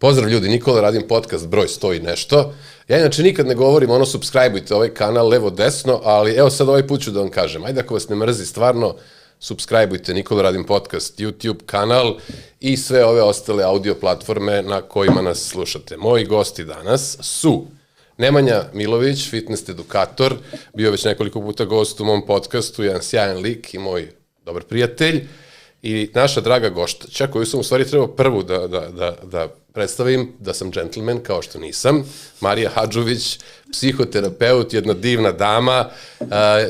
Pozdrav ljudi, Nikola, radim podcast broj 100 i nešto. Ja inače nikad ne govorim subscribeujte ovaj kanal levo-desno, ali evo sad ovaj put ću da vam kažem. Ajde ako vas ne mrzi stvarno, subscribeujte Nikola, radim podcast, YouTube kanal i sve ove ostale audio platforme na kojima nas slušate. Moji gosti danas su Nemanja Milović, fitness edukator, bio već nekoliko puta gost u mom podcastu, jedan sjajan lik i moj dobar prijatelj. I naša draga gošća, koju sam u stvari trebao prvu da predstavim, da sam džentlmen, kao što nisam, Marija Hadžović, psihoterapeut, jedna divna dama.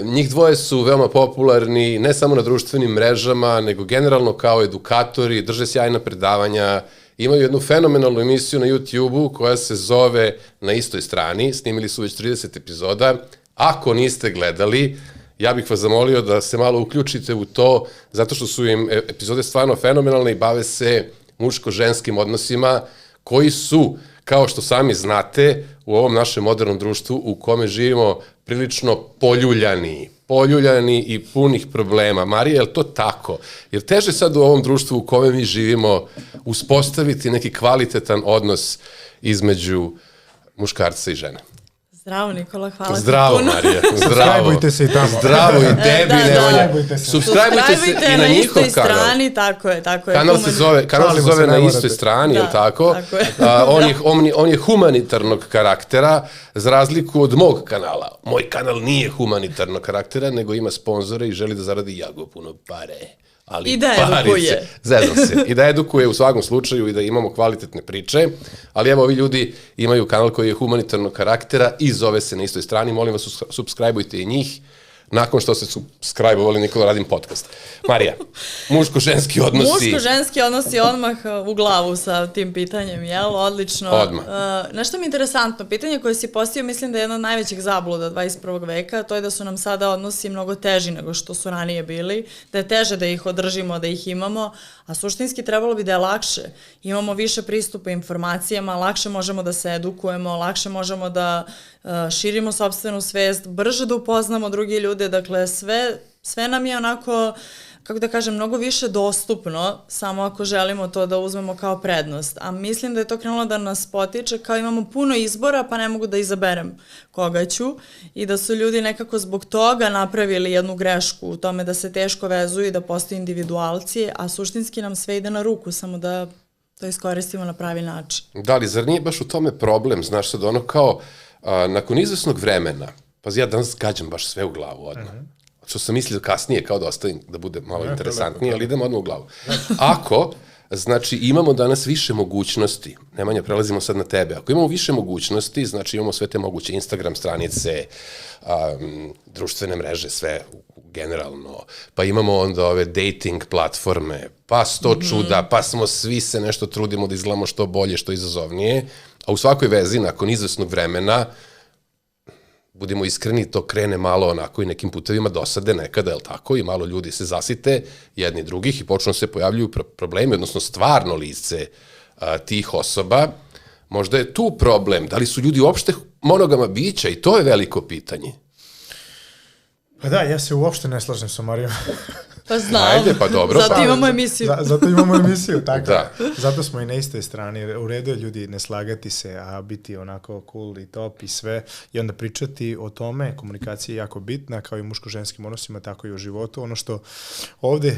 Njih dvoje su veoma popularni, ne samo na društvenim mrežama, nego generalno kao edukatori, drže sjajna predavanja, imaju jednu fenomenalnu emisiju na YouTube-u koja se zove Na istoj strani, snimili su već 30 epizoda. Ako niste gledali, ja bih vas zamolio da se malo uključite u to, zato što su im epizode stvarno fenomenalne i bave se muško-ženskim odnosima, koji su, kao što sami znate, u ovom našem modernom društvu u kome živimo prilično poljuljani i punih problema. Marija, je li to tako? Jer teže sad u ovom društvu u kome mi živimo uspostaviti neki kvalitetan odnos između muškarca i žene. Zdravo Nikola, hvala ti puno. Zdravo Marija, zdravo. Subscribeujte se i tamo. Zdravo i tebi, Nemanja. Subscribeujte se i na njihov istoj kanal. Strani, tako je. Kanal se zove Na istoj strani, je li tako? On je humanitarnog karaktera, za razliku od mog kanala. Moj kanal nije humanitarnog karaktera, nego ima sponzore i želi da zaradi jako puno pare. I da edukuje. Zezam se. I da edukuje u svakom slučaju i da imamo kvalitetne priče. Ali evo, ovi ljudi imaju kanal koji je humanitarnog karaktera i zove se Na istoj strani. Molim vas, subscribeujte i njih. Nakon što ste subscribe-ovali, Nikola, radim podcast. Marija, muško-ženski odnosi. Muško-ženski odnosi odmah u glavu sa tim pitanjem, jel? Odlično. Odmah. Nešto mi je interesantno, pitanje koje si postavio, mislim da je jedna od najvećih zabluda 21. veka, to je da su nam sada odnosi mnogo teži nego što su ranije bili, da je teže da ih održimo, da ih imamo, a suštinski trebalo bi da je lakše. Imamo više pristupa informacijama, lakše možemo da se edukujemo, lakše možemo da širimo sopstvenu svest, brže da upoznamo drugi ljude, dakle sve nam je onako, kako da kažem, mnogo više dostupno, samo ako želimo to da uzmemo kao prednost. A mislim da je to krenulo da nas potiče kao imamo puno izbora pa ne mogu da izaberem koga ću i da su ljudi nekako zbog toga napravili jednu grešku u tome da se teško vezuju i da postaju individualci, a suštinski nam sve ide na ruku, samo da to iskoristimo na pravi način. Da li, zar nije baš u tome problem, znaš sad ono kao, nakon izvesnog vremena, pazi, ja danas gađam baš sve u glavu odmah. Što sam mislio kasnije, kao da ostavim, da bude malo interesantnije, ali idemo odmah u glavu. Ako, znači, imamo danas više mogućnosti, Nemanja, prelazimo sad na tebe, ako imamo više mogućnosti, znači imamo sve te moguće Instagram stranice, društvene mreže, sve generalno, pa imamo onda ove dating platforme, pa 100 čuda, pa smo svi se nešto trudimo da izgledamo što bolje, što izazovnije, a u svakoj vezi, nakon izvesnog vremena, budimo iskreni, to krene malo onako i nekim putevima dosade nekada, je li tako, i malo ljudi se zasite jedni drugih i počnu se pojavljuju problemi, odnosno stvarno lice tih osoba. Možda je tu problem, da li su ljudi uopšte monogama bića i to je veliko pitanje. Pa da, ja se uopšte ne slažem sa Marijom. Pa znam, ajde, pa dobro, zato imamo emisiju. Zato imamo emisiju, tako. Da. Zato smo i na istoj strani. U redu je ljudi ne slagati se, a biti onako cool i top i sve. I onda pričati o tome, komunikacija je jako bitna, kao i muško-ženskim odnosima, tako i u životu. Ono što ovde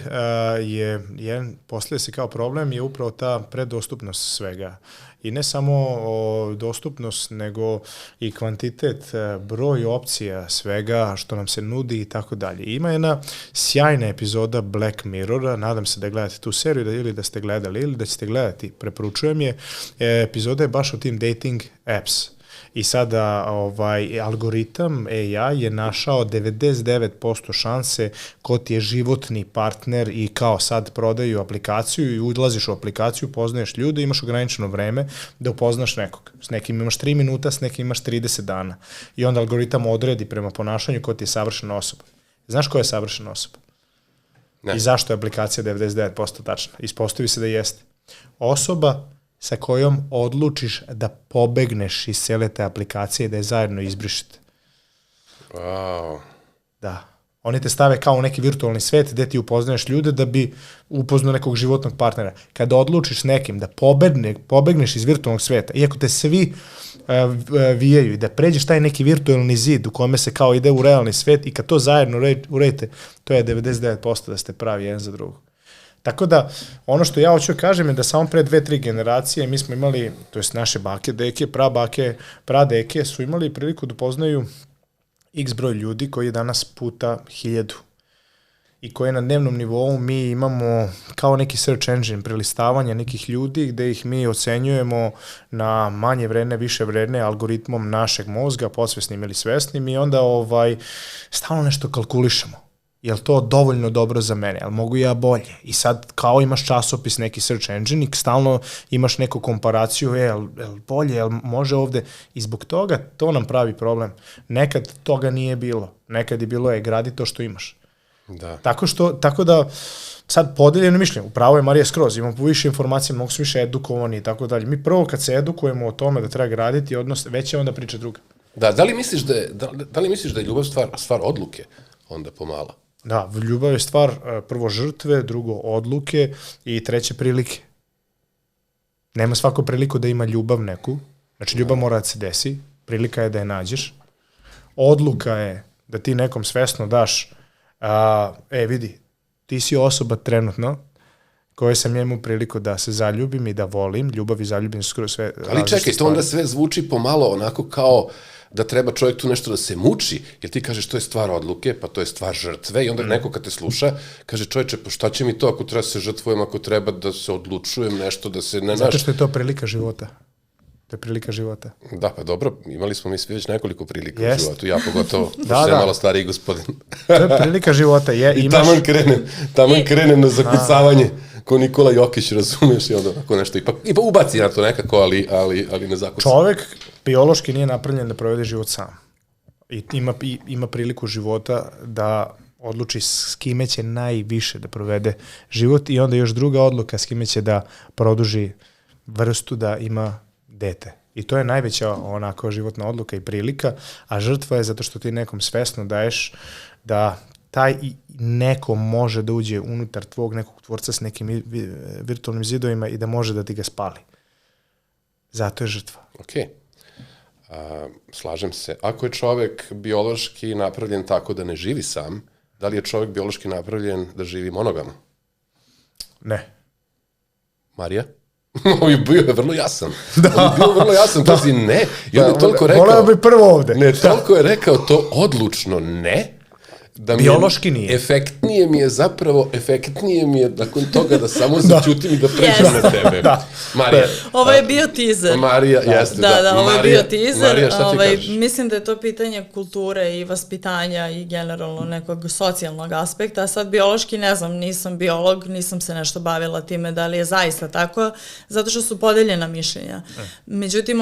postavlja se kao problem je upravo ta predostupnost svega. I ne samo dostupnost, nego i kvantitet, broj opcija svega što nam se nudi i tako dalje. Ima jedna sjajna epizoda Black Mirrora, nadam se da gledate tu seriju ili da ste gledali ili da ćete gledati, preporučujem je. Epizoda je baš o tim dating apps. I sada algoritam AI je našao 99% šanse ko ti je životni partner i kao sad prodaju aplikaciju i ulaziš u aplikaciju, poznaješ ljude, imaš ograničeno vreme da upoznaš nekog. S nekim imaš 3 minuta, s nekim imaš 30 dana. I onda algoritam odredi prema ponašanju ko ti je savršena osoba. Znaš ko je savršena osoba? Ne. I zašto je aplikacija 99% tačna? Ispostavi se da jeste. Osoba sa kojom odlučiš da pobegneš iz cele te aplikacije i da je zajedno izbrišete. Wow. Da. Oni te stave kao u neki virtualni svet gde ti upoznaješ ljude da bi upoznao nekog životnog partnera. Kada odlučiš nekim da pobegneš iz virtualnog sveta, iako te svi vijaju i da pređeš taj neki virtualni zid u kome se kao ide u realni svet i kad to zajedno uradite, to je 99% da ste pravi jedan za drugog. Tako da, ono što ja hoću kažem je da samo pre 2-3 generacije mi smo imali, to jest naše bake, deke, pradeke su imali priliku da upoznaju x broj ljudi koji je danas puta 1000 i koje na dnevnom nivou mi imamo kao neki search engine prelistavanja nekih ljudi gde ih mi ocenjujemo na manje vredne, više vredne algoritmom našeg mozga, podsvesnim ili svesnim i onda stalno nešto kalkulišemo. Je li to dovoljno dobro za mene? Jel mogu ja bolje? I sad kao imaš časopis, neki search engine i stalno imaš neku komparaciju, jel bolje, jel može ovde? I zbog toga to nam pravi problem. Nekad toga nije bilo. Nekad je bilo gradi to što imaš. Da. Tako da sad podeljeno mišljenje, upravo je Marija skroz, imamo više informacije, mnogo su više edukovani i tako dalje. Mi prvo kad se edukujemo o tome da treba graditi odnos, već je onda priča druga. Da li misliš da je ljubav stvar odluke onda pomala? Da, ljubav je stvar prvo žrtve, drugo odluke i treće prilike. Nema svako priliku da ima ljubav neku, znači ljubav mora da se desi, prilika je da je nađeš. Odluka je da ti nekom svesno daš, vidi, ti si osoba trenutno koje sam njemu priliku da se zaljubim i da volim, ljubav i zaljubim su skoro sve različite stvari. Ali čekaj, to onda sve zvuči pomalo onako kao da treba čovjek tu nešto da se muči, jer ti kažeš to je stvar odluke, pa to je stvar žrtve i onda neko kad te sluša kaže čovječe, pa šta će mi to ako treba se žrtvujem, ako treba da se odlučujem nešto, da se ne... Zato što je to prilika života. To je prilika života. Da, pa dobro, imali smo mi svi već nekoliko prilika u životu, ja pogotovo, da, sam malo stariji gospodin. To je prilika života. I taman krenem na zakucavanje, ko Nikola Jokić, razumeš, i onda ako nešto ipak ubaci na to nekako, ali ne zakuca. Čovek biološki nije napravljen da provede život sam. I ima priliku života da odluči s kime će najviše da provede život i onda još druga odluka s kime će da produži vrstu da ima dete. I to je najveća onako životna odluka i prilika, a žrtva je zato što ti nekom svesno daješ da taj neko može da uđe unutar tvog nekog tvorca s nekim virtualnim zidovima i da može da ti ga spali. Zato je žrtva. Okej. Slažem se. Ako je čovek biološki napravljen tako da ne živi sam, da li je čovek biološki napravljen da živi monogamo? Ne. Marija? Ovo je bio vrlo jasan. Ovo je bio vrlo jasan, pazi, ne. I on je toliko rekao... Voleo bi prvo ovde. Ne, toliko je rekao to odlučno ne, da biološki nije. Efektnije mi je nakon toga da samo zaćutim i da pređem na tebe. Da. Marija. Ovo je bio teaser. Marija, jeste, da. Da, ovo je bio teaser. Marija, šta ti kažeš? Mislim da je to pitanje kulture i vaspitanja i generalno nekog socijalnog aspekta. Sad biološki ne znam, nisam biolog, nisam se nešto bavila time da li je zaista tako, zato što su podeljena mišljenja. Međutim,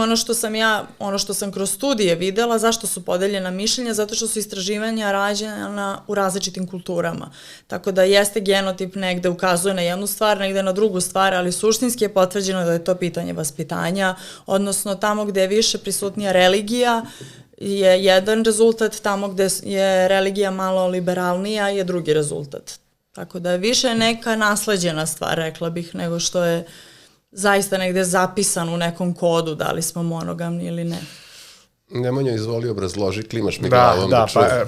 ono što sam kroz studije videla, zašto su podeljena mišljenja, zato što su istraživanja rađena u različitim kulturama. Tako da jeste genotip negde ukazuje na jednu stvar, negde na drugu stvar, ali suštinski je potvrđeno da je to pitanje vaspitanja, odnosno tamo gde je više prisutnija religija je jedan rezultat, tamo gde je religija malo liberalnija je drugi rezultat. Tako da je više neka nasleđena stvar, rekla bih, nego što je zaista negde zapisan u nekom kodu da li smo monogamni ili ne. Nemanja, izvoli, obrazloži, klimaš mi glavom.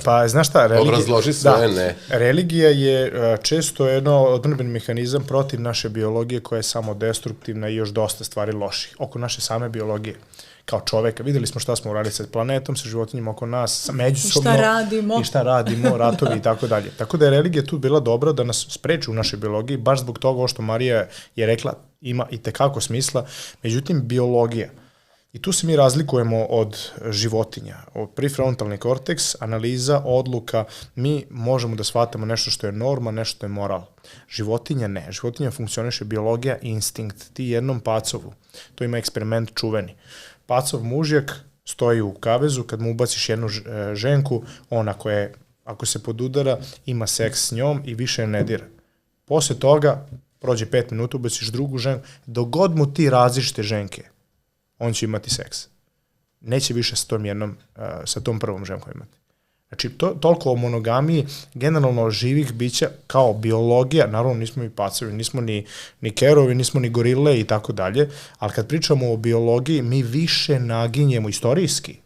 Pa znaš šta, obrazloži svoje ne. Religija je često jedno odbrambeni mehanizam protiv naše biologije koja je samo destruktivna i još dosta stvari loših oko naše same biologije. Kao čoveka, videli smo šta smo uradili sa planetom, sa životinjima oko nas, sa međusobno. I šta radimo, ratovi i tako dalje. Tako da je religija tu bila dobra da nas spreči u našoj biologiji, baš zbog toga ovo što Marija je rekla ima i tekako smisla. Međutim, biologija. I tu se mi razlikujemo od životinja. Od prefrontalni korteks, analiza, odluka, mi možemo da shvatamo nešto što je norma, nešto što je moral. Životinja ne. Životinja funkcioniše biologija i instinkt. Ti jednom pacovu, to ima eksperiment čuveni. Pacov mužjak stoji u kavezu, kad mu ubaciš jednu ženku, ona koja ako se podudara, ima seks s njom i više je ne dira. Posle toga, prođe 5 minuta, ubaciš drugu ženku, dok god mu ti različite ženke, on će imati seks. Neće više sa tom prvom ženkom imati. Znači, toliko o monogamiji generalno živih bića kao biologija, naravno nismo mi pacovi, nismo ni kerovi, nismo ni gorile i tako dalje, ali kad pričamo o biologiji, mi više naginjemo istorijski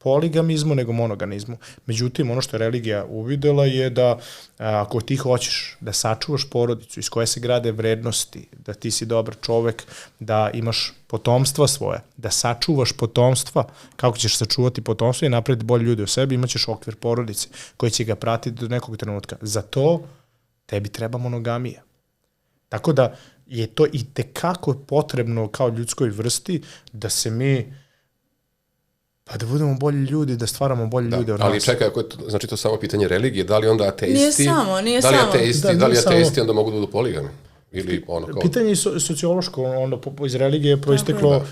poligamizmu nego monogamizmu. Međutim, ono što je religija uvidela je da ako ti hoćeš da sačuvaš porodicu iz koje se grade vrednosti, da ti si dobar čovek, da imaš potomstva svoje, da sačuvaš potomstva, kako ćeš sačuvati potomstvo i napraviti bolje ljude u sebi, imaćeš okvir porodice koji će ga pratiti do nekog trenutka. Za to tebi treba monogamija. Tako da je to i tekako potrebno kao ljudskoj vrsti da se mi pa da budemo bolji ljudi, da stvaramo bolji ljude od nas. Ali čekaj, ako je to, znači to samo pitanje religije, da li onda ateisti... Nije da li samo. Ateisti onda mogu da budu poligami? Ili ono kao... Pitanje je sociološko, onda iz religije je proisteklo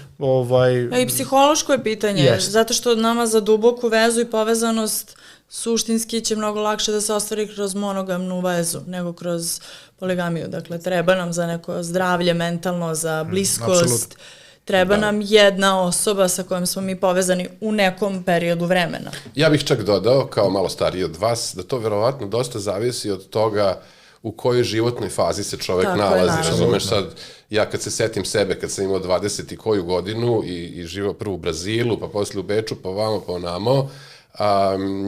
I psihološko je pitanje, zato što nama za duboku vezu i povezanost suštinski će mnogo lakše da se ostvari kroz monogamnu vezu nego kroz poligamiju. Dakle, treba nam za neko zdravlje mentalno, za bliskost, apsolutno. Treba nam jedna osoba sa kojom smo mi povezani u nekom periodu vremena. Ja bih čak dodao, kao malo stariji od vas, da to verovatno dosta zavisi od toga u kojoj životnoj fazi se čovek nalazi. Razumeš sad, ja kad se setim sebe, kad sam imao 20 i koju godinu i živao prvo u Brazilu, pa posle u Beču, pa ovamo, pa onamo,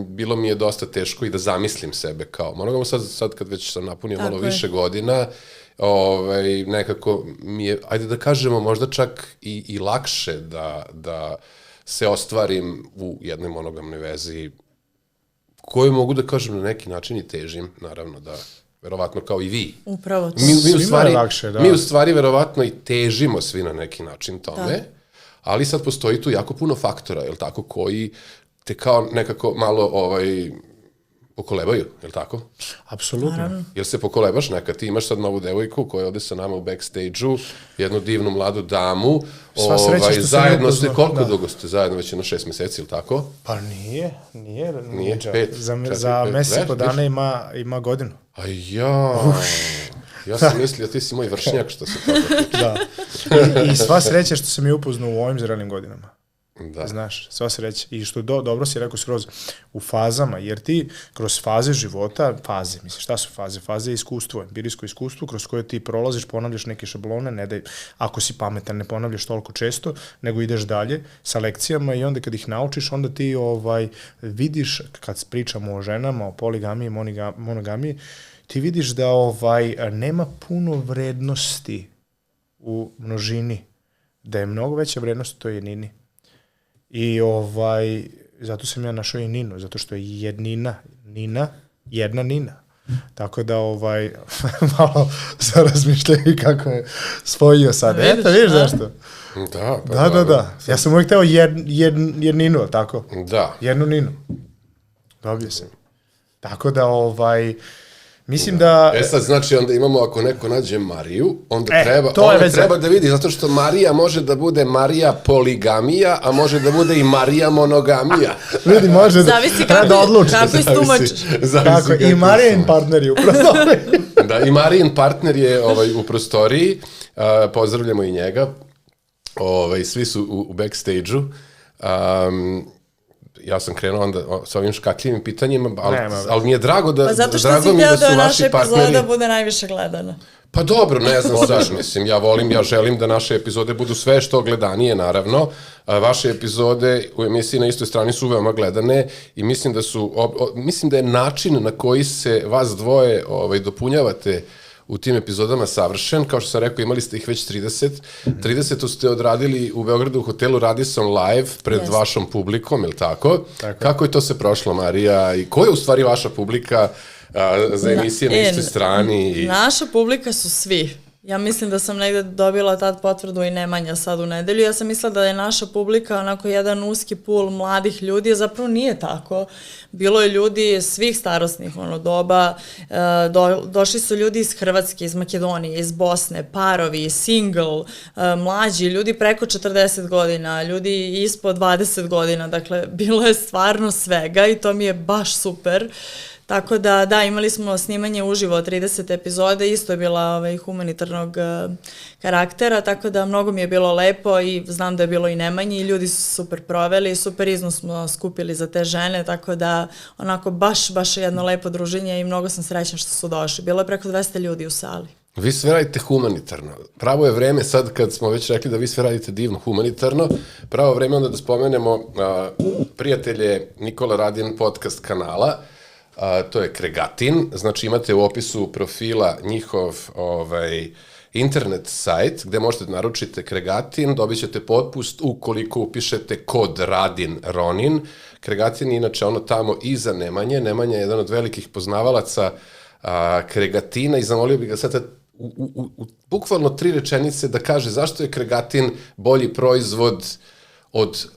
bilo mi je dosta teško i da zamislim sebe kao monogam. Sad kad već sam napunio malo više godina, nekako mi je, ajde da kažemo, možda čak i lakše da se ostvarim u jednoj monogamnoj vezi koju mogu da kažem na neki način i težim, naravno da, verovatno kao i vi. Upravo to. Mi u stvari verovatno i težimo svi na neki način tome, ali sad postoji tu jako puno faktora, jel tako, koji te kao nekako malo pokolebaju, je li tako? Apsolutno. Jel se pokolebaš nekad? Ti imaš sad novu devojku koja ode sa nama u backstage-u, jednu divnu mladu damu. Sva sreća što zajedno ste, koliko dugo ste zajedno? Već jedno 6 meseci, ili tako? Pa nije. Nije, 5. Za mesec i po dana ima godinu. A ja sam mislio, ti si moj vršnjak što se tako tiče. Da. I sva sreća što sam je upoznao u ovim zrelim godinama. Da. Znaš, sva sreća. I što dobro si rekao skroz u fazama, jer ti kroz faze života, šta su faze? Faze je iskustvo, empirijsko iskustvo kroz koje ti prolaziš, ponavljaš neke šablone, ne daj, ako si pametan ne ponavljaš toliko često, nego ideš dalje sa lekcijama i onda kad ih naučiš, onda ti vidiš, kad pričamo o ženama, o poligamiji, monogamiji, ti vidiš da nema puno vrednosti u množini, da je mnogo veća vrednost u toj jednini. I zato sam ja našao i Ninu, zato što je jedna Nina. Tako da malo za razmišljaju kako je spojio sad. Eto, vidiš zašto? Da. Ja sam uvijek teo jedninu, tako? Da. Jednu Ninu. Dobio sam. Tako da mislim da... sad znači onda imamo, ako neko nađe Mariju, onda treba da vidi, zato što Marija može da bude Marija poligamija, a može da bude i Marija monogamija. Vidi, može da... Zavisi kako istumačiš. Tako, i Marijin partner je u prostoriji. Da, i Marijin partner je u prostoriji, pozdravljamo i njega, svi su u backstage-u. Ja sam krenuo onda sa ovim škakljivim pitanjima, ali mi je drago da... Pa zato što si htio da naša epizoda bude najviše gledana. Pa dobro, ne znam sad, mislim, ja želim da naše epizode budu sve što gledanije, naravno. Vaše epizode u emisiji Na istoj strani su veoma gledane i mislim da je način na koji se vas dvoje dopunjavate u tim epizodama savršen. Kao što sam rekao, imali ste ih već 30. 30 ste odradili u Beogradu u hotelu Radisson Live pred vašom publikom, je li tako? Kako je to se prošlo, Marija? I ko je u stvari vaša publika za emisije Na istoj strani? Naša publika su svi. Ja mislim da sam negde dobila tad potvrdu i Nemanja sad u nedelju. Ja sam mislila da je naša publika onako jedan uski pul mladih ljudi, a zapravo nije tako. Bilo je ljudi svih starosnih doba, došli su ljudi iz Hrvatske, iz Makedonije, iz Bosne, parovi, single, mlađi, ljudi preko 40 godina, ljudi ispod 20 godina, dakle bilo je stvarno svega i to mi je baš super. Tako da, imali smo snimanje uživo 30 epizode, isto je bila humanitarnog karaktera, tako da mnogo mi je bilo lepo i znam da je bilo i Nemanji i ljudi su super proveli, super iznos smo skupili za te žene, tako da onako baš jedno lepo druženje i mnogo sam srećna što su došli. Bilo je preko 200 ljudi u sali. Vi sve radite humanitarno. Pravo je vreme sad kad smo već rekli da vi sve radite divno humanitarno, pravo vreme onda da spomenemo prijatelje Nikola Radin podcast kanala, to je Kregatin, znači imate u opisu profila njihov internet sajt gde možete da naručite Kregatin, dobit ćete potpust ukoliko upišete kod Radin Ronin. Kregatin je inače ono tamo iza Nemanje. Nemanja je jedan od velikih poznavalaca Kregatina i zamolio bih ga sad u bukvalno 3 rečenice da kaže zašto je Kregatin bolji proizvod od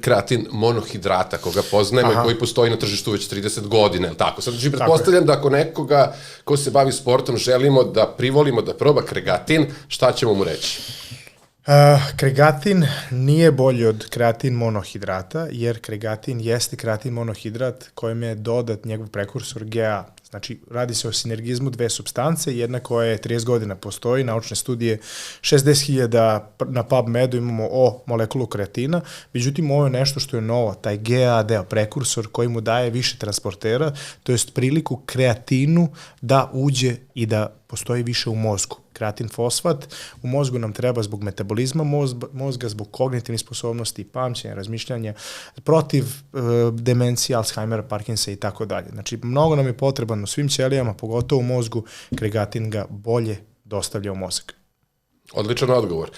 kreatin monohidrata koga poznajemo i koji postoji na tržištu već 30 godina, je li tako? Sad znači pretpostavljam da ako nekoga ko se bavi sportom želimo da privolimo da proba Kregatin, šta ćemo mu reći? Kregatin nije bolji od kreatin monohidrata, jer kregatin jeste kreatin monohidrat kojem je dodat njegov prekursor GA. Znači, radi se o sinergizmu dve supstance, jedna koja je 30 godina postoji, naučne studije 60.000 na PubMedu imamo o molekulu kreatina, međutim ovo je nešto što je novo, taj GA deo, prekursor koji mu daje više transportera, to jest priliku kreatinu da uđe i da postoji više u mozgu. Kreatin fosfat u mozgu nam treba zbog metabolizma mozga, zbog kognitivnih sposobnosti, pamćenja, razmišljanja, protiv demencije, Alzheimera, Parkinsa i tako dalje. Znači, mnogo nam je potreban u svim ćelijama, pogotovo u mozgu, kregatin ga bolje dostavlja u mozak. Odličan odgovor.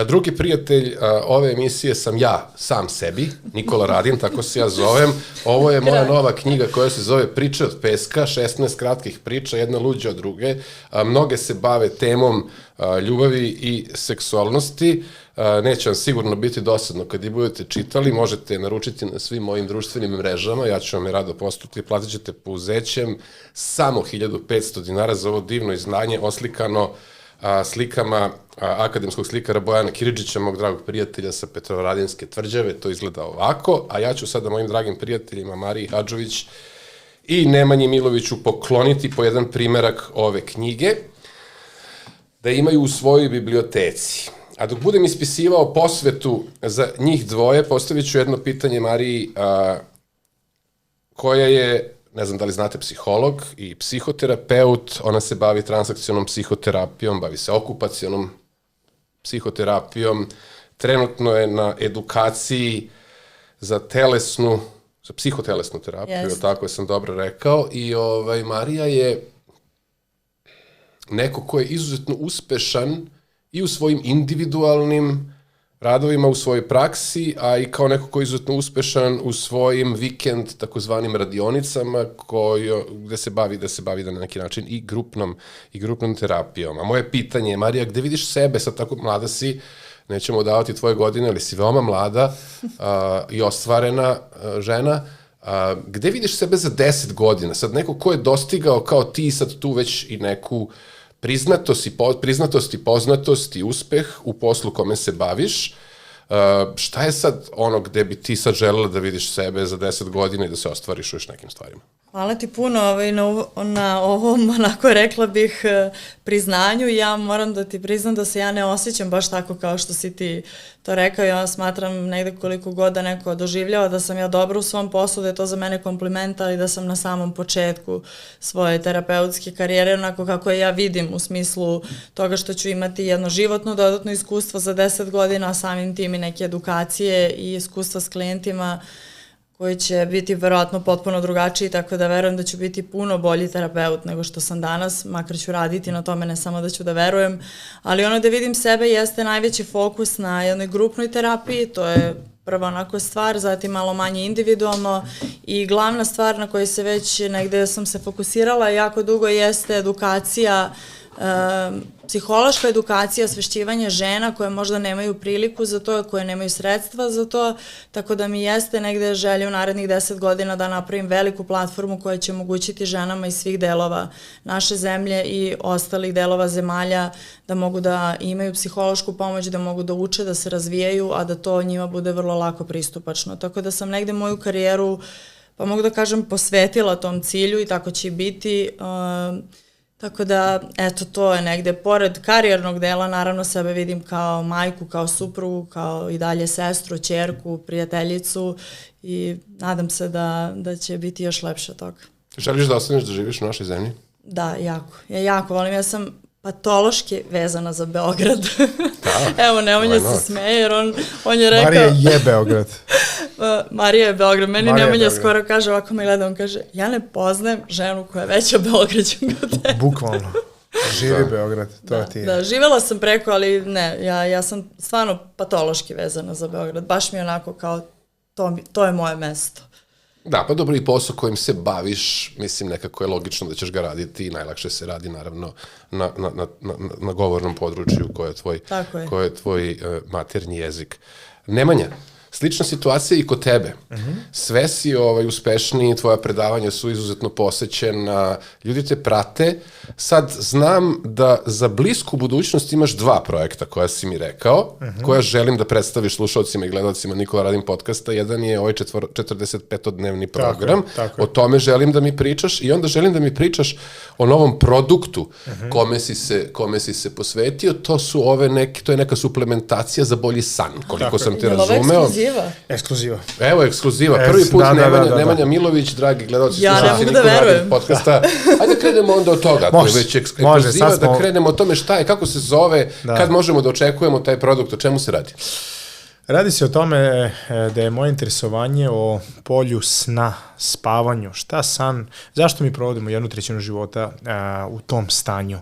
Drugi prijatelj ove emisije sam ja, sam sebi, Nikola Radin, tako se ja zovem. Ovo je moja nova knjiga koja se zove Priče od peska, 16 kratkih priča, jedna luđa od druge. Mnoge se bave temom ljubavi i seksualnosti. Neće vam sigurno biti dosadno kad i budete čitali, možete naručiti na svim mojim društvenim mrežama, ja ću vam je rado postuti, platit ćete pouzećem samo 1500 dinara za ovo divno izdanje oslikano slikama akademskog slikara Bojana Kiridžića, mog dragog prijatelja sa Petrovaradinske tvrđave, to izgleda ovako, a ja ću sada mojim dragim prijateljima Mariji Hadžović i Nemanji Miloviću pokloniti po jedan primerak ove knjige, da imaju u svojoj biblioteci. A dok budem ispisivao posvetu za njih dvoje, postavit ću jedno pitanje Mariji, koja je, ne znam da li znate, psiholog i psihoterapeut, ona se bavi transakcionom psihoterapijom, bavi se okupacionom psihoterapijom, trenutno je na edukaciji za psihotelesnu terapiju, tako sam dobro rekao, i Marija je neko ko je izuzetno uspešan i u svojim individualnim radovima, u svojoj praksi, a i kao neko ko je izuzetno uspešan u svojim vikend takozvanim radionicama gde se bavi na neki način i grupnom terapijom. A moje pitanje je, Marija, gde vidiš sebe, sad tako mlada si, nećemo davati tvoje godine, ali si veoma mlada i ostvarena žena, gde vidiš sebe za 10 godina? Sad neko ko je dostigao kao ti sad tu već i neku priznatost i poznatost i uspeh u poslu kome se baviš, šta je sad ono gde bi ti sad želela da vidiš sebe za 10 godina i da se ostvariš u još nekim stvarima? Hvala ti puno na ovom, onako rekla bih, priznanju. Ja moram da ti priznam da se ja ne osjećam baš tako kao što si ti to rekao. Ja smatram negde koliko god da neko doživljava da sam ja dobra u svom poslu, da je to za mene kompliment, ali da sam na samom početku svoje terapeutske karijere, onako kako je ja vidim, u smislu toga što ću imati jedno životno dodatno iskustvo za 10 godina, a samim tim i neke edukacije i iskustva s klijentima koji će biti verovatno potpuno drugačiji, tako da verujem da ću biti puno bolji terapeut nego što sam danas, makar ću raditi na tome, ne samo da ću da verujem, ali ono da vidim sebe jeste najveći fokus na jednoj grupnoj terapiji, to je prva onako stvar, zatim malo manje individualno i glavna stvar na kojoj se već negde sam se fokusirala jako dugo jeste edukacija, psihološka edukacija, osvešćivanje žena koje možda nemaju priliku za to, koje nemaju sredstva za to, tako da mi jeste negde želja u narednih 10 godina da napravim veliku platformu koja će omogućiti ženama iz svih delova naše zemlje i ostalih delova zemalja da mogu da imaju psihološku pomoć, da mogu da uče, da se razvijaju, a da to njima bude vrlo lako pristupačno. Tako da sam negde moju karijeru pa mogu da kažem posvetila tom cilju i tako će i biti. Tako da, eto, to je negde, pored karijernog dela, naravno sebe vidim kao majku, kao suprugu, kao i dalje sestru, ćerku, prijateljicu i nadam se da će biti još lepše od toga. Želiš da ostaneš da živiš u našoj zemlji? Da, jako. Ja jako volim, ja sam patološki vezana za Beograd. Da, evo, Nemanja se smeje jer on je rekao... Marija je Beograd. Marija je Beograd. Meni Nemanja skoro kaže, ovako me gleda, on kaže, ja ne poznajem ženu koja je veća Beograđanka od tebe. Bukvalno. Živi Beograd, to ti je. Da, živela sam preko, ali ne, ja sam stvarno patološki vezana za Beograd. Baš mi je onako kao, to je moje mesto. Da, pa dobro, i posao kojim se baviš, mislim, nekako je logično da ćeš ga raditi i najlakše se radi, naravno, na govornom području koji je tvoj maternji jezik. Nemanja, slična situacija i kod tebe. Sve si uspešniji, tvoja predavanja su izuzetno posećena, ljudi te prate. Sad znam da za blisku budućnost imaš 2 projekta koja si mi rekao, koja želim da predstaviš slušalcima i gledalcima Nikola Radim podcasta. Jedan je ovaj 45-dnevni program. Tako. O tome želim da mi pričaš i onda želim da mi pričaš o novom produktu kome si se posvetio. To je neka suplementacija za bolji san, koliko sam te razumeo. Ekskluziva. Evo, ekskluziva. Prvi put Nemanja Milović, dragi gledalci, slušalci Nikola Radim podcasta. Ajde da krenemo onda od toga. Ako je već ekskluziva, da krenemo o tome šta je, kako se zove, kad možemo da očekujemo taj produkt, o čemu se radi? Radi se o tome da je moje interesovanje o polju sna, spavanju. Šta san? Zašto mi provodimo 1/3 života u tom stanju?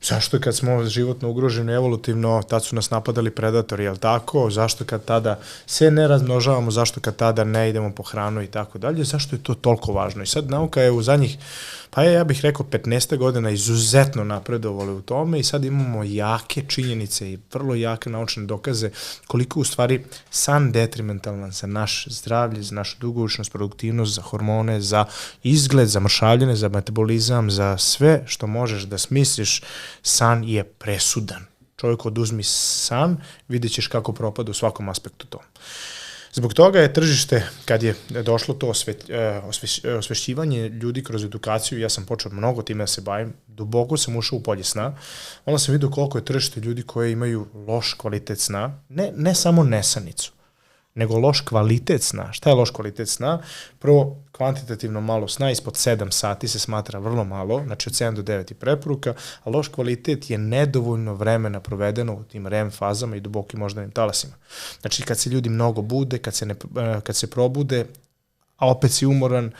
Zašto kad smo životno ugroženi evolutivno, tad su nas napadali predatori, jel tako? Zašto kad tada se ne razmnožavamo, zašto kad tada ne idemo po hranu i tako dalje? Zašto je to toliko važno? I sad nauka je u zadnjih, pa ja bih rekao 15 godina izuzetno napredovali u tome i sad imamo jake činjenice i vrlo jake naučne dokaze koliko u stvari san detrimentalan za naš zdravlje, za našu dugovečnost, produktivnost, za hormone, za izgled, za mršavljene, za metabolizam, za sve što možeš da smisliš, san je presudan. Čovjek oduzmi san, vidjet ćeš kako propada u svakom aspektu to. Zbog toga je tržište, kad je došlo to osvešćivanje ljudi kroz edukaciju, ja sam počeo mnogo time da se bavim, duboko sam ušao u polje sna, onda sam vidio koliko je tržište ljudi koji imaju loš kvalitet sna, ne samo nesanicu, nego loš kvalitet sna. Šta je loš kvalitet sna? Prvo, kvantitativno malo sna, ispod 7 sati se smatra vrlo malo, znači od 7 do 9 je preporuka, a loš kvalitet je nedovoljno vremena provedeno u tim REM fazama i dubokim moždanim talasima. Znači kad se ljudi mnogo bude, kad se probude, a opet si umoran,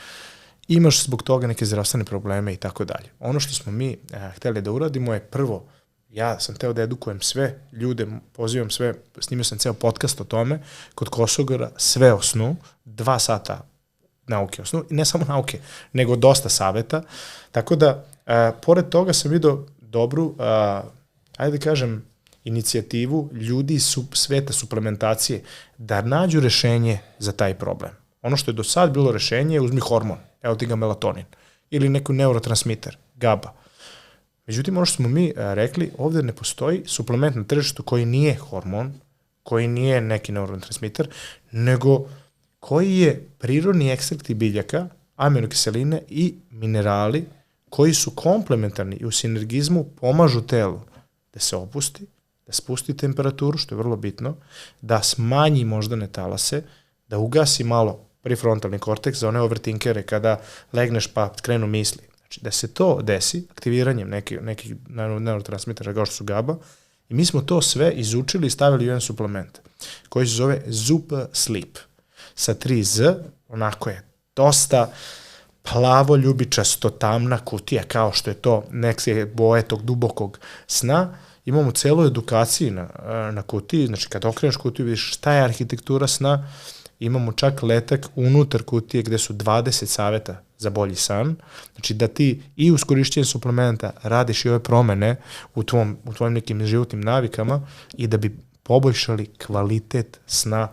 imaš zbog toga neke zdravstvene probleme i tako dalje. Ono što smo mi hteli da uradimo je prvo, ja sam teo da edukujem sve ljude, pozivam sve, snimio sam ceo podcast o tome, kod Kosogora sve o snu, 2 sata nauke o snu, i ne samo nauke, nego dosta saveta, tako da, pored toga sam vidio dobru, ajde da kažem, inicijativu ljudi iz sveta suplementacije da nađu rešenje za taj problem. Ono što je do sad bilo rešenje je uzmi hormon, evo ti ga melatonin, ili neki neurotransmiter, GABA. Međutim, ono što smo mi rekli, ovdje ne postoji suplement na tržištu koji nije hormon, koji nije neki neurotransmiter, nego koji je prirodni ekstrakti biljaka, aminokiseline i minerali koji su komplementarni i u sinergizmu pomažu telu da se opusti, da spusti temperaturu, što je vrlo bitno, da smanji moždane talase, da ugasi malo prefrontalni korteks za one overthinkere kada legneš pa krenu misli. Da se to desi aktiviranjem nekih neurotransmitera kao što su GABA, i mi smo to sve izučili i stavili u jedan suplement koji se zove ZUP Sleep sa 3Z, onako je dosta plavo ljubičasto tamna kutija kao što je to neke boje tog dubokog sna. Imamo celu edukaciju na kutiji, znači kad okreneš kutiju vidiš šta je arhitektura sna, imamo čak letak unutar kutije gde su 20 saveta za bolji san, znači da ti i uz korišćenje suplementa radiš i ove promene u tvojim nekim životnim navikama i da bi poboljšali kvalitet sna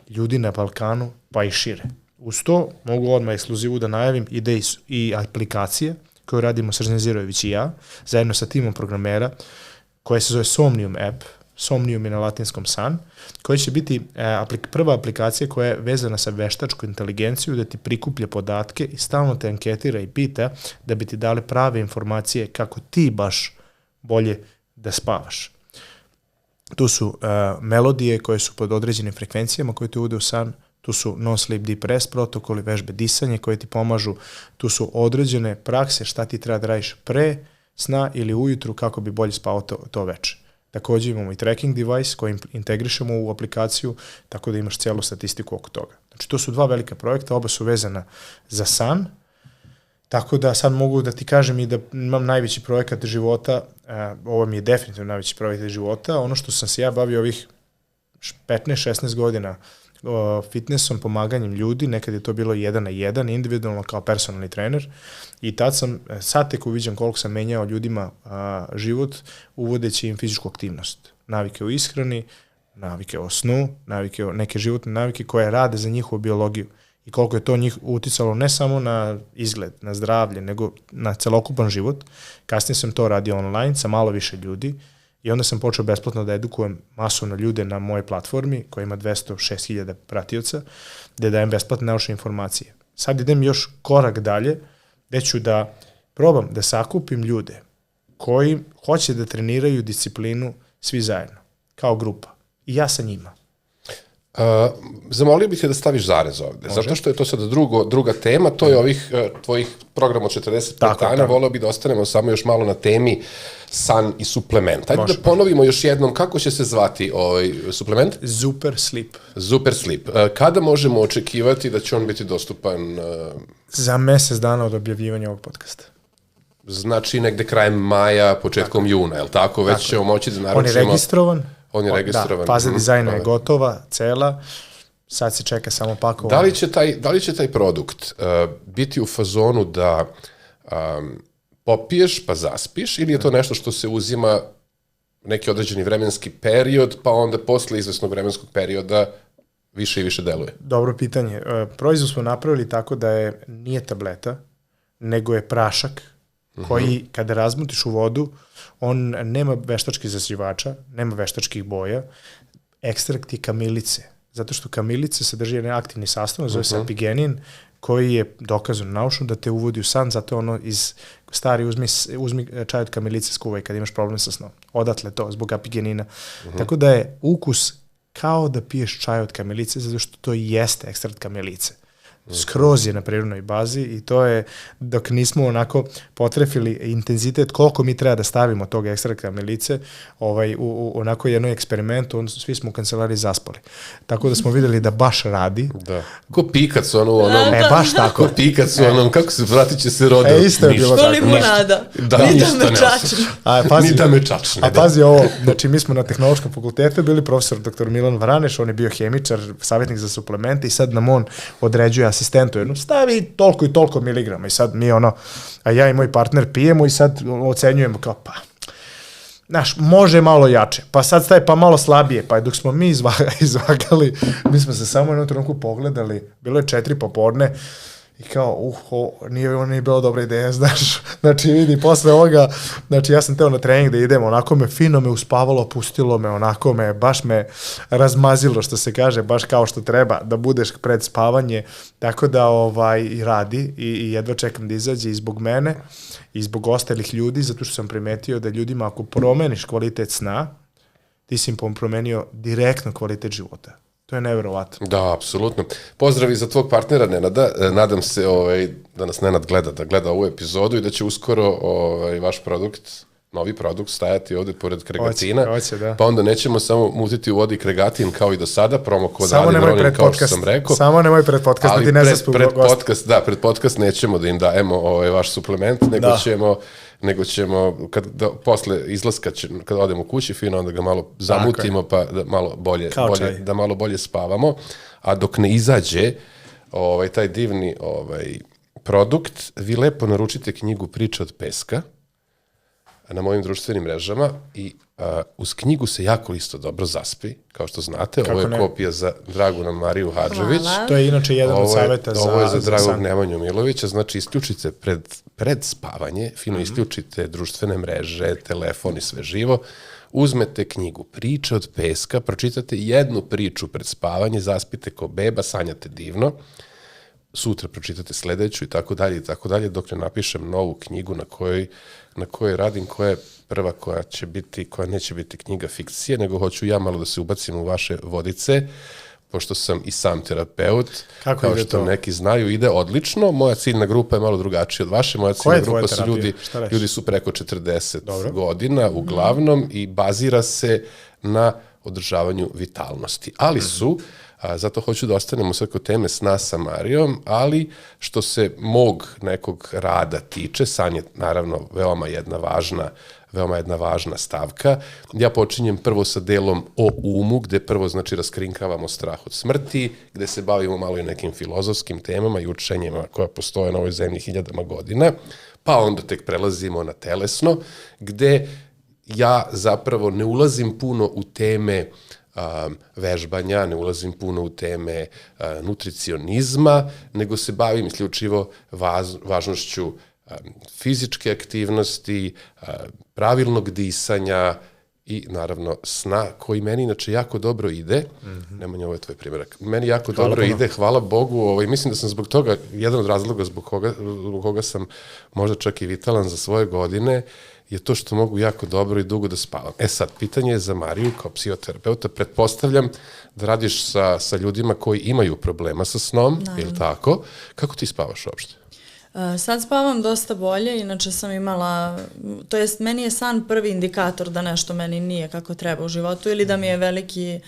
ljudi na Balkanu pa i šire. Uz to mogu odmah ekskluzivu da najavim ide i aplikacije koju radimo Srđan Zirojević i ja, zajedno sa timom programera, koja se zove Somnium app, Somnium je na latinskom san, koja će biti prva aplikacija koja je vezana sa veštačku inteligenciju, da ti prikuplja podatke i stalno te anketira i pita da bi ti dali prave informacije kako ti baš bolje da spavaš. Tu su melodije koje su pod određenim frekvencijama koje te uvode u san, tu su non-sleep deep rest protokoli, vežbe disanja koje ti pomažu, tu su određene prakse šta ti treba da radiš pre sna ili ujutru kako bi bolje spao to veče. Također imamo i tracking device koji integrišemo u aplikaciju, tako da imaš cijelu statistiku oko toga. Znači, to su dva velika projekta, oba su vezana za san, tako da sad mogu da ti kažem i da imam najveći projekat života, ovo mi je definitivno najveći projekat života, ono što sam se ja bavio ovih 15-16 godina fitnessom, pomaganjem ljudi, nekad je to bilo 1 na 1, individualno kao personalni trener i sad tek uviđam koliko sam menjao ljudima život uvodeći im fizičku aktivnost. Navike u ishrani, navike o snu, neke životne navike koje rade za njihovu biologiju i koliko je to njih uticalo ne samo na izgled, na zdravlje, nego na celokupan život. Kasnije sam to radio online sa malo više ljudi i onda sam počeo besplatno da edukujem masovno ljude na mojoj platformi koja ima 206.000 pratioca, gde dajem besplatne naučne informacije. Sad idem još korak dalje, gde ću da probam da sakupim ljude koji hoće da treniraju disciplinu svi zajedno, kao grupa. I ja sa njima. Zamolio bih te da staviš zarez ovde, zato što je to sada druga tema, to je ovih tvojih programa od 45 dana, voleo bih da ostanemo samo još malo na temi san i suplement. Hajde da ponovimo još jednom kako će se zvati ovaj suplement? Super Sleep. Super Sleep. Kada možemo očekivati da će on biti dostupan? Za mesec dana od objavljivanja ovog podcasta. Znači negde krajem maja, početkom juna, je li tako? Već ćemo moći da naručimo. On je registrovan. On je registrovan. Da, faza dizajna je gotova, cela, sad se čeka samo pakovanje. Da li će taj produkt biti u fazonu da popiješ pa zaspiš ili je to nešto što se uzima neki određeni vremenski period pa onda posle izvesnog vremenskog perioda više i više deluje? Dobro pitanje. Proizvod smo napravili tako da nije tableta, nego je prašak koji kada razmutiš u vodu, on nema veštačkih zasivača, nema veštačkih boja, ekstrakt je kamilice, zato što kamilice sadrži jedan aktivni sastav, zove se apigenin, koji je dokazano naučno da te uvodi u san, zato ono iz stari uzmi čaj od kamilice skuvaj kad imaš problem sa snom. Odatle to, zbog apigenina. Tako da je ukus kao da piješ čaj od kamilice, zato što to jeste ekstrakt kamilice. Skroz je na prirodnoj bazi i to je dok nismo onako potrefili intenzitet koliko mi treba da stavimo tog ekstrakta kamilice u onako jednoj eksperimentu, svi smo u kancelariji zaspali. Tako da smo videli da baš radi. Da. Ko pikac ono u onom. Baš tako. Ko pikac u onom, kako se vratit će se rodo. Isto je bilo tako. Limunada. Ni da me čačne. A pazi ovo, znači mi smo na tehnološkom fakultetu bili profesor dr. Milan Vraneš, on je bio hemičar, savjetnik za suplemente i sad nam on određuje asistentu jednu, stavi toliko i toliko miligrama i sad mi a ja i moj partner pijemo i sad ocenjujemo kao znaš, može malo jače, pa sad staje pa malo slabije, pa dok smo mi izvagali, mi smo se samo jednom trenutku pogledali, bilo je 4 popodne i kao, nije bilo dobra ideja, znaš, znači vidi, posle ovoga, znači ja sam teo na trening da idem, onako fino me uspavalo, pustilo me, onako baš me razmazilo, što se kaže, baš kao što treba, da budeš pred spavanje, tako da i radi i jedva čekam da izađe i zbog mene i zbog ostalih ljudi, zato što sam primetio da ljudima ako promeniš kvalitet sna, ti si im promenio direktno kvalitet života. To je neverovatno. Da, apsolutno. Pozdravi za tvog partnera Nenada. Nadam se da nas Nenad gleda ovu epizodu i da će uskoro vaš produkt, novi produkt, stajati ovde pored Kregatina. Hoće, da. Pa onda nećemo samo mutiti u vodi Kregatin kao i do sada, promo kod Ali Bronin, kao što sam rekao. Samo nemoj pred podcast, da ti ne zaspu gost. Pred podcast nećemo da im dajemo vaš suplement, nego ćemo posle izlaska, kad odemo kući, fino, onda ga malo zamutimo, pa da malo bolje spavamo. A dok ne izađe taj divni produkt, vi lepo naručite knjigu Priče od peska na mojim društvenim mrežama i uz knjigu se jako isto dobro zaspi, kao što znate. Ovo je kopija za Draguna Mariju Hadžović. To je inače jedan od saveta za Ovo je za Dragog Nemanju Milovića, znači isključite pred spavanje, fino isključite društvene mreže, telefon i sve živo, uzmete knjigu Priče od peska, pročitate jednu priču pred spavanje, zaspite ko beba, sanjate divno, sutra pročitate sledeću i tako dalje, dok ne napišem novu knjigu na kojoj radim, koja je prva koja neće biti knjiga fikcije, nego hoću ja malo da se ubacim u vaše vodice, pošto sam i sam terapeut, kao što to? Neki znaju, ide odlično. Moja ciljna grupa je malo drugačija od vaše. Moja ciljna grupa su ljudi su preko 40 godina uglavnom i bazira se na održavanju vitalnosti. Ali su, zato hoću da ostanemo sad kod teme sna sa Marijom, ali što se mog nekog rada tiče, san je naravno veoma jedna važna stavka. Ja počinjem prvo sa delom o umu, gde prvo raskrinkavamo strah od smrti, gde se bavimo malo i nekim filozofskim temama i učenjima koja postoje na ovoj zemlji hiljadama godina, pa onda tek prelazimo na telesno, gde ja zapravo ne ulazim puno u teme vežbanja, ne ulazim puno u teme nutricionizma, nego se bavim isključivo važnošću fizičke aktivnosti, pravilnog disanja i naravno sna, koji meni inače jako dobro ide. Nemanja, ovo je tvoj primjerak. Meni jako dobro ide, hvala Bogu. Mislim da sam zbog toga, jedan od razloga zbog koga sam možda čak i vitalan za svoje godine, je to što mogu jako dobro i dugo da spavam. Sad, pitanje je za Mariju kao psihoterapeuta. Pretpostavljam da radiš sa ljudima koji imaju problema sa snom, ili tako? Kako ti spavaš uopšte? Sad spavam dosta bolje, inače sam imala, to jest meni je san prvi indikator da nešto meni nije kako treba u životu ili da mi je veliki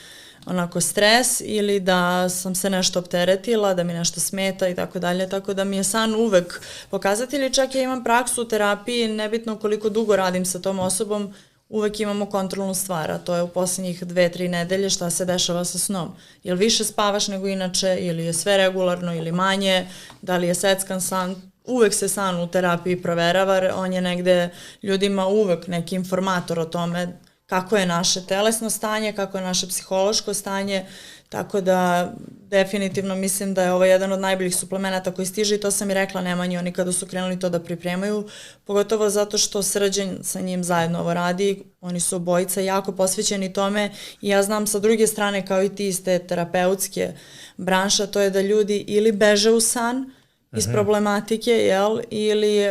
onako stres ili da sam se nešto opteretila, da mi nešto smeta i tako dalje, tako da mi je san uvek pokazatelj i čak ja imam praksu u terapiji, nebitno koliko dugo radim sa tom osobom, uvek imamo kontrolnu stvar, a to je u posljednjih 2-3 nedelje šta se dešava sa snom. Jel više spavaš nego inače ili je sve regularno ili manje, da li je seckan san, uvek se san u terapiji proverava, on je negde ljudima uvek neki informator o tome kako je naše telesno stanje, kako je naše psihološko stanje, tako da definitivno mislim da je ovo jedan od najboljih suplemenata koji stiže i to sam i rekla Nemanji, oni kada su krenuli to da pripremaju, pogotovo zato što Srđan sa njim zajedno ovo radi, oni su obojica jako posvećeni tome i ja znam sa druge strane kao i ti iz te terapeutske branše, to je da ljudi ili beže u san iz problematike, jel, ili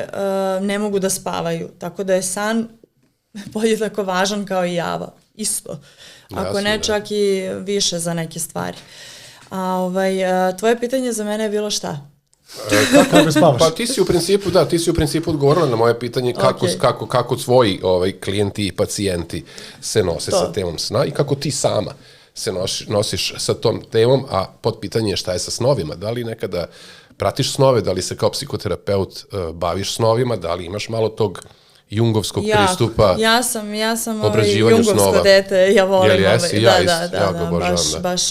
ne mogu da spavaju, tako da je san podjednako važan kao i java, isto. Ako ne, čak i više za neke stvari. Tvoje pitanje za mene je bilo šta? Kako spavaš? Pa ti si u principu odgovorila na moje pitanje kako tvoji klijenti i pacijenti se nose sa temom sna i kako ti sama se nosiš sa tom temom, a podpitanje je šta je sa snovima. Da li nekada pratiš snove, da li se kao psihoterapeut baviš snovima, da li imaš malo tog jungovskog pristupa obrađivanju snova. Jungovsko dete, ja volim. Baš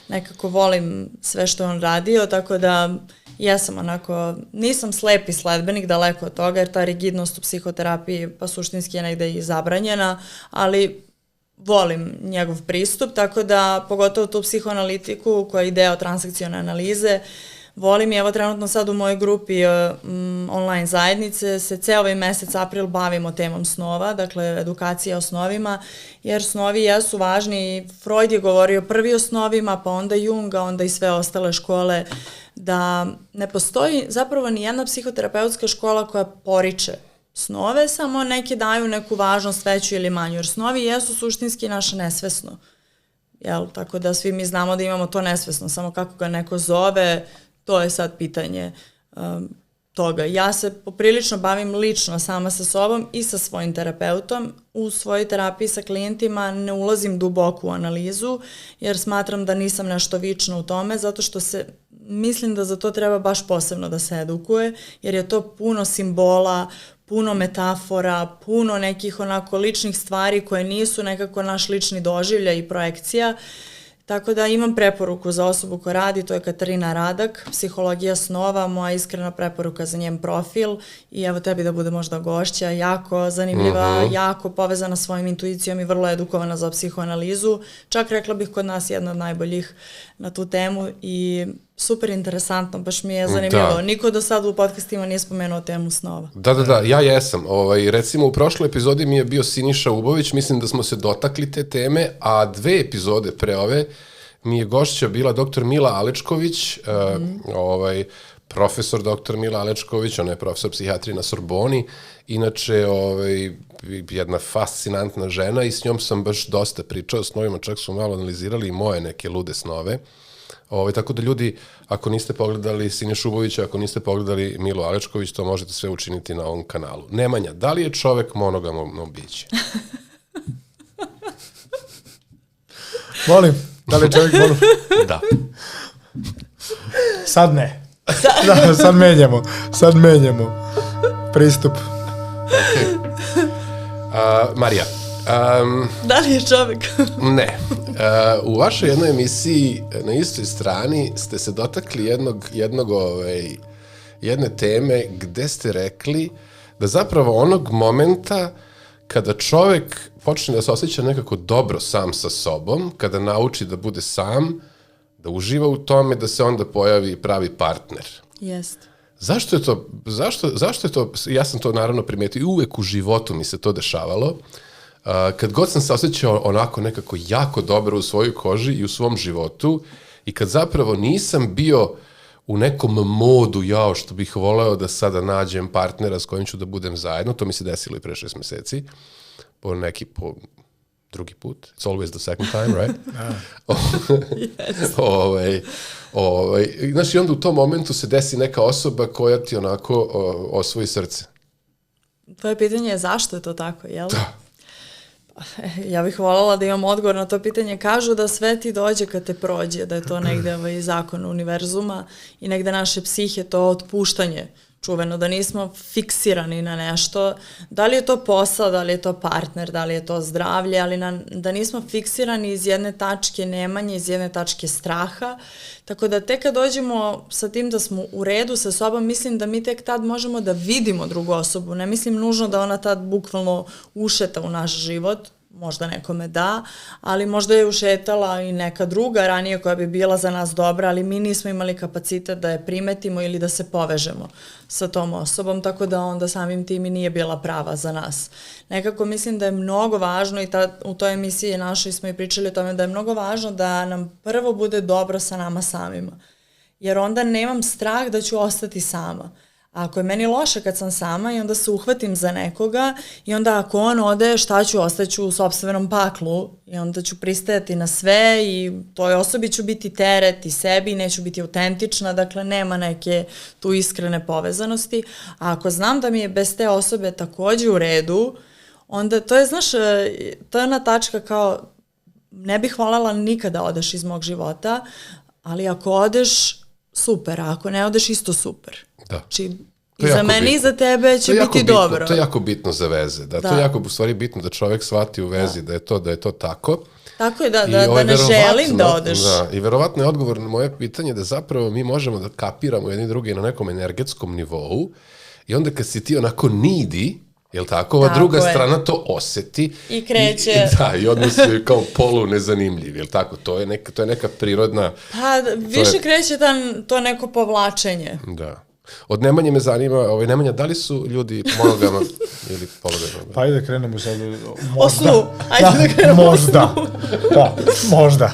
nekako volim sve što on radio, tako da ja sam onako, nisam slepi sledbenik, daleko od toga, jer ta rigidnost u psihoterapiji pa suštinski je negde i zabranjena, ali volim njegov pristup, tako da pogotovo tu psihoanalitiku koja je deo transakcione analize, volim i evo trenutno sad u mojoj grupi online zajednice se ceo ovaj mesec april bavimo temom snova, dakle edukacija o snovima, jer snovi jesu važni. Freud je govorio prvi o snovima, pa onda Jung, a onda i sve ostale škole, da ne postoji zapravo ni jedna psihoterapeutska škola koja poriče snove, samo neke daju neku važnost veću ili manju, jer snovi jesu suštinski naše nesvesno. Jel? Tako da svi mi znamo da imamo to nesvesno, samo kako ga neko zove, to je sad pitanje toga. Ja se poprilično bavim lično sama sa sobom i sa svojim terapeutom. U svojoj terapiji sa klijentima ne ulazim duboko u analizu, jer smatram da nisam nešto vično u tome, zato što mislim da za to treba baš posebno da se edukuje, jer je to puno simbola, puno metafora, puno nekih onako ličnih stvari koje nisu nekako naš lični doživljaj i projekcija. Tako da imam preporuku za osobu koja radi, to je Katarina Radak, psihologija snova, moja iskrena preporuka za njen profil i evo tebi da bude možda gošća, jako zanimljiva, jako povezana svojim intuicijom i vrlo edukovana za psihoanalizu. Čak rekla bih kod nas jedna od najboljih na tu temu i super interesantno, baš mi je zanimljivo. Da. Niko do sada u podcastima nije spomenuo temu snova. Da, ja jesam. Recimo, u prošloj epizodi mi je bio Siniša Ubović, mislim da smo se dotakli te teme, a 2 epizode pre ove mi je gošća bila dr. Mila Alečković, profesor dr. Mila Alečković, ona je profesor psihijatrije na Sorboni, inače jedna fascinantna žena i s njom sam baš dosta pričao o snovima, čak smo malo analizirali i moje neke lude snove. Tako da ljudi, ako niste pogledali Sinišu Ubovića, ako niste pogledali Milu Alečković, to možete sve učiniti na ovom kanalu. Nemanja, da li je čovek monogamno biće? Molim, da li je čovjek monogamno? Da. Sad ne. Da, sad menjamo pristup. Okay. Marija. Da li je čovek? Ne. U vašoj jednoj emisiji na istoj strani ste se dotakli jedne teme gde ste rekli da zapravo onog momenta kada čovek počne da se osjeća nekako dobro sam sa sobom, kada nauči da bude sam, da uživa u tome, da se onda pojavi pravi partner. Jeste. Zašto je to, ja sam to naravno primetio i uvek u životu mi se to dešavalo, kad god sam se osjećao onako nekako jako dobro u svojoj koži i u svom životu i kad zapravo nisam bio u nekom modu, što bih voleo da sada nađem partnera s kojim ću da budem zajedno, to mi se desilo i pre 6 meseci, po drugi put. It's always the second time, right? Znaš, i onda u tom momentu se desi neka osoba koja ti onako osvoji srce. Tvoje pitanje je zašto je to tako, jel? Da. Ja bih voljela da imam odgovor na to pitanje. Kažu da sve ti dođe kad te prođe, da je to negde zakon univerzuma i negde naše psihe to otpuštanje čuveno, da nismo fiksirani na nešto. Da li je to posao, da li je to partner, da li je to zdravlje, ali da nismo fiksirani iz jedne tačke nemanja, iz jedne tačke straha. Tako da tek kad dođemo sa tim da smo u redu sa sobom, mislim da mi tek tad možemo da vidimo drugu osobu. Ne mislim nužno da ona tad bukvalno ušeta u naš život, možda nekome da, ali možda je ušetala i neka druga ranije koja bi bila za nas dobra, ali mi nismo imali kapacitet da je primetimo ili da se povežemo sa tom osobom, tako da onda samim tim i nije bila prava za nas. Nekako mislim da je mnogo važno i u toj emisiji našoj smo i pričali o tome da je mnogo važno da nam prvo bude dobro sa nama samima, jer onda nemam strah da ću ostati sama. Ako je meni loše kad sam sama i onda se uhvatim za nekoga i onda ako on ode, šta ću, ostaću u sopstvenom paklu i onda ću pristajati na sve i toj osobi ću biti teret i sebi, neću biti autentična, dakle nema neke tu iskrene povezanosti. A ako znam da mi je bez te osobe takođe u redu, onda to je, znaš, to je ona tačka kao ne bih voljela nikada odeš iz mog života, ali ako odeš, super, a ako ne odeš, isto super. Da. Znači, i za mene i za tebe će biti dobro. To je jako bitno za veze. Da. To je jako u stvari bitno da čovjek shvati u vezi da je to tako. Tako je, da ne želim da odeš. Da, i verovatno je odgovor na moje pitanje da zapravo mi možemo da kapiramo jedni drugi na nekom energetskom nivou i onda kad si ti onako needy, jel tako? Ova druga strana to oseti. I kreće. I odnos je kao polu nezanimljiv, jel tako? To je neka prirodna... Pa, više kreće to neko povlačenje. Da. Od Nemanje me zanima, Nemanja, da li su ljudi monogama ili pologama? Pa ajde da krenemo sad. O snu. Ajde da krenemo o snu. Da, možda.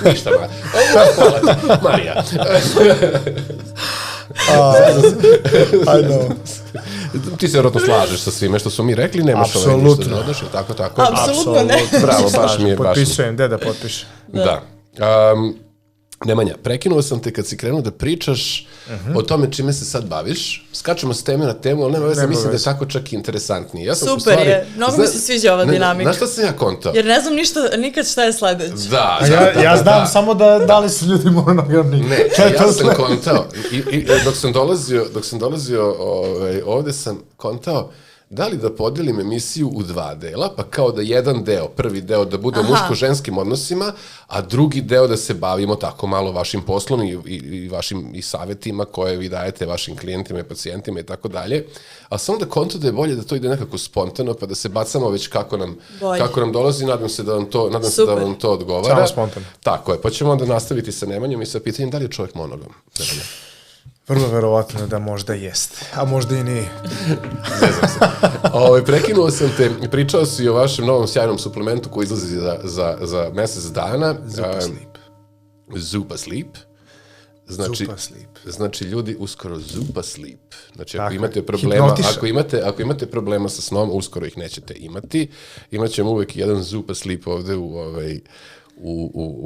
Ništa, Marija. I know. Ti se vjerojatno slažeš sa svime što su mi rekli, nemaš ništa da dodaš, tako? Apsolutno ne. Bravo, baš mi je. Potpisujem, da potpiše. Da. Nemanja, prekinuo sam te kad si krenuo da pričaš o tome čime se sad baviš. Skačemo s teme na temu, ali nema veze, mislim da je tako čak i interesantnije. Super je, mnogo mi se sviđa ova dinamika. Znaš šta sam ja kontao? Jer ne znam nikad šta je sledeće. Da. Ja znam samo da li su ljudi monogamni. Ne, ja sam kontao. I dok sam dolazio ovde sam kontao da li da podelim emisiju u 2 dela, pa kao da jedan deo, prvi deo da bude o muško-ženskim odnosima, a drugi deo da se bavimo tako malo vašim poslom i vašim i savjetima koje vi dajete vašim klijentima i pacijentima i tako dalje. A samo da konto da je bolje da to ide nekako spontano, pa da se bacamo već kako nam dolazi, nadam se da vam to odgovara. Samo spontano. Tako je, pa ćemo onda nastaviti sa Nemanjom i sa pitanjem da li je čovjek monogam. Vrlo verovatno da možda jeste, a možda i nije. Prekinuo sam te, pričao si o vašem novom sjajnom suplementu koji izlazi za mesec dana. Zupa Sleep. Znači, ljudi, uskoro Zupa Sleep. Znači, ako imate problema sa snom, uskoro ih nećete imati. Imaćemo uvek jedan Zupa Sleep ovde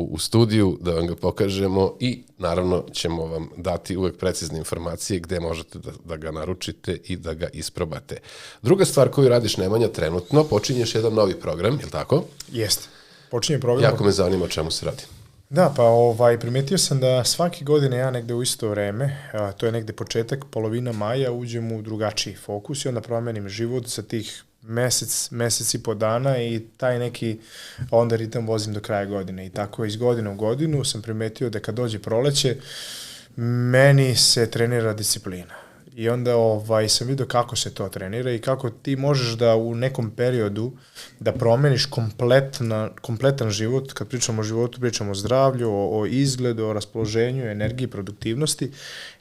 u studiju da vam ga pokažemo i naravno ćemo vam dati uvek precizne informacije gde možete da ga naručite i da ga isprobate. Druga stvar koju radiš, Nemanja, trenutno, počinješ jedan novi program, je li tako? Jeste. Počinjem program. Jako me zanima o čemu se radi. Da, pa primetio sam da svake godine ja negde u isto vreme, to je negde početak, polovina maja, uđem u drugačiji fokus i onda promenim život sa tih mesec i po dana i taj neki onda ritam vozim do kraja godine. I tako iz godine u godinu sam primetio da kad dođe proleće, meni se trenira disciplina. I onda sam vidio kako se to trenira i kako ti možeš da u nekom periodu da promeniš kompletan život. Kad pričamo o životu, pričamo o zdravlju, o izgledu, o raspoloženju, energiji, produktivnosti.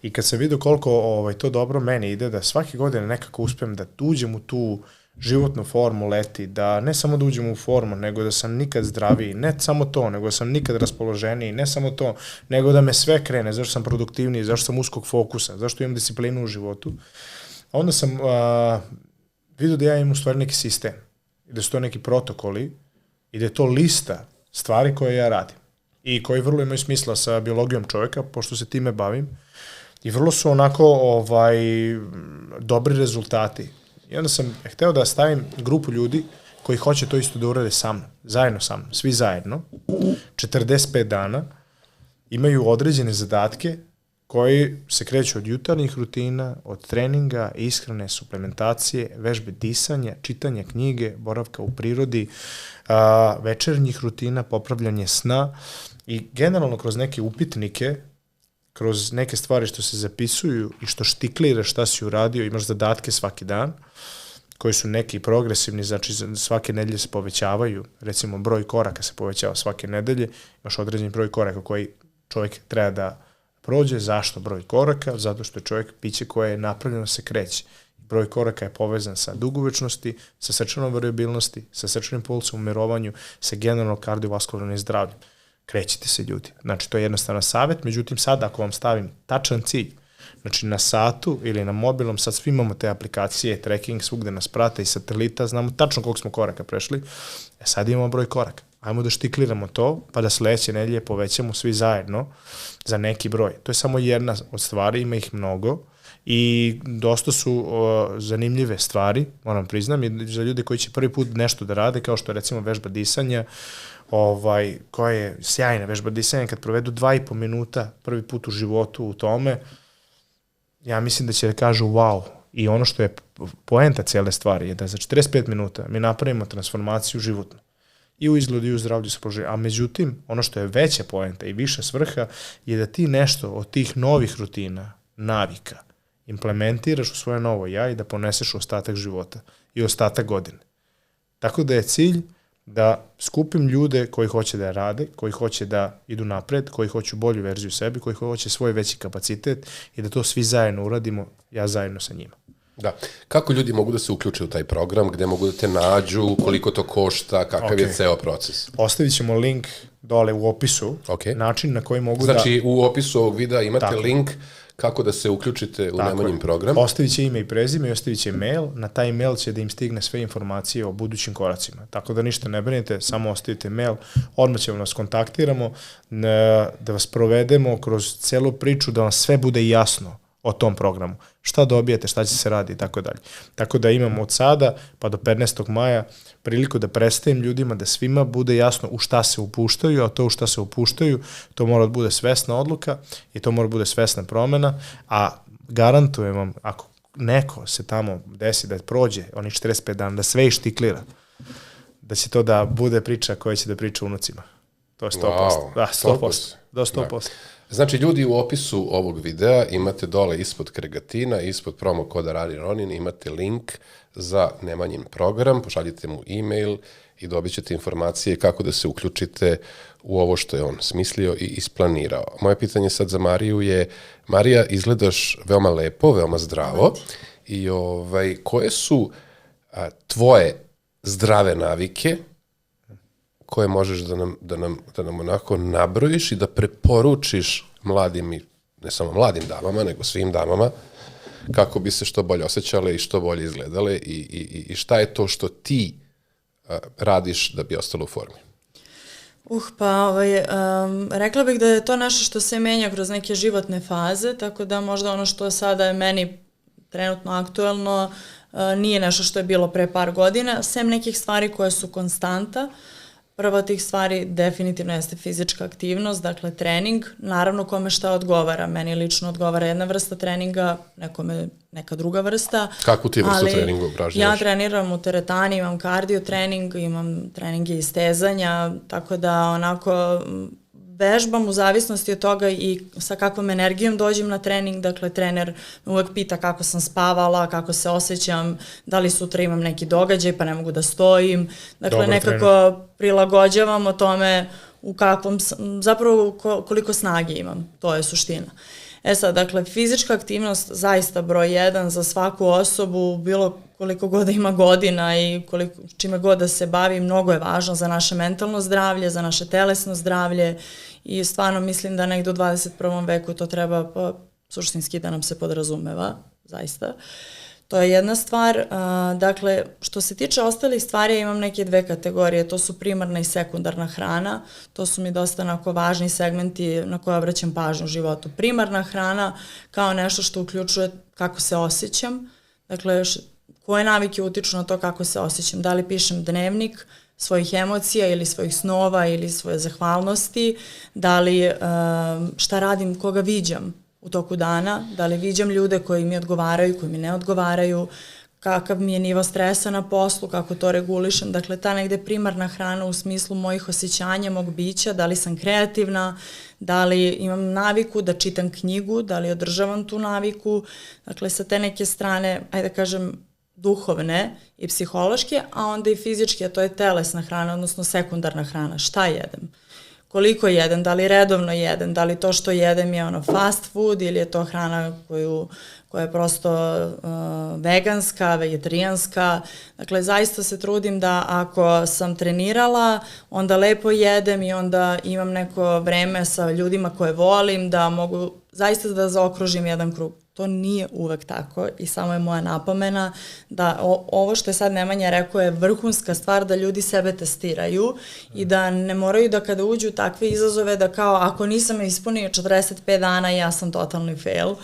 I kad sam vidio koliko to dobro meni ide, da svake godine nekako uspem da uđem u tu životnu formu leti, da ne samo da uđem u formu, nego da sam nikad zdraviji, ne samo to, nego da sam nikad raspoloženiji, ne samo to, nego da me sve krene, zašto sam produktivniji, zašto sam uskog fokusa, zašto imam disciplinu u životu. A onda sam vidio da ja imam u stvari neki sistem, i da su to neki protokoli, i da je to lista stvari koje ja radim, i koji vrlo imaju smisla sa biologijom čovjeka, pošto se time bavim, i vrlo su onako dobri rezultati. I onda sam hteo da stavim grupu ljudi koji hoće to isto da urade sa mnom, zajedno sa mnom, svi zajedno, 45 dana, imaju određene zadatke koji se kreću od jutarnjih rutina, od treninga, ishrane, suplementacije, vežbe disanja, čitanja knjige, boravka u prirodi, večernjih rutina, popravljanje sna i generalno kroz neke upitnike, kroz neke stvari što se zapisuju i što štikliraš šta si uradio, imaš zadatke svaki dan, koji su neki progresivni, znači svake nedelje se povećavaju, recimo broj koraka se povećava svake nedelje, imaš određeni broj koraka koji čovjek treba da prođe. Zašto broj koraka? Zato što je čovjek biće koje je napravljeno se kreće. Broj koraka je povezan sa dugovečnosti, sa srčanom variabilnosti, sa srčanim pulsom, umirovanju, sa generalno kardiovaskularnim zdravljem. Krećite se, ljudi. Znači, to je jednostavan savjet, međutim, sad ako vam stavim tačan cilj, znači na satu ili na mobilnom, sad svi imamo te aplikacije, tracking, svugde nas prate i satelita, znamo tačno koliko smo koraka prešli, sad imamo broj koraka. Ajmo da štikliramo to, pa da sledeće nedelje povećamo svi zajedno za neki broj. To je samo jedna od stvari, ima ih mnogo i dosta su zanimljive stvari, moram priznam, i za ljude koji će prvi put nešto da rade, kao što je recimo vežba disanja, koja je sjajna vežba disanja, kad provedu 2,5 minuta prvi put u životu u tome, ja mislim da će da kažu wow. I ono što je poenta cijele stvari je da za 45 minuta mi napravimo transformaciju životnu. I u izgledu i u zdravlju se položaju. A međutim, ono što je veća poenta i više svrha je da ti nešto od tih novih rutina, navika, implementiraš u svoje novo ja i da poneseš u ostatak života i ostatak godine. Tako da je cilj da skupim ljude koji hoće da rade, koji hoće da idu napred, koji hoću bolju verziju sebi, koji hoće svoj veći kapacitet i da to svi zajedno uradimo, ja zajedno sa njima. Da. Kako ljudi mogu da se uključe u taj program, gde mogu da te nađu, koliko to košta, kakav je ceo proces? Ostavit ćemo link dole u opisu, način na koji mogu Znači, u opisu ovog videa imate link kako da se uključite u Nemanjin program. Ostavit će ime i prezime i ostavit će mail. Na taj mail će da im stigne sve informacije o budućim koracima. Tako da ništa ne brinite, samo ostavite mail, odmah ćemo nas kontaktiramo, da vas provedemo kroz celu priču, da vam sve bude jasno o tom programu. Šta dobijete, šta će se radi i tako dalje. Tako da imamo od sada pa do 15. maja priliku da predstavim ljudima, da svima bude jasno u šta se upuštaju, a to u šta se upuštaju, to mora da bude svesna odluka i to mora da bude svesna promena, a garantujem vam, ako neko se tamo desi da prođe onih 45 dana, da sve ištiklira, da će to da bude priča koja će da priča unucima. To je 100%. Wow, da, 100%. Do 100%. Da. Znači, ljudi, u opisu ovog videa imate dole ispod Kregatina, ispod promo koda Rani Ronin, imate link za Nemanjin program, pošaljite mu e-mail i dobit ćete informacije kako da se uključite u ovo što je on smislio i isplanirao. Moje pitanje sad za Mariju je, Marija, izgledaš veoma lepo, veoma zdravo i koje su tvoje zdrave navike koje možeš da nam onako nabrojiš i da preporučiš mladim i ne samo mladim damama, nego svim damama, kako bi se što bolje osjećale i što bolje izgledale i šta je to što ti radiš da bi ostalo u formi? Rekla bih da je to nešto što se menja kroz neke životne faze, tako da možda ono što sada je meni trenutno aktuelno nije nešto što je bilo pre par godina, sem nekih stvari koje su konstanta. Prva od tih stvari definitivno jeste fizička aktivnost, dakle trening, naravno kome šta odgovara. Meni lično odgovara jedna vrsta treninga, nekome neka druga vrsta. Kakvu ti vrstu treninga upražnjaš? Ja treniram u teretani, imam kardio trening, imam treninge istezanja, tako da onako vežbam u zavisnosti od toga i sa kakvom energijom dođem na trening, dakle trener me uvek pita kako sam spavala, kako se osjećam, da li sutra imam neki događaj pa ne mogu da stojim, dakle dobar nekako prilagođavam o tome u kakvom, zapravo koliko snage imam, to je suština. Sad, dakle, fizička aktivnost zaista broj 1 za svaku osobu, bilo koliko god da ima godina i čime god da se bavi, mnogo je važno za naše mentalno zdravlje, za naše telesno zdravlje i stvarno mislim da negdje u 21. veku to treba suštinski da nam se podrazumeva, zaista. To je jedna stvar. Dakle, što se tiče ostalih stvari, ja imam neke dve kategorije, to su primarna i sekundarna hrana, to su mi dosta onako važni segmenti na koje obraćam pažnju u životu. Primarna hrana kao nešto što uključuje kako se osjećam, dakle, koje navike utiču na to kako se osjećam, da li pišem dnevnik svojih emocija ili svojih snova ili svoje zahvalnosti, da li šta radim, koga viđam u toku dana, da li viđam ljude koji mi odgovaraju, koji mi ne odgovaraju, kakav mi je nivo stresa na poslu, kako to regulišem, dakle ta negde primarna hrana u smislu mojih osjećanja, mog bića, da li sam kreativna, da li imam naviku da čitam knjigu, da li održavam tu naviku, dakle sa te neke strane, ajde da kažem, duhovne i psihološke, a onda i fizičke, a to je telesna hrana, odnosno sekundarna hrana, šta jedem. Koliko jedem, da li redovno jedem, da li to što jedem je ono fast food ili je to hrana koja je prosto veganska, vegetarijanska. Dakle, zaista se trudim da ako sam trenirala, onda lepo jedem i onda imam neko vreme sa ljudima koje volim, da mogu zaista da zaokružim jedan krug. To nije uvek tako i samo je moja napomena da ovo što je sad Nemanja rekao je vrhunska stvar da ljudi sebe testiraju i da ne moraju da kada uđu u takve izazove da kao ako nisam ispunio 45 dana ja sam totalni fail.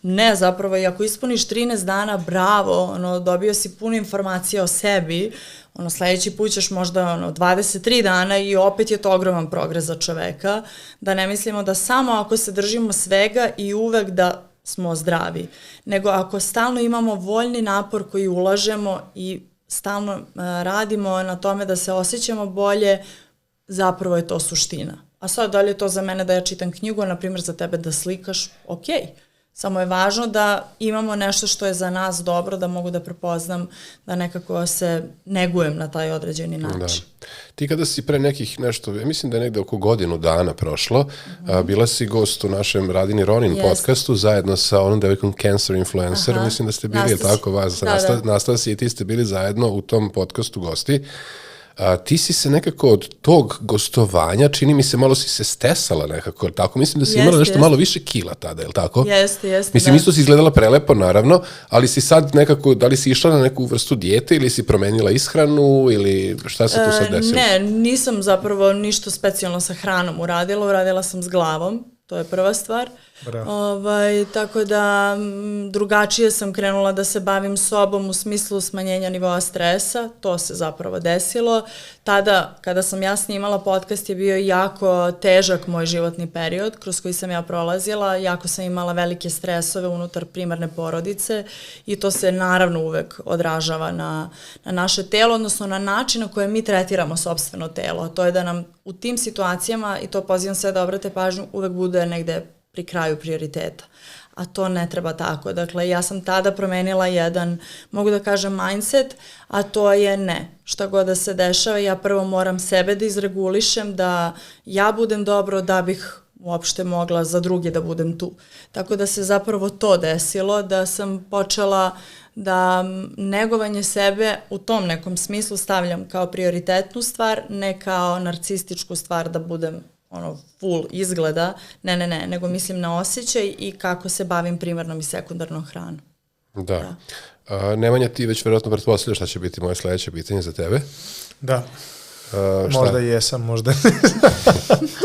Ne, zapravo i ako ispuniš 13 dana, bravo, dobio si puno informacija o sebi, sledeći put ćeš možda 23 dana i opet je to ogroman progres za čoveka, da ne mislimo da samo ako se držimo svega i uvek da smo zdravi, nego ako stalno imamo voljni napor koji ulažemo i stalno radimo na tome da se osjećamo bolje, zapravo je to suština. A sad da li je to za mene da ja čitam knjigu, na primjer za tebe da slikaš, okej. Samo je važno da imamo nešto što je za nas dobro, da mogu da prepoznam, da nekako se negujem na taj određeni način. Da. Ti kada si pre nekih nešto, ja mislim da je negde oko godinu dana prošlo, bila si gost u našem Radini Ronin podcastu zajedno sa onom devojkom Cancer Influencer, mislim da ste bili, tako vas, Nastasi i ti ste bili zajedno u tom podcastu gosti. Ti si se nekako od tog gostovanja, čini mi se, malo si se stesala nekako, tako? Mislim da si imala nešto malo više kila tada, je li tako? Jeste. Mislim, isto si izgledala prelepo, naravno, ali si sad nekako, da li si išla na neku vrstu dijete ili si promenila ishranu ili šta se tu sad desilo? Ne, nisam zapravo ništa specijalno sa hranom uradila sam s glavom. to je prva stvar. Bravo. Tako da drugačije sam krenula da se bavim sobom u smislu smanjenja nivoa stresa, to se zapravo desilo. Tada, kada sam ja snimala podcast, je bio jako težak moj životni period kroz koji sam ja prolazila, jako sam imala velike stresove unutar primarne porodice i to se naravno uvek odražava na naše telo, odnosno na način na koje mi tretiramo sopstveno telo, a to je da nam u tim situacijama, i to pozivam sve da obrate pažnju, uvek bude negde pri kraju prioriteta. A to ne treba tako. Dakle, ja sam tada promenila jedan, mogu da kažem, mindset, a to je ne. Šta god da se dešava, ja prvo moram sebe da izregulišem, da ja budem dobro, da bih uopšte mogla za druge da budem tu. Tako da se zapravo to desilo, da sam počela da negovanje sebe u tom nekom smislu stavljam kao prioritetnu stvar, ne kao narcističku stvar da budem full izgleda, ne, nego mislim na osjećaj i kako se bavim primarnom i sekundarnom hranom. Da. Nemanja, ti već verovatno pretpostavljaš šta će biti moje sledeće pitanje za tebe. Da. Možda jesam, možda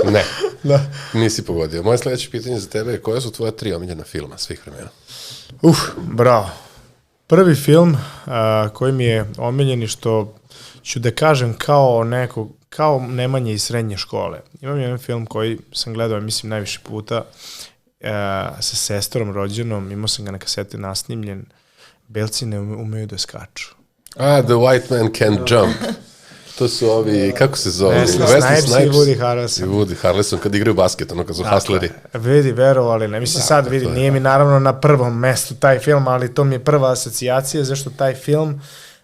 ne. Da. Nisi pogodio. Moje sledeće pitanje za tebe je koja su tvoja 3 omiljena filma svih vremena? Bravo. Prvi film koji mi je omiljen i što ću da kažem kao Nemanje iz srednje škole. Imam jedan film koji sam gledao, mislim, najviše puta sa sestrom rođenom, imao sam ga na kaseti nasnimljen, Belci ne umeju da skaču. The White Man Can't Jump. To su ovi, kako se zove? Wesley Snipes i Woody Harrelson. I Woody Harrelson kad igraju basket, kad su hustleri. Vidi, verovali, ne mislim sad, vidi, nije mi naravno na prvom mestu taj film, ali to mi je prva asocijacija, zašto taj film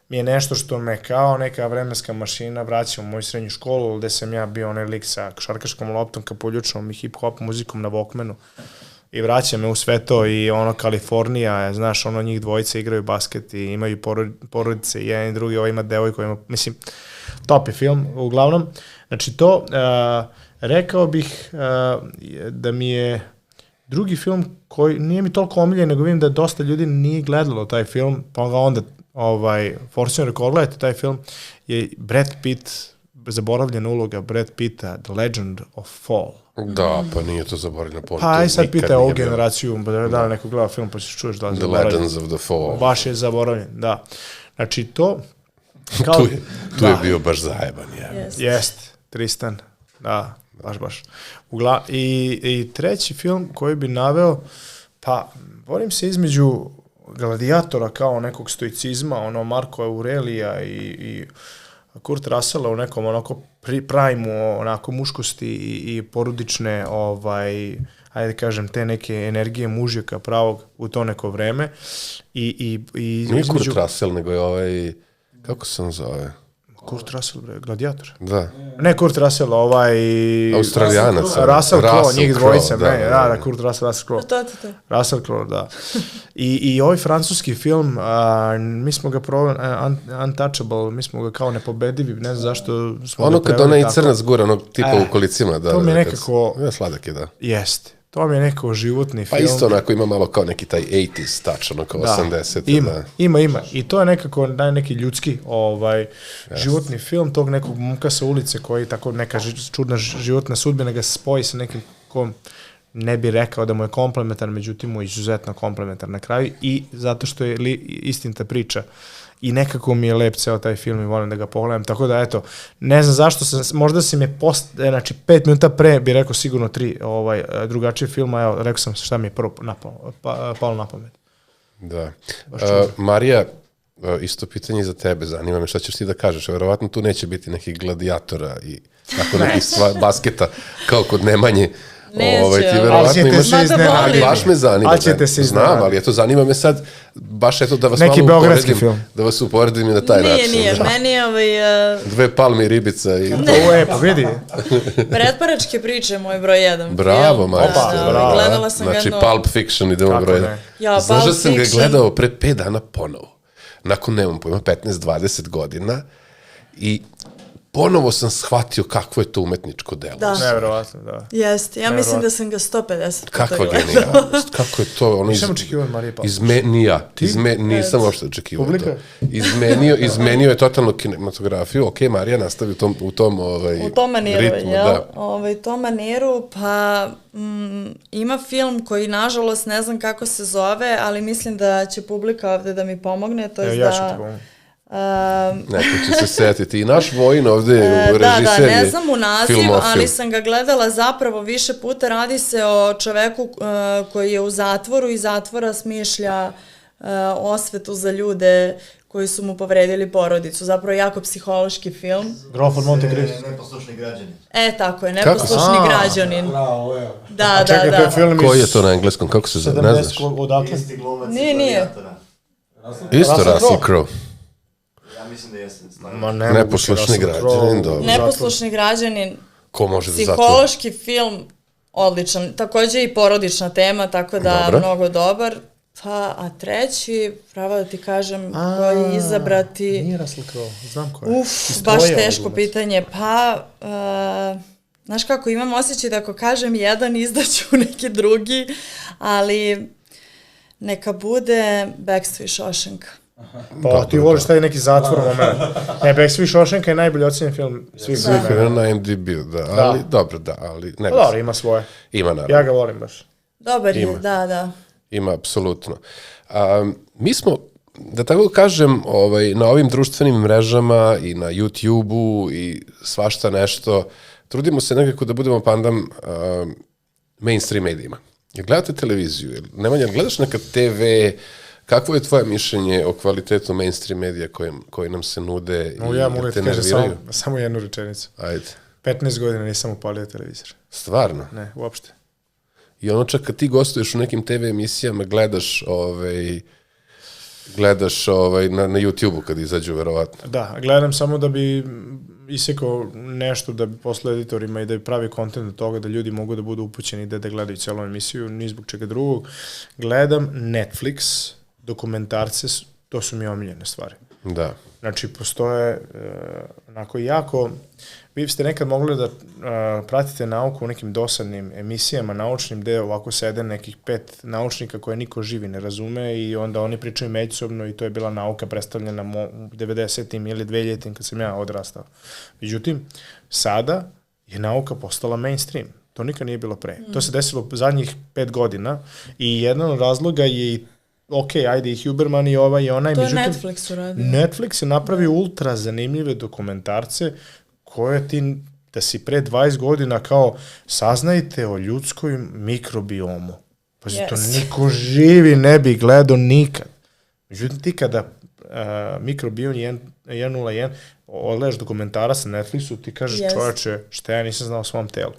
mi je nešto što me kao neka vremenska mašina vraća u moju srednju školu, gde sam ja bio onaj lik sa košarkaškom loptom, kapuljučnom i hip-hop muzikom na Walkmanu. I vraća me u sve to i Kalifornija, znaš, njih dvojica igraju basket i imaju porodice, jedan i drugi, ima devojku, mislim, top je film, uglavnom. Znači to, rekao bih da mi je drugi film koji nije mi toliko omiljen, nego vidim da dosta ljudi nije gledalo taj film, pa ga onda forsiram rekao, gledajte taj film, je Brad Pitt, zaboravljena uloga Brad Pitta, The Legend of Fall. Da, pa nije to zaboravljeno. Pa aj sad pitaj ovu generaciju, da li neko gleda film pa se čuješ da li zaboravljen. The Legends of the Fall. Baš je zaboravljen, da. Znači to... Tu je bio baš zajeban. Jest, Tristan, da, baš. I treći film koji bi naveo, pa borim se između Gladijatora kao nekog stoicizma, Marko Aurelija i Kurt Russella u nekom prajmu muškosti i porodične, ajde kažem, te neke energije mužjaka pravog u to neko vreme. Nije Kurt Russell, nego je kako se on zove? Kurt Russell, Gladijator. Da. Ne Kurt Russell, Australijanac. Russell Crowe, njih dvojica. Da, Kurt Russell, Russell Crowe. To. Russell Crowe, da. I ovaj francuski film, mi smo ga Untouchable, mi smo ga kao nepobedivi, ne znam zašto smo ga preveli tako. Kad ona i crnac gura, tipa u kolicima. To mi je nekako... Sladak je, da. Jeste. To mi je neko životni film. Pa isto onako ima malo kao neki taj 80s touch, kao 80. Ima. I to je nekako neki ljudski životni film tog nekog momka sa ulice koji tako neka čudna životna sudbina ga spoji sa nekim kom ne bi rekao da mu je komplementar, međutim mu je izuzetno komplementar na kraju i zato što je istinita priča. I nekako mi je lep ceo taj film i volim da ga pogledam, tako da eto, ne znam zašto možda si me znači 5 minuta pre bi rekao sigurno 3 drugačije filma, evo, rekao sam šta mi je prvo palo na pamet. Da. Marija, isto pitanje za tebe, zanima me šta ćeš ti da kažeš, verovatno tu neće biti nekih gladijatora i tako nekih basketa kao kod Nemanje. Ali ćete se iznenaditi. Baš me zanima. Znam, ali eto, zanima me sad, baš eto da vas neki malo uporedim, da vas uporedim i na taj način. Nije, meni je... 2 palme i ribica i... Ovo je, pa vidi. Pretparačke priče, moj broj 1. Bravo, Marija. Gledala sam ga znači, Pulp Fiction idemo broj 1. Znaš da sam ga gledao pre 5 dana ponovo. Nakon, nemam pojma, 15-20 godina i ponovo sam shvatio kakvo je to umetničko delo. Da. Nevjerovatno, da. Jeste, ja mislim da sam ga 150 puta Kakva gledala. genijalnost, kako je to ono Nisam očekivao od Marije Pavlović. nisam uopšte očekivao Publika? to. Izmenio je totalno kinematografiju. Ok, Marija nastavi u tom U tom maniru, ritmu, jel? da. Tom maniru, pa ima film koji, nažalost, ne znam kako se zove, ali mislim da će publika ovde da mi pomogne, to je Ja ću ti pomoći. Neko će se setiti. I naš Vojin ovde, režiser ne znam u naziv, filmofil. ali sam ga gledala zapravo više puta. Radi se o čoveku koji je u zatvoru i zatvora smišlja osvetu za ljude koji su mu povredili porodicu. Zapravo jako psihološki film. Grof od Monte Cristo. Neposlušni građani. Tako je, neposlušni građanin. Bravo, evo. Da. Čekaj, to je film iz... Koji je to na engleskom? Kako se zove? Ne znaš? 70 odakle? Isti glumac Nije. iz Gladiatora. Isto Russell Russell Crowe. Ja mislim da jeste. stvarno. Ma ne mogu Neposlušni Russell građanin, Crowe. dobro. Neposlušni građanin, Ko može da zatvori? psihološki film, odličan. Takođe i porodična tema, tako da Dobro. mnogo dobar. Pa, a treći, pravo da ti kažem, koji izabrati... Nije Russell Crowe, znam ko je. Baš teško pitanje. Pa, znaš kako, imam osjećaj da ako kažem jedan, izdaću neki drugi, ali neka bude Backstreet Shawshank. Pa ti voliš taj neki zatvor moment. Backstreet Shawshank je najbolji ocenjen film svih Sve vremena. film na MDB-u, da. Ali, dobro, da, ali... Ne, Dobro, ima svoje. ima naravno. Ja ga volim baš. Dobar je, Ima. da. Ima, apsolutno. Mi smo, da tako kažem, na ovim društvenim mrežama i na YouTube-u i svašta nešto, trudimo se nekako da budemo pandam mainstream medijima. Jel gledate televiziju? Nemanja, gledaš neka TV? Kakvo je tvoje mišljenje o kvalitetu mainstream medija koji nam se nude No, i ja mogu da da te ti kažem nerviraju? samo jednu rečenicu. Ajde. 15 godina nisam upalio televizor. Stvarno? Ne, uopšte. I ono čak kad ti gostuješ u nekim TV emisijama, gledaš na YouTube-u kad izađu, verovatno. Da, gledam samo da bi isekao nešto da bi posle editorima i da bi pravi kontent od toga da ljudi mogu da budu upućeni da gledaju celu emisiju, ni zbog čega drugog. Gledam Netflix, dokumentarce, to su mi omiljene stvari. Da. Znači, postoje onako jako... Vi ste nekad mogli da pratite nauku u nekim dosadnim emisijama naučnim, gde ovako sede nekih 5 naučnika koje niko živi ne razume i onda oni pričaju međusobno i to je bila nauka predstavljena u 90-im ili 2000-im kad sam ja odrastao. Međutim, sada je nauka postala mainstream. To nikad nije bilo pre. To se desilo zadnjih 5 godina i jedan od razloga je i ajde i Huberman i ovaj i onaj. To je međutim, Netflix uradio. Netflix je napravio ultra zanimljive dokumentarce koje ti, da si pre 20 godina kao saznajte o ljudskoj mikrobiomu. Pa to niko živi ne bi gledao nikad. Međutim, ti kada mikrobiom 101 odgledaš dokumentarac na Netflixu, ti kažeš čovječe, šta ja nisam znao o svom telu.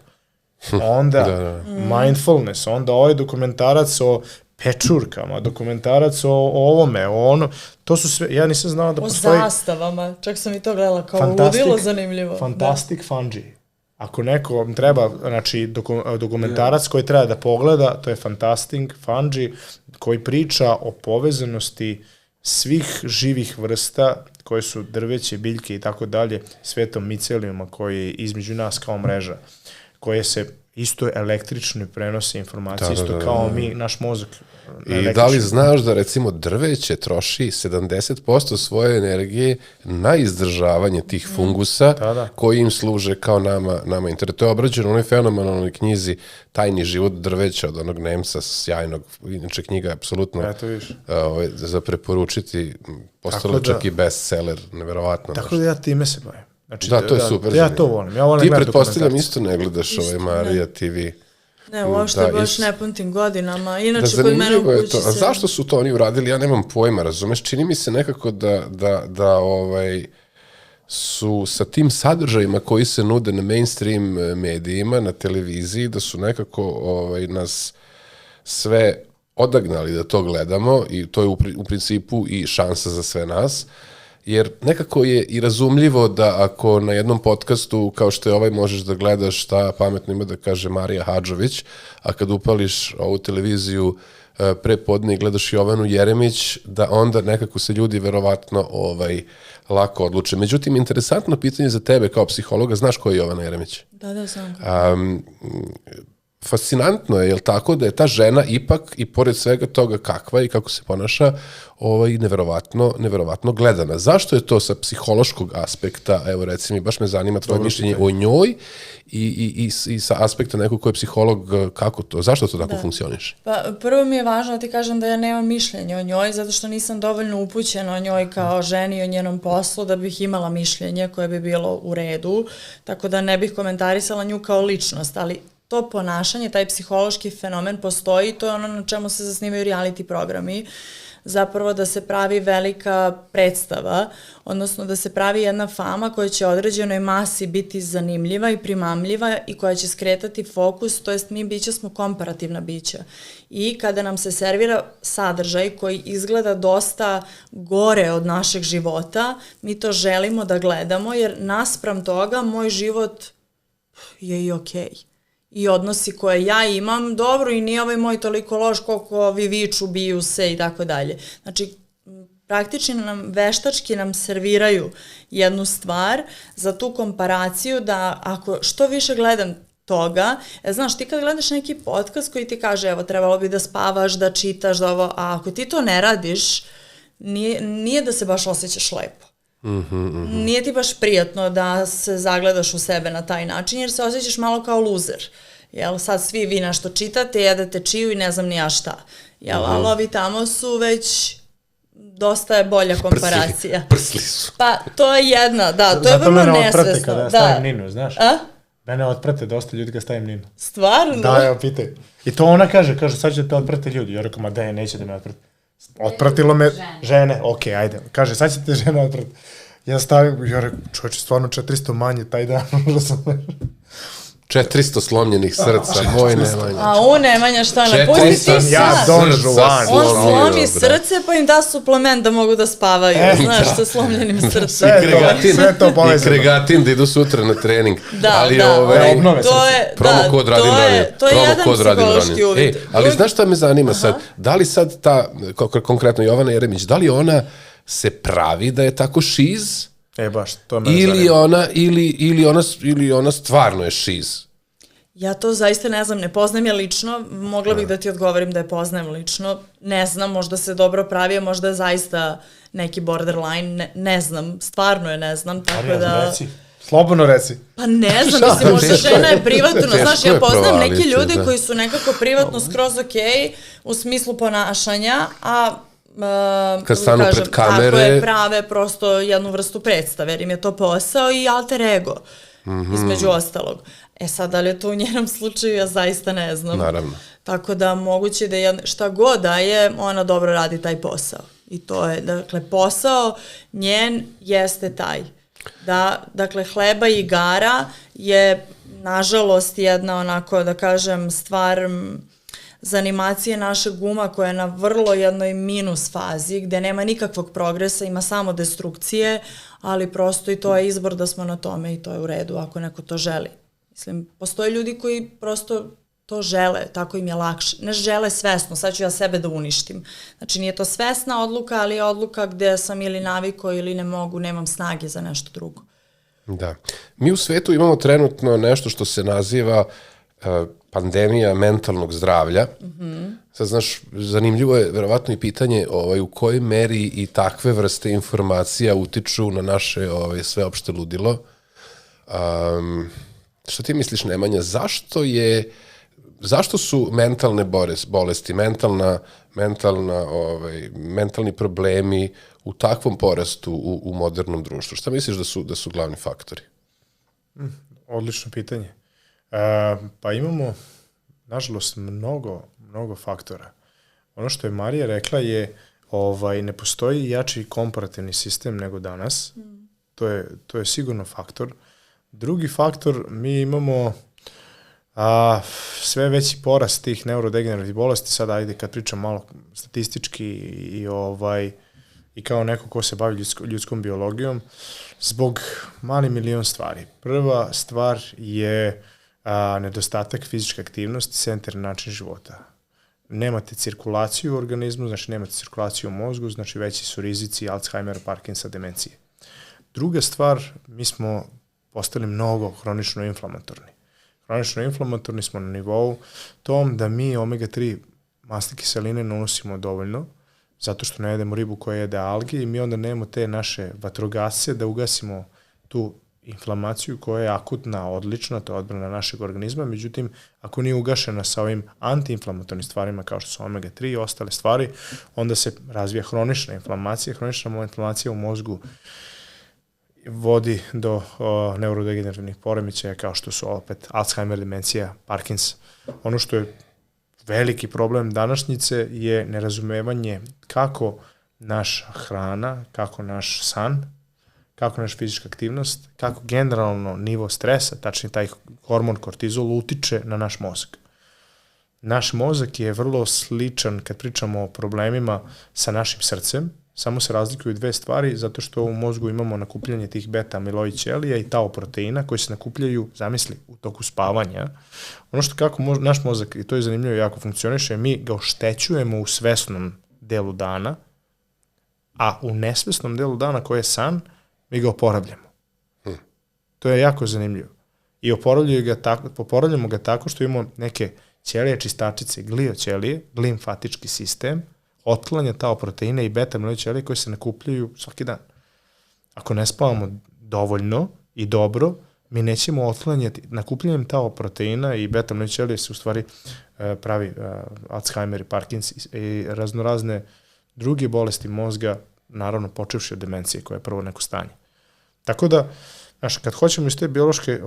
Onda mindfulness, onda ovaj dokumentarac o pečurkama, dokumentarac o ovome, o ono, to su sve, ja nisam znao da postoji... O zastavama, čak sam i to gledala kao ludilo zanimljivo. Fantastic Fungi. Ako neko vam treba, znači, dokumentarac koji treba da pogleda, to je Fantastic Fungi, koji priča o povezanosti svih živih vrsta, koje su drveće, biljke i tako dalje, svetom micelijuma koji je između nas kao mreža, koje se isto električno prenose informacije, isto kao mi, naš mozak. I da li znaš da recimo drveće troši 70% svoje energije na izdržavanje tih fungusa koji im služe kao nama internet. To je obrađeno u onoj fenomenalnoj knjizi Tajni život drveća od onog Nemca sjajnog, inače knjiga je apsolutno za preporučiti, postalo čak i bestseller, neverovatno. Tako da ja time se bavim. Znači, da, to je super. Ja to volim. Ja volim ti pretpostavljam isto ne gledaš Marija TV. Ne, uopšte baš ne pamtim godinama. Inače, kod mene u kući se... A zašto su to oni uradili? Ja nemam pojma, razumeš? Čini mi se nekako da su sa tim sadržajima koji se nude na mainstream medijima, na televiziji, da su nekako nas sve odagnali da to gledamo i to je u principu i šansa za sve nas. Jer nekako je i razumljivo da ako na jednom podcastu, kao što je ovaj, možeš da gledaš šta pametno ima da kaže Marija Hadžović, a kad upališ ovu televiziju pre podne i gledaš Jovanu Jeremić, da onda nekako se ljudi verovatno lako odluče. Međutim, interesantno pitanje za tebe kao psihologa, znaš ko je Jovana Jeremić? Da, znam. Fascinantno je, jel tako, da je ta žena ipak i pored svega toga kakva i kako se ponaša, neverovatno gledana. Zašto je to sa psihološkog aspekta, evo reci mi, baš me zanima tvoje mišljenje o njoj i sa aspekta nekog ko je psiholog, kako to, zašto to tako funkcioniše? Pa prvo mi je važno da ti kažem da ja nemam mišljenje o njoj, zato što nisam dovoljno upućena o njoj kao ženi i o njenom poslu da bih imala mišljenje koje bi bilo u redu, tako da ne bih komentarisala nju kao ličnost, ali to ponašanje, taj psihološki fenomen postoji, to je ono na čemu se zasnivaju reality programi, zapravo da se pravi velika predstava, odnosno da se pravi jedna fama koja će određenoj masi biti zanimljiva i primamljiva i koja će skretati fokus, to jest mi bića smo komparativna bića. I kada nam se servira sadržaj koji izgleda dosta gore od našeg života, mi to želimo da gledamo, jer naspram toga moj život je i okej. I odnosi koje ja imam, dobro, i nije ovaj moj toliko loš koliko ovi viču, biju se i tako dalje. Znači, praktično veštački nam serviraju jednu stvar za tu komparaciju da ako što više gledam toga, znaš, ti kad gledaš neki podcast koji ti kaže, evo, trebalo bi da spavaš, da čitaš, da ovo, a ako ti to ne radiš, nije da se baš osjećaš lepo. Nije ti baš prijatno da se zagledaš u sebe na taj način, jer se osjećaš malo kao luzer. Jel, sad svi vi nešto čitate, jedete čiju i ne znam ni ja šta. Jel, ali ovi tamo su već dosta je bolja komparacija. Prsli su. Pa, to je jedna, da, to je vrlo nesvesno. Zato mene otprate kada stavim Ninu, znaš? Mene otprate dosta ljudi kada stavim Ninu. Stvarno? Da, evo, pitaj. I to ona kaže, sad će te otprate ljudi. Ja rekao, ma da je, neće da me otprate. Otpratilo me žene, okej, ajde. Kaže, sad će te žene otprate. Ja stavim, ja rekao, čovječe, stvarno 400 manje taj dan, razumeš? 400 slomljenih srca, moj Nemanja. A Nemanja šta, napusti ti sad. Ja, Don Juan. On slomi srce pa im da suplement da mogu da spavaju, znaš, sa slomljenim srcem. Sve to povezano. I Kregatin da idu sutra na trening. Da, obnove srce. Promo kod Radim Radim. To je jedan psihološki uvid. Ali znaš šta me zanima sad? Da li sad ta, konkretno Jovana Jeremić, da li ona se pravi da je tako šiz? Baš, to me zanima. Ili ona stvarno je šiz? Ja to zaista ne znam, ne poznajem je lično, mogla bih da ti odgovorim da je poznajem lično, ne znam, možda se dobro pravi, možda je zaista neki borderline, ne znam, stvarno je ne znam, tako da... Reci, slobodno reci. Pa ne znam, mislim, možda žena je privatno, znaš, ja poznajem neke ljude koji su nekako privatno skroz okej, u smislu ponašanja, a kad stanu pred kamere, tako je, prave prosto jednu vrstu predstave, jer im je to posao i alter ego, između ostalog. Sad, da li je to u njenom slučaju, ja zaista ne znam. Naravno. Tako da moguće da je šta god da je, ona dobro radi taj posao. I to je, dakle, posao njen jeste taj. Da, dakle, hleba i igara je, nažalost, jedna onako, da kažem, stvar za animacije našeg uma koja je na vrlo jednoj minus fazi, gde nema nikakvog progresa, ima samo destrukcije, ali prosto i to je izbor da smo na tome i to je u redu ako neko to želi. Mislim, postoje ljudi koji prosto to žele, tako im je lakše. Ne žele svesno, sad ću ja sebe da uništim. Znači, nije to svesna odluka, ali je odluka gde sam ili naviko ili ne mogu, nemam snage za nešto drugo. Da. Mi u svetu imamo trenutno nešto što se naziva pandemija mentalnog zdravlja. Sad, znaš, zanimljivo je verovatno i pitanje u kojoj meri i takve vrste informacija utiču na naše sveopšte ludilo. Što ti misliš, Nemanja, zašto su mentalne bolesti, mentalni problemi u takvom porastu u modernom društvu? Šta misliš da su glavni faktori? Odlično pitanje. Pa imamo, nažalost, mnogo faktora. Ono što je Marija rekla je ne postoji jači komparativni sistem nego danas. To je sigurno faktor. Drugi faktor, mi imamo sve veći porast tih neurodegenerativnih bolesti, sad ajde kad pričam malo statistički i kao neko ko se bavi ljudskom biologijom, zbog mali milion stvari. Prva stvar je nedostatak fizičke aktivnosti, sedentaren način života. nemate cirkulaciju u organizmu, znači nemate cirkulaciju u mozgu, znači veći su rizici Alzheimera, Parkinsa, demencije. Druga stvar, mi smo postali mnogo hronično inflamatorni. Hronično inflamatorni smo na nivou tom da mi omega-3 masne kiseline ne unosimo dovoljno, zato što ne jedemo ribu koja jede alge i mi onda nemamo te naše vatrogasce da ugasimo tu inflamaciju koja je akutna, odlična, to je odbrana našeg organizma, međutim, ako nije ugašena sa ovim antiinflamatornim stvarima kao što su omega-3 i ostale stvari, onda se razvija hronična inflamacija. Hronična inflamacija u mozgu vodi do neurodegenerativnih poremećaja kao što su opet Alzheimer, demencija, Parkins. Ono što je veliki problem današnjice je nerazumevanje kako naša hrana, kako naš san, kako naša fizička aktivnost, kako generalno nivo stresa, tačnije taj hormon kortizol, utiče na naš mozak. Naš mozak je vrlo sličan kad pričamo o problemima sa našim srcem, samo se razlikuju dve stvari, zato što u mozgu imamo nakupljanje tih beta-amiloid ćelija i tau proteina koji se nakupljaju, zamisli, u toku spavanja. Ono što kako naš mozak, i to je zanimljivo, jako funkcioniše, mi ga oštećujemo u svesnom delu dana, a u nesvesnom delu dana koji je san, mi ga oporavljamo. To je jako zanimljivo. I oporavljamo ga tako što imamo neke ćelije, čistačice, glioćelije, limfatički sistem, otklanja tau proteina i beta-amiloid ćelije koji se nakupljaju svaki dan. Ako ne spavamo dovoljno i dobro, mi nećemo otklanjati. Nakupljanjem tau proteina i beta-amiloid ćelije se u stvari pravi Alzheimer i Parkins i raznorazne druge bolesti mozga, naravno počevši od demencije koja je prvo neko stanje. Tako da, znaš, kad hoćemo iz te biološke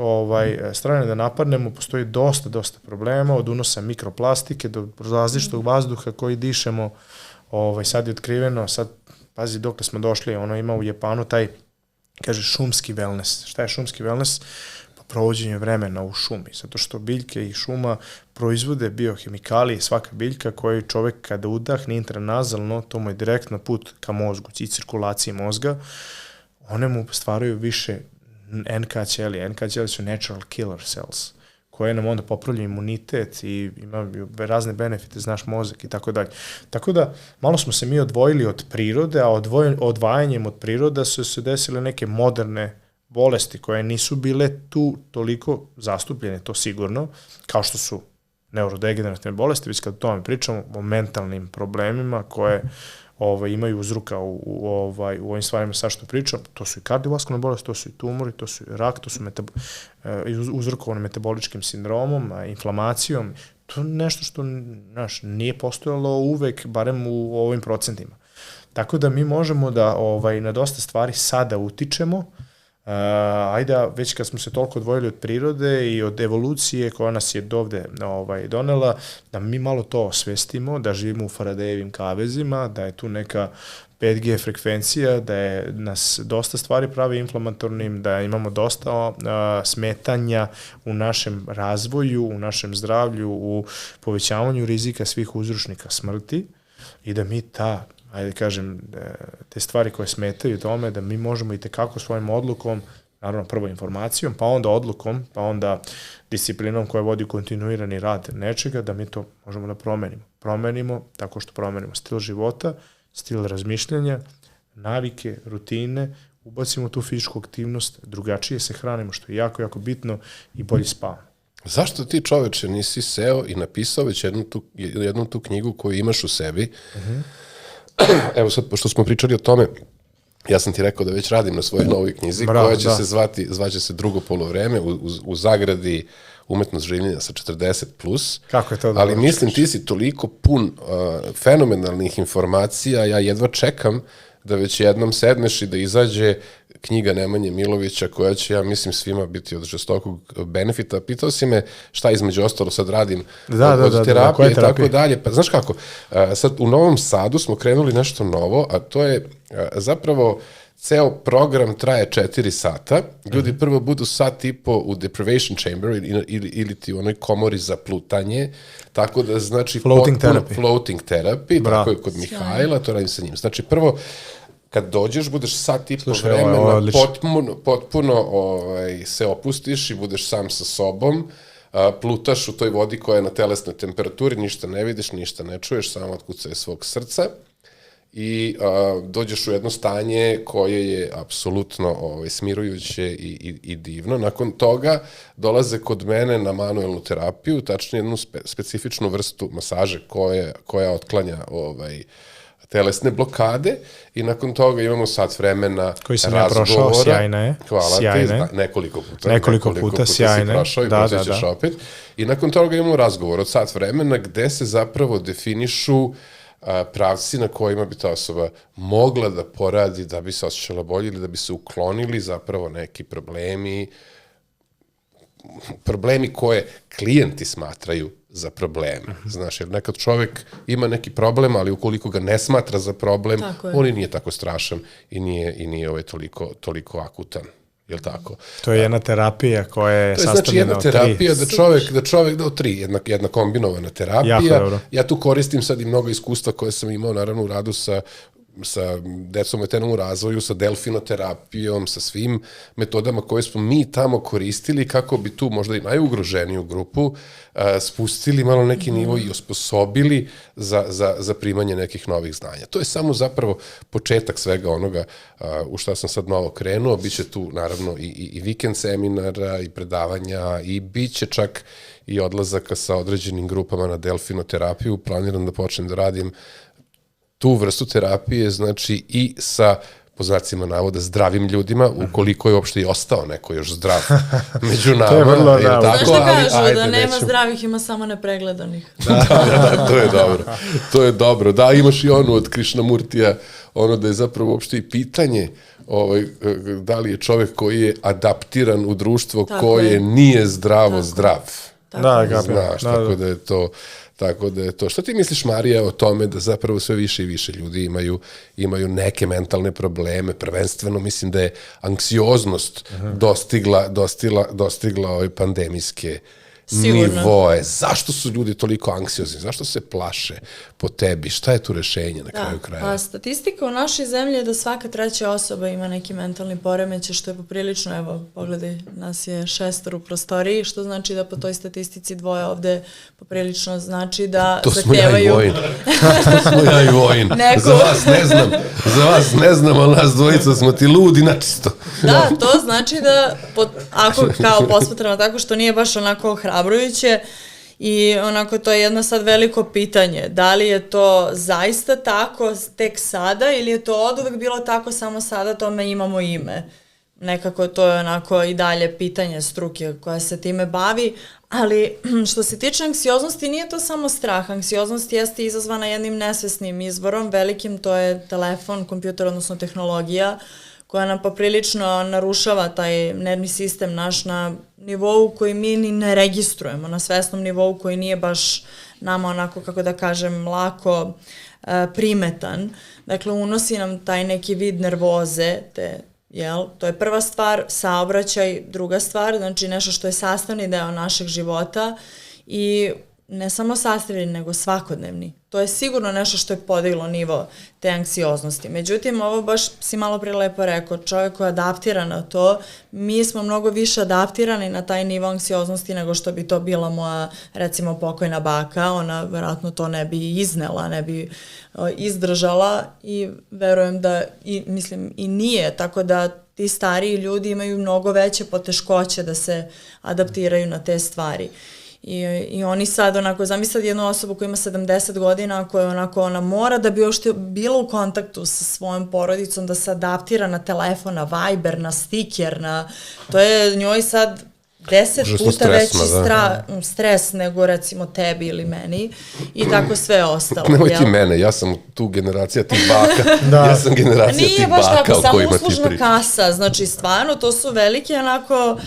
strane da napadnemo, postoji dosta problema, od unosa mikroplastike do različitog vazduha koji dišemo, sad je otkriveno, sad, pazi dokle smo došli, ima u Japanu taj, kaže, šumski wellness. Šta je šumski wellness? Pa provođenje vremena u šumi, zato što biljke i šuma proizvode biohemikalije, svaka biljka koju čovek kada udahne intranazalno, to mu je direktno put ka mozgu i cirkulaciji mozga, one mu stvaraju više NK ćelije. NK ćelije su natural killer cells, koje nam onda popravljaju imunitet i imaju razne benefite za naš mozak i tako dalje. Tako da, malo smo se mi odvojili od prirode, a odvajanjem od priroda su se desile neke moderne bolesti koje nisu bile tu toliko zastupljene, to sigurno, kao što su neurodegenerativne bolesti, već kad o tome pričamo, o mentalnim problemima koje imaju uzroka u ovim stvarima sad što pričam, to su i kardiovaskularne bolesti, to su i tumori, to su i rak, to su uzrokovane metaboličkim sindromom, inflamacijom. To je nešto što nije postojalo uvek, barem u ovim procentima. Tako da mi možemo da na dosta stvari sada utičemo, ajde, već kad smo se toliko odvojili od prirode i od evolucije koja nas je dovde donela, da mi malo to osvestimo, da živimo u Faradejevim kavezima, da je tu neka 5G frekvencija, da je nas dosta stvari pravi inflamatornim, da imamo dosta smetanja u našem razvoju, u našem zdravlju, u povećavanju rizika svih uzročnika smrti i da mi ajde kažem, te stvari koje smetaju tome, da mi možemo i tekako svojim odlukom, naravno prvo informacijom, pa onda odlukom, pa onda disciplinom koja vodi kontinuirani rad nečega, da mi to možemo da promenimo. Promenimo tako što promenimo stil života, stil razmišljanja, navike, rutine, ubacimo tu fizičku aktivnost, drugačije se hranimo, što je jako, jako bitno i bolje spavamo. Zašto ti, čoveče, nisi seo i napisao već jednu tu knjigu koju imaš u sebi? Evo sad, pošto smo pričali o tome, ja sam ti rekao da već radim na svojoj novoj knjizi, koja će se zvaće se Drugo poluvreme, u zagradi umetnost življenja sa 40+. Kako je to? Ali mislim, ti si toliko pun fenomenalnih informacija, ja jedva čekam da već jednom sedneš i da izađe knjiga Nemanje Milovića, koja će, ja mislim, svima biti od žestokog benefita. Pitao si me šta između ostalo sad radim od terapije i tako dalje. Pa znaš kako, sad u Novom Sadu smo krenuli nešto novo, a to je zapravo ceo program traje 4 sata. Ljudi prvo budu sat i po u deprivation chamber ili ti u onoj komori za plutanje, tako da znači floating therapy, tako je kod Mihajla, to radim sa njim. Znači prvo, kad dođeš, budeš sat i po vremena, potpuno se opustiš i budeš sam sa sobom, plutaš u toj vodi koja je na telesnoj temperaturi, ništa ne vidiš, ništa ne čuješ, samo otkucaje svog srca i dođeš u jedno stanje koje je apsolutno smirujuće i divno. Nakon toga dolaze kod mene na manuelnu terapiju, tačnije jednu specifičnu vrstu masaže koja otklanja telesne blokade i nakon toga imamo sat vremena koji sam razgovora. ja prošao, sjajna je. Hvala sjajna ti, nekoliko puta sjajna. Si prošao i poslije ćeš opet. I nakon toga imamo razgovor od sat vremena gde se zapravo definišu pravci na kojima bi ta osoba mogla da poradi da bi se osjećala bolje ili da bi se uklonili zapravo neki problemi koje klijenti smatraju za probleme. Znaš, jer nekad čovek ima neki problem, ali ukoliko ga ne smatra za problem, on i nije tako strašan i nije toliko akutan. Jel tako? To je jedna terapija koja je sastavljena od 3. To je znači jedna terapija da čovek da od 3, jedna kombinovana terapija. Ja tu koristim sad i mnogo iskustva koje sam imao naravno u radu sa decom u eternom razvoju, sa delfinoterapijom, sa svim metodama koje smo mi tamo koristili kako bi tu možda i najugroženiju grupu spustili malo neki nivo i osposobili za primanje nekih novih znanja. To je samo zapravo početak svega onoga u šta sam sad novo krenuo. Biće tu naravno i vikend seminara i predavanja i biće čak i odlazaka sa određenim grupama na delfinoterapiju. Planiram da počnem da radim tu vrstu terapije, znači i sa, po znacima navoda, zdravim ljudima, ukoliko je uopšte i ostao neko još zdrav među nama. To je vrlo Znaš da kažu da nema zdravih, ima samo nepregledanih. Da, to je dobro. Da, imaš i onu od Krishnamurtija, ono da je zapravo uopšte i pitanje da li je čovek koji je adaptiran u društvo koje nije zdrav. Znaš, tako da je to... Tako da je to. Što ti misliš, Marija, o tome da zapravo sve više i više ljudi imaju neke mentalne probleme? Prvenstveno mislim da je anksioznost dostigla ove pandemijske nivoe. Zašto su ljudi toliko anksiozni? Zašto se plaše po tebi? Šta je tu rešenje na kraju kraja? Statistika u našoj zemlji je da svaka 3. osoba ima neki mentalni poremećaj, što je poprilično, evo, pogledaj, nas je 6 u prostoriji, što znači da po toj statistici 2 ovde poprilično znači da zahtevaju... To smo ja i Vojin. Za vas ne znam, ali nas dvojica smo ti ludi načisto. Da, to znači da, ako kao posmatramo tako što nije baš onako hrabrujuće, i onako to je jedno sad veliko pitanje, da li je to zaista tako tek sada ili je to oduvek bilo tako, samo sada tome imamo ime. Nekako to je onako i dalje pitanje struke koja se time bavi, ali što se tiče anksioznosti, nije to samo strah. Anksioznost jeste izazvana jednim nesvesnim izvorom, velikim, to je telefon, kompjuter, odnosno tehnologija, koja nam poprilično narušava taj nervni sistem naš na nivou koji mi ni ne registrujemo, na svesnom nivou koji nije baš nama onako, kako da kažem, lako primetan. Dakle, unosi nam taj neki vid nervoze, to je prva stvar, saobraćaj, druga stvar, znači nešto što je sastavni deo našeg života i ne samo sastavni, nego svakodnevni. To je sigurno nešto što je podiglo nivo te anksioznosti. Međutim, ovo baš si malo pre lepo rekao, čovjek koji je adaptiran na to, mi smo mnogo više adaptirani na taj nivo anksioznosti nego što bi to bila moja, recimo, pokojna baka. Ona vjerojatno to ne bi iznela, ne bi izdržala i verujem da, i nije, tako da ti stariji ljudi imaju mnogo veće poteškoće da se adaptiraju na te stvari. I oni sad onako, zamislite jednu osobu koja ima 70 godina, koja onako, ona mora da bi uopšte bila u kontaktu sa svojom porodicom, da se adaptira na telefon, na Viber, na stiker, to je njoj sad 10 puta veći stres nego recimo tebi ili meni i tako sve ostalo. Nemoj ti mene, ja sam tu generacija tih baka, ja sam generacija tih baka o kojima ti pričam. Nije baš tako, samo uslužna kasa, znači stvarno to su veliki onako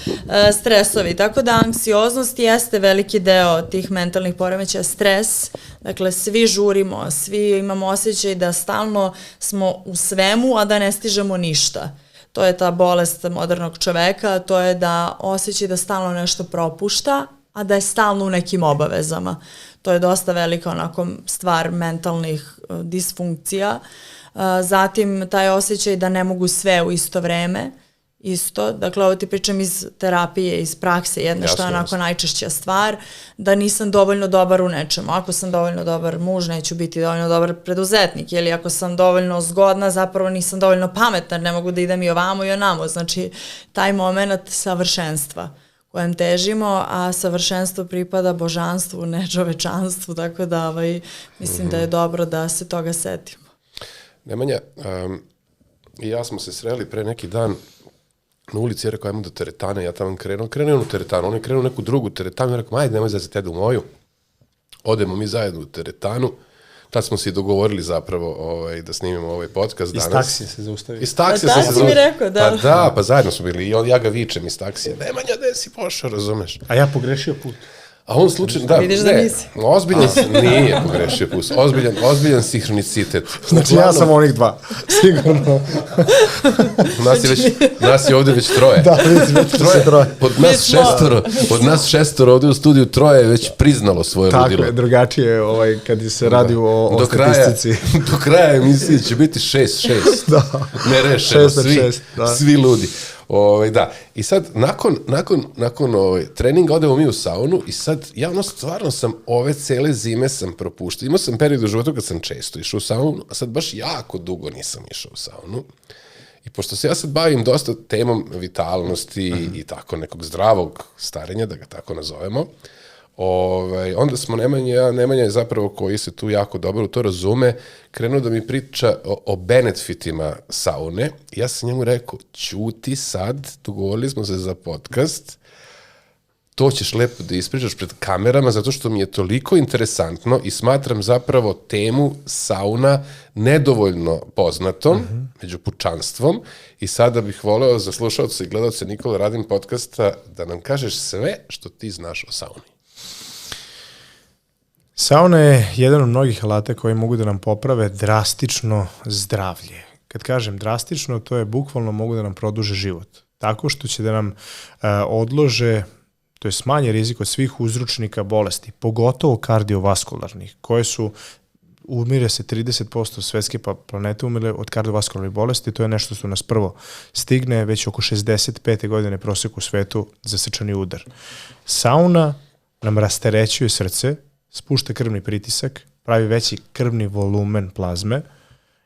stresovi, tako da anksioznost jeste veliki deo tih mentalnih poremećaja, stres, dakle svi žurimo, svi imamo osjećaj da stalno smo u svemu, a da ne stižemo ništa. To je ta bolest modernog čoveka, to je da osjeća da stalno nešto propušta, a da je stalno u nekim obavezama. To je dosta velika onako stvar mentalnih disfunkcija. Zatim taj osjećaj da ne mogu sve u isto vreme isto. Dakle, ovo ti pričam iz terapije, iz prakse, jedna što je onako najčešća stvar, da nisam dovoljno dobar u nečemu. Ako sam dovoljno dobar muž, neću biti dovoljno dobar preduzetnik, ili ako sam dovoljno zgodna, zapravo nisam dovoljno pametna, ne mogu da idem i ovamo i onamo. Znači, taj moment savršenstva kojem težimo, a savršenstvo pripada božanstvu, ne čovečanstvu, tako da mislim da je dobro da se toga setimo. Nemanja, i ja smo se sreli pre neki dan na ulici, ja rekao, ajmo do teretane, ja tamo krenuo u teretanu, on je krenuo neku drugu teretanu, ja rekao, ajde, nemoj da se tedu u moju. Odemo mi zajedno u teretanu, tad smo se i dogovorili zapravo da snimimo ovaj podcast danas. Iz taksije se zaustavio. Iz taksije se zaustavio. Mi rekao, da. Pa da, pa zajedno smo bili i ja ga vičem iz taksije, Nemanja, gde si pošao, razumeš? A ja pogrešio put. A on slučajno, da, vidiš da nisi. Ozbiljan nije pogrešio put, ozbiljan sinhronicitet. Znači ja sam onih dva, sigurno. Nas je ovde već troje. Da, već troje. Od nas šestoro ovde u studiju troje je već priznalo svoje ludilo. Tako je, drugačije kad se radi o statistici. Do kraja emisije će biti 6-6. Da. Nerešeno, svi ludi. Da. I sad, nakon treninga odemo mi u saunu i sad, ja stvarno sam ove cele zime sam propuštao. Imao sam period u životu kad sam često išao u saunu, a sad baš jako dugo nisam išao u saunu. I pošto se ja sad bavim dosta temom vitalnosti i tako nekog zdravog starenja, da ga tako nazovemo, onda smo Nemanja je zapravo koji se tu jako dobro u to razume, krenuo da mi priča o benefitima saune. Ja sam njemu rekao, ćuti sad, dogovorili smo se za podcast, to ćeš lepo da ispričaš pred kamerama, zato što mi je toliko interesantno i smatram zapravo temu sauna nedovoljno poznatom među pučanstvom i sada bih voleo za slušalce i gledalce Nikola Radim podcasta da nam kažeš sve što ti znaš o sauni. Sauna je jedan od mnogih alata koji mogu da nam poprave drastično zdravlje. Kad kažem drastično, to je bukvalno mogu da nam produže život. Tako što će da nam odlože, to je smanje rizik od svih uzročnika bolesti, pogotovo kardiovaskularnih, koje su, umire se 30% svetske planete umire od kardiovaskularnih bolesti, to je nešto što nas prvo stigne već oko 65. godine prosek u svetu za srčani udar. Sauna nam rasterećuje srce, spušta krvni pritisak, pravi veći krvni volumen plazme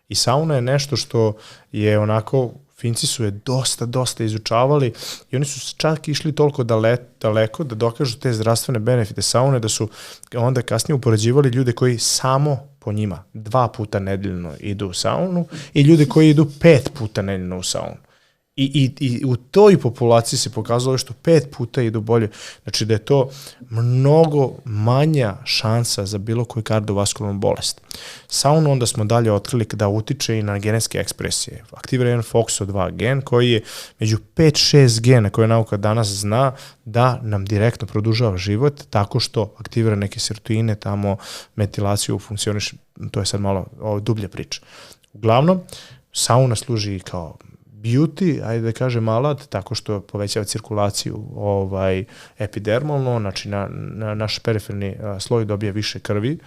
i sauna je nešto što je onako, Finci su je dosta izučavali i oni su čak išli toliko daleko da dokažu te zdravstvene benefite saune, da su onda kasnije upoređivali ljude koji samo po njima 2 puta nedeljno idu u saunu i ljude koji idu 5 puta nedeljno u saunu. I u toj populaciji se pokazalo što 5 puta idu bolje. Znači da je to mnogo manja šansa za bilo koju kardiovaskularnu bolest. Saunu onda smo dalje otkrili da utiče i na genetske ekspresije. Aktivira jedan FOXO2 gen koji je među 5-6 gena koje nauka danas zna da nam direktno produžava život tako što aktivira neke sirtuine, tamo metilaciju funkcioniše, to je sad malo dublja priča. Uglavnom, sauna služi kao beauty, ajde da kažem alat, tako što povećava cirkulaciju epidermalno, znači na naš periferni sloj dobija više krvi.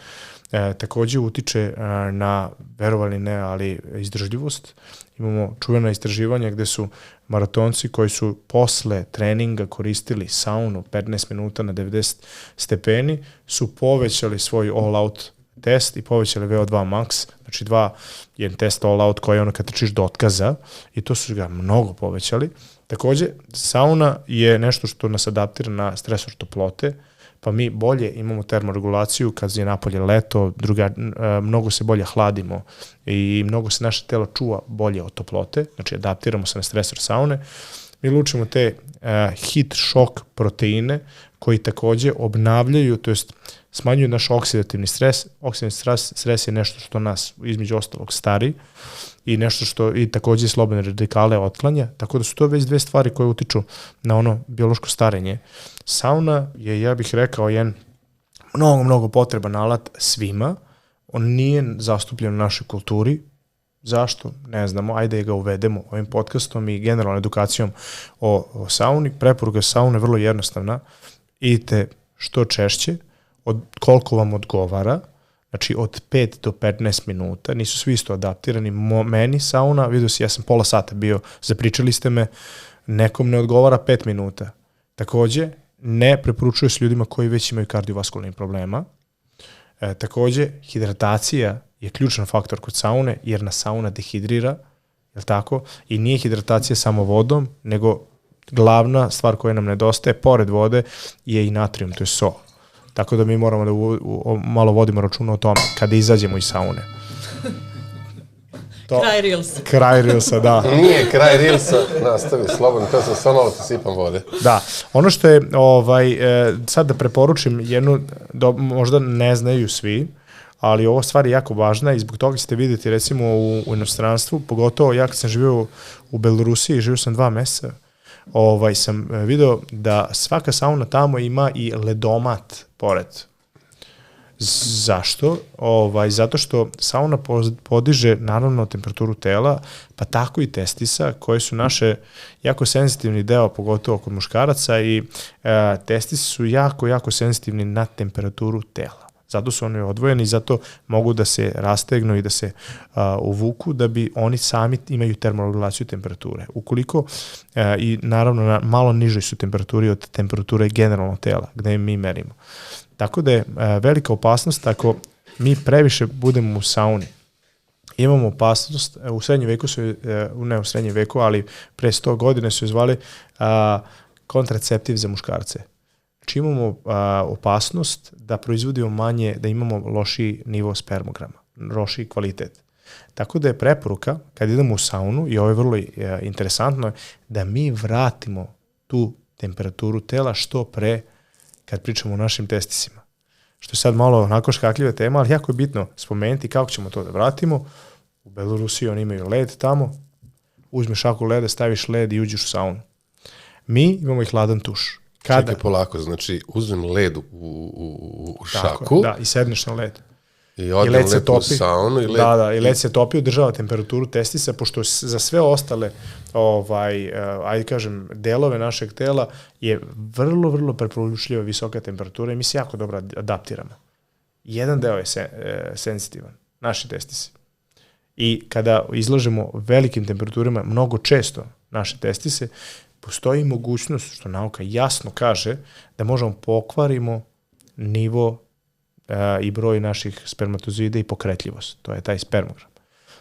Takođe utiče na, verovali ne, ali izdržljivost. Imamo čuvena istraživanja gde su maratonci koji su posle treninga koristili saunu 15 minuta na 90 stepeni, su povećali svoj all-out test i povećali VO2 max, znači jedan test all out koji je ono kad trčiš do otkaza i to su ga mnogo povećali. Takođe, sauna je nešto što nas adaptira na stresor toplote, pa mi bolje imamo termoregulaciju kad je napolje leto, mnogo se bolje hladimo i mnogo se naše telo čuva bolje od toplote, znači adaptiramo se na stresor saune. Mi lučimo te heat shock proteine koji takođe obnavljaju, to jest smanjuju naš oksidativni stres. Oksidativni stres je nešto što nas između ostalog stari i nešto što i takođe slobodne radikale otklanja, tako da su to već 2 stvari koje utiču na ono biološko starenje. Sauna je, ja bih rekao, jedan mnogo potreban alat svima. On nije zastupljen u našoj kulturi. Zašto? Ne znamo. Ajde ga uvedemo ovim podcastom i generalnom edukacijom o sauni. Preporuka saune je vrlo jednostavna. Idite što češće, koliko vam odgovara, znači od 5 do 15 minuta, nisu svi isto adaptirani. Meni sauna, vidio si, ja sam pola sata bio, zapričali ste me, nekom ne odgovara 5 minuta. Takođe, ne preporučuje se ljudima koji već imaju kardiovaskularnih problema. Takođe, hidratacija je ključan faktor kod saune, jer nas sauna dehidrira, jel tako? I nije hidratacija samo vodom, nego glavna stvar koja nam nedostaje, pored vode, je i natrium, to je so. Tako da mi moramo da malo vodimo računa o tome kada izađemo iz saune. Kraj Reelsa, da. Nije kraj Reelsa, nastavi slobodno, to sam samo malo te sipam vode. Da, ono što je, sad da preporučim jednu, možda ne znaju svi, ali ova stvar je jako važna i zbog toga ćete vidjeti recimo u inostranstvu, pogotovo ja kad sam živio u Belorusiji, živio sam 2 meseca, sam video da svaka sauna tamo ima i ledomat pored. Zašto? Zato što sauna podiže naravno temperaturu tela, pa tako i testisa, koje su naše jako senzitivni deo, pogotovo kod muškaraca, i testisi su jako, jako senzitivni na temperaturu tela. Zato su oni odvojeni i zato mogu da se rastegnu i da se uvuku, da bi oni sami imaju termoregulaciju temperature. Ukoliko, i naravno na malo nižoj su temperaturi od temperature generalno tela, gde mi merimo. Tako da je velika opasnost ako mi previše budemo u sauni. Imamo opasnost, u srednjem veku su, ne u srednjem veku, ali pre 100 godina su zvali kontraceptiv za muškarce. Znači imamo opasnost da proizvodimo manje, da imamo lošiji nivo spermograma, lošiji kvalitet. Tako da je preporuka, kad idemo u saunu, i ovo je vrlo interesantno, da mi vratimo tu temperaturu tela što pre kad pričamo o našim testisima. Što je sad malo onako škakljiva tema, ali jako je bitno spomenuti kako ćemo to da vratimo. U Belorusiji oni imaju led tamo, uzmeš šaku leda, staviš led i uđeš u saunu. Mi imamo i hladan tuš. Čekaj polako, znači uzmem led u šaku. Tako, da, i sedneš na led. I odem lepo u saunu. I led se topi, održava temperaturu testisa, pošto za sve ostale ajde kažem, delove našeg tela je vrlo, vrlo preporučljiva visoka temperatura i mi se jako dobro adaptiramo. Jedan deo je senzitivan, naši testisi. I kada izlažemo velikim temperaturama mnogo često naše testise, postoji mogućnost, što nauka jasno kaže, da možemo pokvarimo nivo i broj naših spermatozoida i pokretljivost. To je taj spermogram.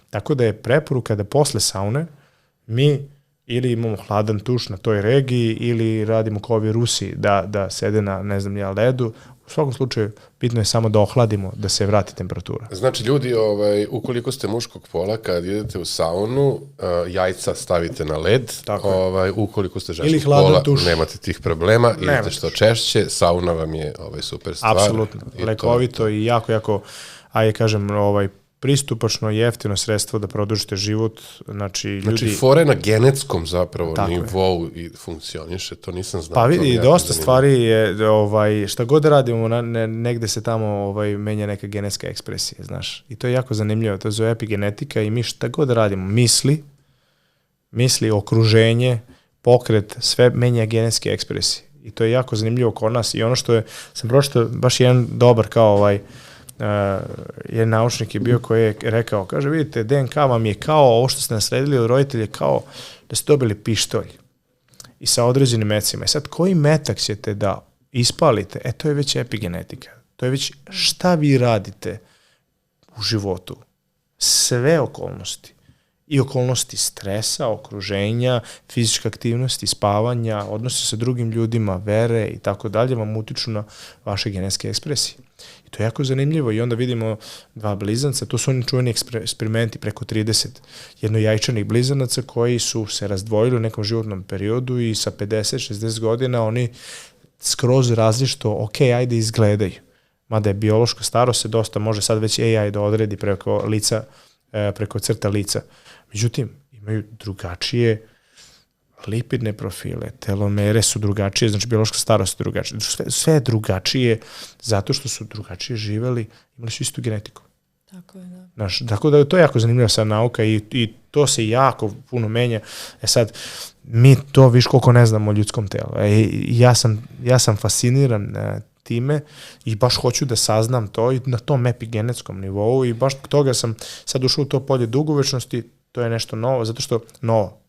Tako da je preporuka da posle saune mi ili imamo hladan tuš na toj regiji ili radimo kao ovi Rusi da sede na, ne znam ja, ledu. U svakom slučaju, bitno je samo da ohladimo, da se vrati temperatura. Znači, ljudi, ukoliko ste muškog pola, kad idete u saunu, jajca stavite na led. Ukoliko ste ženskog pola, nemate tih problema, idete što češće, sauna vam je super stvar. Apsolutno, lekovito i jako, jako, ajde kažem, pristupačno i jeftino sredstvo da produžite život. Znači fore na genetskom zapravo nivou i funkcioniše, to nisam znao. Pa vidi, dosta stvari je, šta god radimo, negde se tamo menja neka genetska ekspresija, znaš. I to je jako zanimljivo, to je zove epigenetika i mi šta god radimo, misli, okruženje, pokret, sve menja genetske ekspresije. I to je jako zanimljivo kod nas i ono što sam pročitao, baš jedan dobar kao jedan naučnik je bio koji je rekao, kaže, vidite, DNK vam je kao ovo što ste nasledili od roditelja, kao da ste dobili pištolj i sa određenim metcima. I sad, koji metak ćete da ispalite? To je već epigenetika. To je već šta vi radite u životu. Sve okolnosti. I okolnosti stresa, okruženja, fizičke aktivnosti, spavanja, odnose sa drugim ljudima, vere i tako dalje vam utiču na vaše genetske ekspresije. I to je jako zanimljivo i onda vidimo 2 blizanca, to su oni čuveni eksperimenti preko 30 jednojajčanih blizanaca koji su se razdvojili u nekom životnom periodu i sa 50-60 godina oni skroz različito, ajde izgledaju. Mada je biološka starost se dosta može sad već AI da odredi preko lica, preko crta lica. Međutim, imaju drugačije lipidne profile, telomere su drugačije, znači biološka starost je drugačija. Sve je drugačije zato što su drugačije živeli, imali su istu genetiku. Tako je, da. Tako da je to jako zanimljiva sad nauka i to se jako puno menja. Sad, mi to viš koliko ne znamo o ljudskom telu. Ja sam fasciniran time i baš hoću da saznam to i na tom epigenetskom nivou i baš toga sam sad ušao u to polje dugovečnosti, To je nešto novo, zato što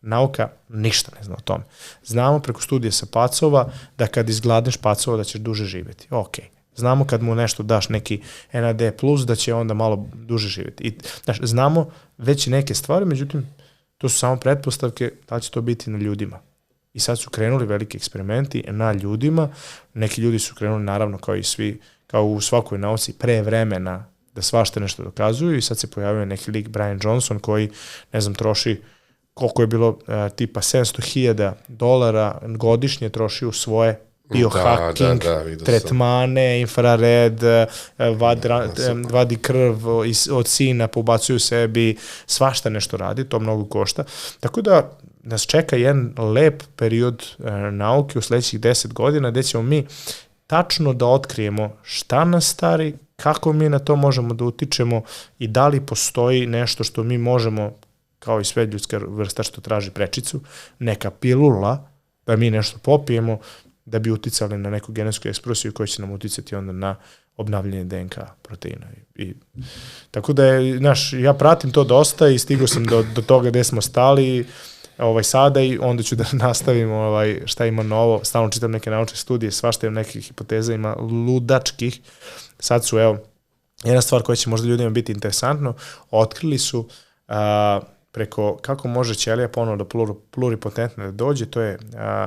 nauka ništa ne zna o tome. Znamo preko studije sa pacova da kad izgladneš pacova da ćeš duže živjeti. Ok. Znamo kad mu nešto daš neki NAD+, da će onda malo duže živjeti. I, znaš, znamo već neke stvari, međutim, to su samo pretpostavke da će to biti na ljudima. I sad su krenuli veliki eksperimenti na ljudima. Neki ljudi su krenuli, naravno, kao u svakoj nauci, pre vremena da svašta nešto dokazuju i sad se pojavio neki lik Brian Johnson koji, ne znam, troši koliko je bilo tipa $700,000 godišnje troši u svoje biohacking, tretmane, infrared, vadi krv od sina, pobacuju sebi, svašta nešto radi, to mnogo košta. Tako da nas čeka jedan lep period nauke u sledećih 10 godina gde ćemo mi tačno da otkrijemo šta nas stari, kako mi na to možemo da utičemo i da li postoji nešto što mi možemo, kao i sve ljudska vrsta što traži prečicu, neka pilula, da mi nešto popijemo, da bi uticali na neku genetsku ekspresiju koja će nam uticati onda na obnavljanje DNK proteina. Tako da je, ja pratim to dosta i stigao sam do toga gde smo stali sada i onda ću da nastavim šta ima novo. Stalno čitam neke naučne studije, svašta ima nekih hipoteza, ima ludačkih. Sad su, jedna stvar koja će možda ljudima biti interesantno, otkrili su preko kako može ćelija ponovno do pluripotentne da dođe, to je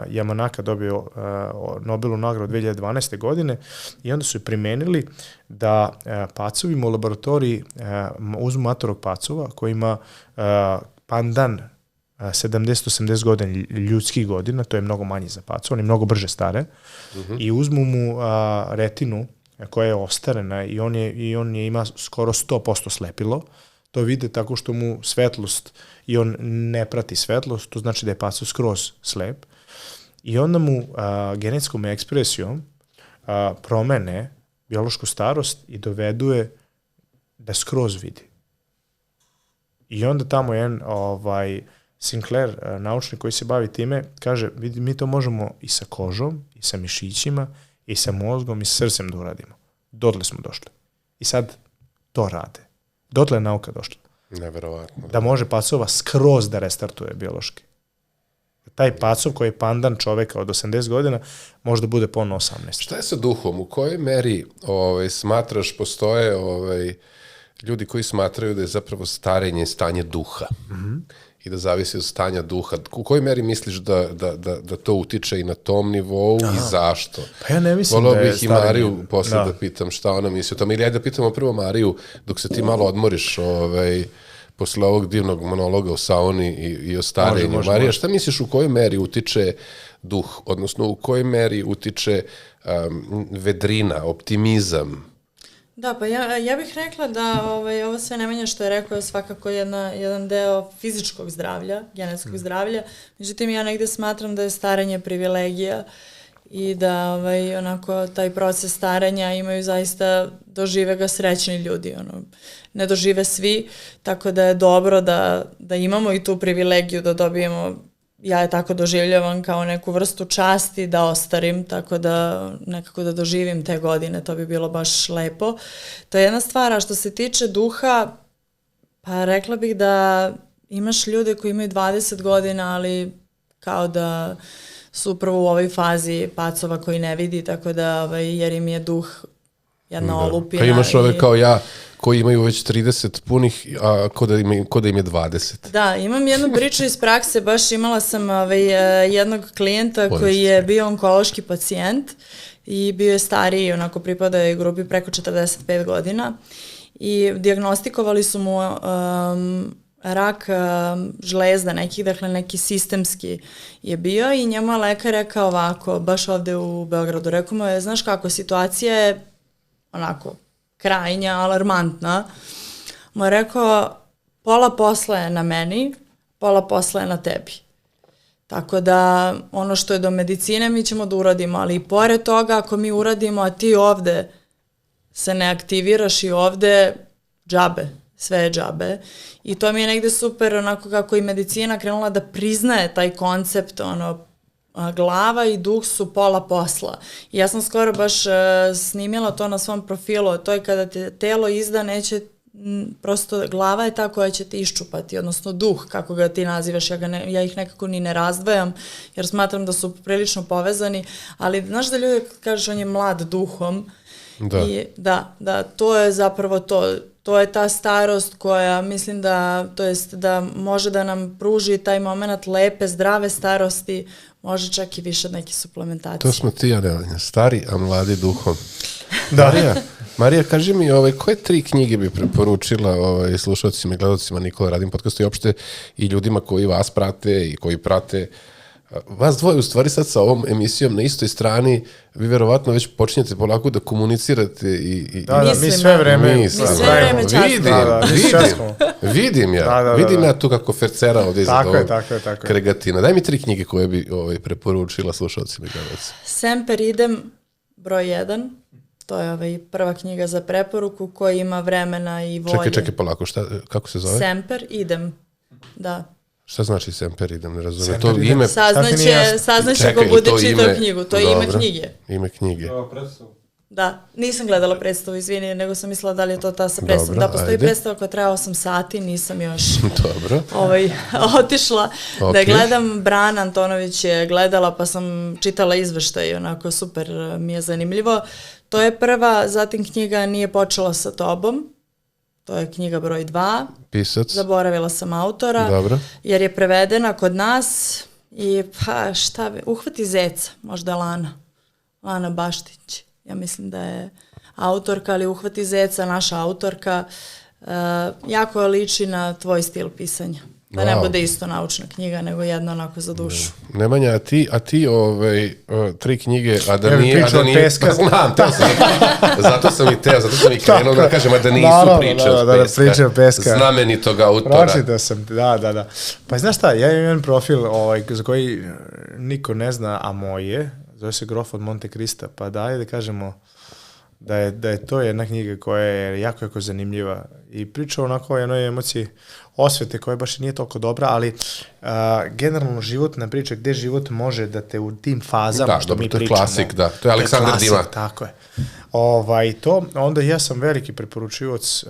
Yamanaka dobio Nobelovu nagradu 2012. godine i onda su primenili da pacovima u laboratoriji uzmu matorog pacova koji ima pandan 70-80 godina ljudskih godina, to je mnogo manje za pacova, oni mnogo brže stare, i uzmu mu retinu koja je ostarena i on je ima skoro 100% slepilo. To vide tako što mu svetlost i on ne prati svetlost, to znači da je pacov skroz slep. I onda mu genetskom ekspresijom promene biološku starost i dovedu je da skroz vidi. I onda tamo jedan Sinclair, naučnik koji se bavi time, kaže, vidi, mi to možemo i sa kožom, i sa mišićima, i sa mozgom, i sa srcem da uradimo. Dotle smo došli. I sad to rade. Dotle je nauka došla. Neverovatno. Da može pacova skroz da restartuje biološki. Taj pacov koji je pandan čoveka od 80 godina može da bude ponovno 18. Šta je sa duhom? U kojoj meri smatraš, postoje ljudi koji smatraju da je zapravo starenje stanje duha i da zavisi od stanja duha. U kojoj meri misliš da to utiče i na tom nivou i zašto? Pa ja ne mislim da je starenje. Volao bih i Mariju posle da pitam šta ona misli o tome. Ili ajde da pitamo prvo Mariju, dok se ti malo odmoriš posle ovog divnog monologa o sauni i o starenju. Marija, šta misliš u kojoj meri utiče duh? Odnosno, u kojoj meri utiče vedrina, optimizam? Da, pa ja bih rekla da ovo sve Nemanja što je rekao je svakako jedan deo fizičkog zdravlja, genetskog zdravlja. Međutim, ja negde smatram da je starenje privilegija i da onako taj proces starenja imaju zaista, dožive ga srećni ljudi, ne dožive svi, tako da je dobro da imamo i tu privilegiju da dobijemo, ja je tako doživljavam kao neku vrstu časti da ostarim, tako da nekako da doživim te godine, to bi bilo baš lepo. To je jedna stvar, a što se tiče duha, pa rekla bih da imaš ljude koji imaju 20 godina, ali kao da su upravo u ovoj fazi pacova koji ne vidi, tako da jer im je duh jedna olupina. Pa imaš ove kao ja, koji imaju već 30 punih, a ko da im je 20. Da, imam jednu priču iz prakse, baš imala sam jednog klijenta koji je bio onkološki pacijent i bio je stariji, onako pripada je grupi preko 45 godina i dijagnostikovali su mu rak žlezda nekih, dakle neki sistemski je bio i njemu je lekar rekao ovako, baš ovde u Beogradu, rekao mu je, znaš kako, situacija je onako krajnja, alarmantna. Mu je rekao, pola posla je na meni, pola posla je na tebi. Tako da ono što je do medicine mi ćemo da uradimo, ali i pored toga ako mi uradimo, a ti ovde se ne aktiviraš i ovde džabe, sve je džabe. I to mi je negde super, onako kako i medicina krenula da priznaje taj koncept, glava i duh su pola posla. I ja sam skoro baš snimila to na svom profilu, to je kada te telo izda, prosto glava je ta koja će te iščupati, odnosno duh, kako ga ti nazivaš, ja ih nekako ni ne razdvajam, jer smatram da su prilično povezani, ali znaš da ljudi kažeš on je mlad duhom, da, to je zapravo to je ta starost koja mislim da može da nam pruži taj moment lepe, zdrave starosti, može čak i više od neke suplementacije. To smo ti, Adelina, stari, a mladi duhom. Da. Marija, kaži mi, koje 3 knjige bi preporučila slušalcima i gledalcima Nikola Radim podcastu i opšte i ljudima koji vas prate i koji prate vas dvoje, u stvari sad sa ovom emisijom na istoj strani, vi verovatno već počinjete polako da komunicirate i da, mi sve vreme vidim ja tu kako fercera ovdje iza ovog kregatina. Daj mi 3 knjige koje bi preporučila slušalcima i gledalcima. Semper idem, broj 1. To je prva knjiga za preporuku koja ima vremena i volje. Čekaj, polako, kako se zove? Semper idem, da. Šta znači Semper idem, ne razumijem? To ime... Saznaće ko bude čitao knjigu, to je ime knjige. Ime knjige. Da, nisam gledala predstavu, izvini, nego sam mislila da li je to ta sa predstavom. Da, postoji predstava koja traja 8 sati, nisam još otišla da gledam. Brana Antonović je gledala, pa sam čitala izveštaj, onako super mi je zanimljivo. To je prva, zatim knjiga Nije počela sa tobom. To je knjiga broj 2. Pisac. Zaboravila sam autora. Dobro. Jer je prevedena kod nas i Uhvati zeca, možda je Lana Baštić. Ja mislim da je autorka, ali Uhvati zeca, naša autorka, jako liči na tvoj stil pisanja. Da ne bude isto naučna knjiga, nego jedna onako za dušu. Nemanja, a ti 3 knjige, a da nije... Priča od peska. Znam, zato sam i krenuo da kažem, a da nisu priče od peska. Znamenitog autora. Pročitao sam, da. Pa znaš šta, ja imam jedan profil za koji niko ne zna, a moj je, zove se Grof od Monte Krista, pa da kažemo da je to jedna knjiga koja je jako zanimljiva i priča onako o jednoj emociji osvete koja baš nije toliko dobra, ali generalno životna priča gde život može da te u tim fazama što mi pričamo. To je klasik, da. To je Aleksandar Dima. Tako je. Onda ja sam veliki preporučivac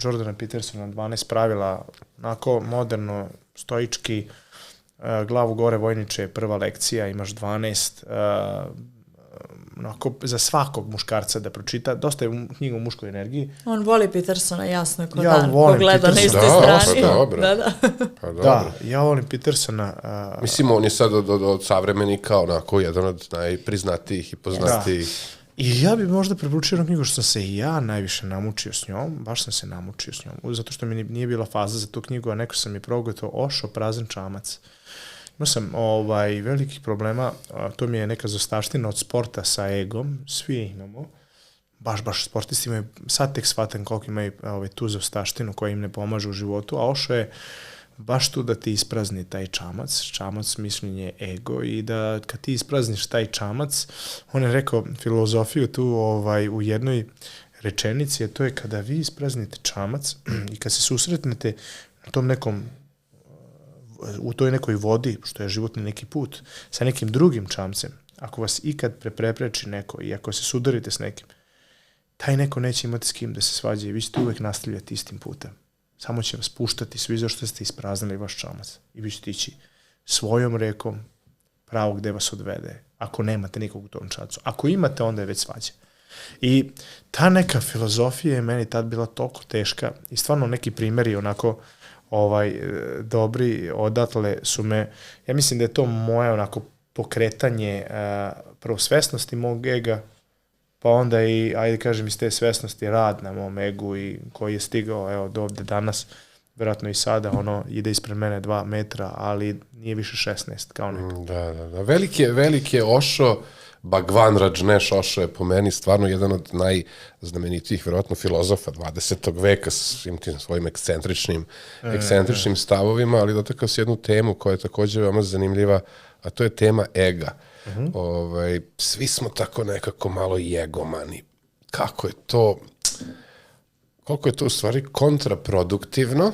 Jordana Petersona, 12 pravila, onako moderno, stoički, glavu gore vojniče, prva lekcija, imaš 12, onako za svakog muškarca da pročita, dosta je knjiga u muškoj energiji. On voli Petersona, jasno je ko dan, pogleda na istoj strani. Da, ja volim Petersona. Mislim, on je sad od savremenika onako jedan od najpriznatijih i poznatijih. I ja bih možda preporučio knjigu što sam se i ja najviše namučio s njom, baš sam se namučio s njom, zato što mi nije bila faza za tu knjigu, a neko sam mi progotao Ošo, prazan čamac. Imao sam velikih problema, to mi je neka zaostavština od sporta sa egom, svi imamo, baš sportisti imaju, sad tek shvatam koliko imaju tu zaostavštinu koja im ne pomaže u životu, a Ošo je baš tu da ti isprazni taj čamac mišljenje ego i da kad ti isprazniš taj čamac, on je rekao filozofiju tu u jednoj rečenici, a to je kada vi ispraznite čamac i kad se susretnete na tom nekom u toj nekoj vodi, što je životni neki put, sa nekim drugim čamcem, ako vas ikad prepreči neko i ako se sudarite s nekim, taj neko neće imati s kim da se svađa i vi ćete uvek nastavljati istim putem. Samo će vas puštati svi zašto ste ispraznili vaš čamac i vi ćete ići svojom rekom pravo gde vas odvede, ako nemate nikog u tom čamcu. Ako imate, onda je već svađa. I ta neka filozofija je meni tad bila toliko teška i stvarno neki primjeri onako dobri odatle su me, ja mislim da je to moje onako pokretanje prvo svesnosti mog ega, pa onda i, ajde kažem, iz te svesnosti rad na mom egu i koji je stigao do ovde danas, vjerojatno i sada, ide ispred mene 2 metra, ali nije više 16 kao neko. Da. Velik je Ošo, Bhagwan Rajneesh Osho je po meni stvarno jedan od najznamenitijih, vjerojatno, filozofa 20. veka s tim svojim ekscentričnim stavovima, ali dotakao se jednu temu koja je također veoma zanimljiva, a to je tema ega. Svi smo tako nekako malo jegomani. Koliko je to u stvari kontraproduktivno,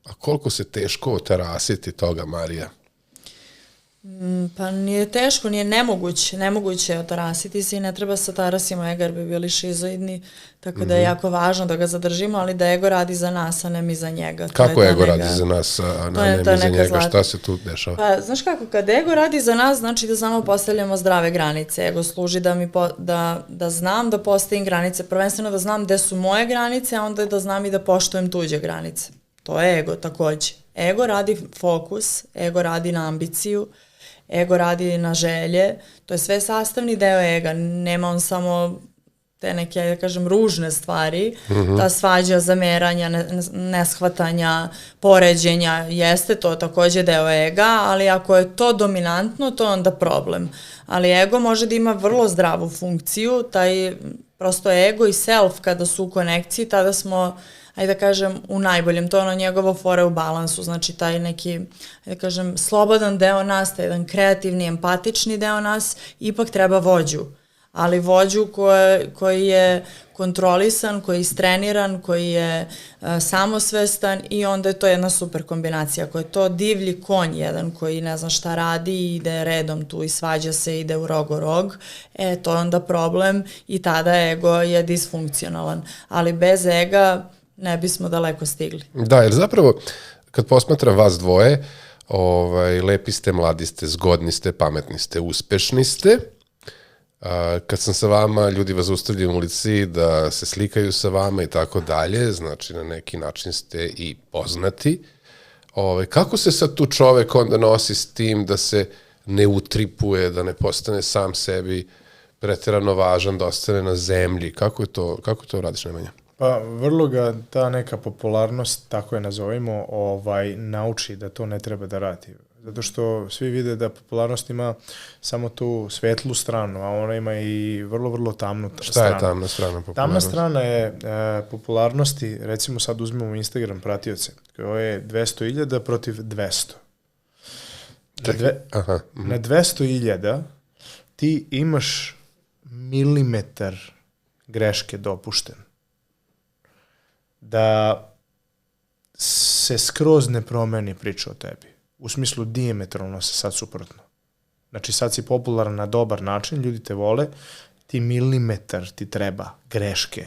a koliko se teško otarasiti toga, Marija? Pa nije teško, nije nemoguće je otarasiti se i ne treba sa tarasimo ega jer bi bili šizoidni, tako da je jako važno da ga zadržimo, ali da ego radi za nas, a ne mi za njega. Kako ego radi za nas, a ne mi za njega? Šta se tu dešava? Pa, znaš kako, kad ego radi za nas, znači da samo postavljamo zdrave granice. Ego služi da znam da postavim granice, prvenstveno da znam gde su moje granice, a onda da znam i da poštujem tuđe granice. To je ego takođe. Ego radi fokus, ego radi na ambiciju, ego radi na želje, to je sve sastavni deo ega, nema on samo te neke, da kažem, ružne stvari, ta svađa, zameranja, neshvatanja, poređenja, jeste to takođe deo ega, ali ako je to dominantno, to je onda problem. Ali ego može da ima vrlo zdravu funkciju, taj prosto ego i self kada su u konekciji, tada smo, ajde da kažem, u najboljem, to je ono njegovo fore u balansu, znači taj neki, ajde da kažem, slobodan deo nas, taj jedan kreativni, empatični deo nas, ipak treba vođu, ali vođu koji je kontrolisan, koji je istreniran, koji je samosvestan i onda je to jedna super kombinacija. Ako je to divlji konj jedan koji ne zna šta radi i ide redom tu i svađa se, ide u rog, to je onda problem i tada ego je disfunkcionalan, ali bez ega ne bismo daleko stigli. Da, jer zapravo, kad posmatram vas dvoje, lepi ste, mladi ste, zgodni ste, pametni ste, uspešni ste. Kad sam sa vama, ljudi vas zaustavljaju u ulici da se slikaju sa vama i tako dalje, znači na neki način ste i poznati. Kako se sad tu čovek onda nosi s tim da se ne utripuje, da ne postane sam sebi preterano važan, da ostane na zemlji? Kako to radiš, Nemanja? Pa vrlo ga ta neka popularnost, tako je nazovimo, nauči da to ne treba da radi. Zato što svi vide da popularnost ima samo tu svetlu stranu, a ona ima i vrlo, vrlo tamnu stranu. Šta je tamna strana popularnosti? Tamna strana je popularnosti, recimo sad uzmemo Instagram pratioce, koje je 200.000 protiv 200. Na 200.000 ti imaš milimetar greške dopušten. Da se skroz ne promeni priča o tebi. U smislu dijametralno se sad suprotno. Znači sad si popularan na dobar način, ljudi te vole, ti milimetar ti treba greške.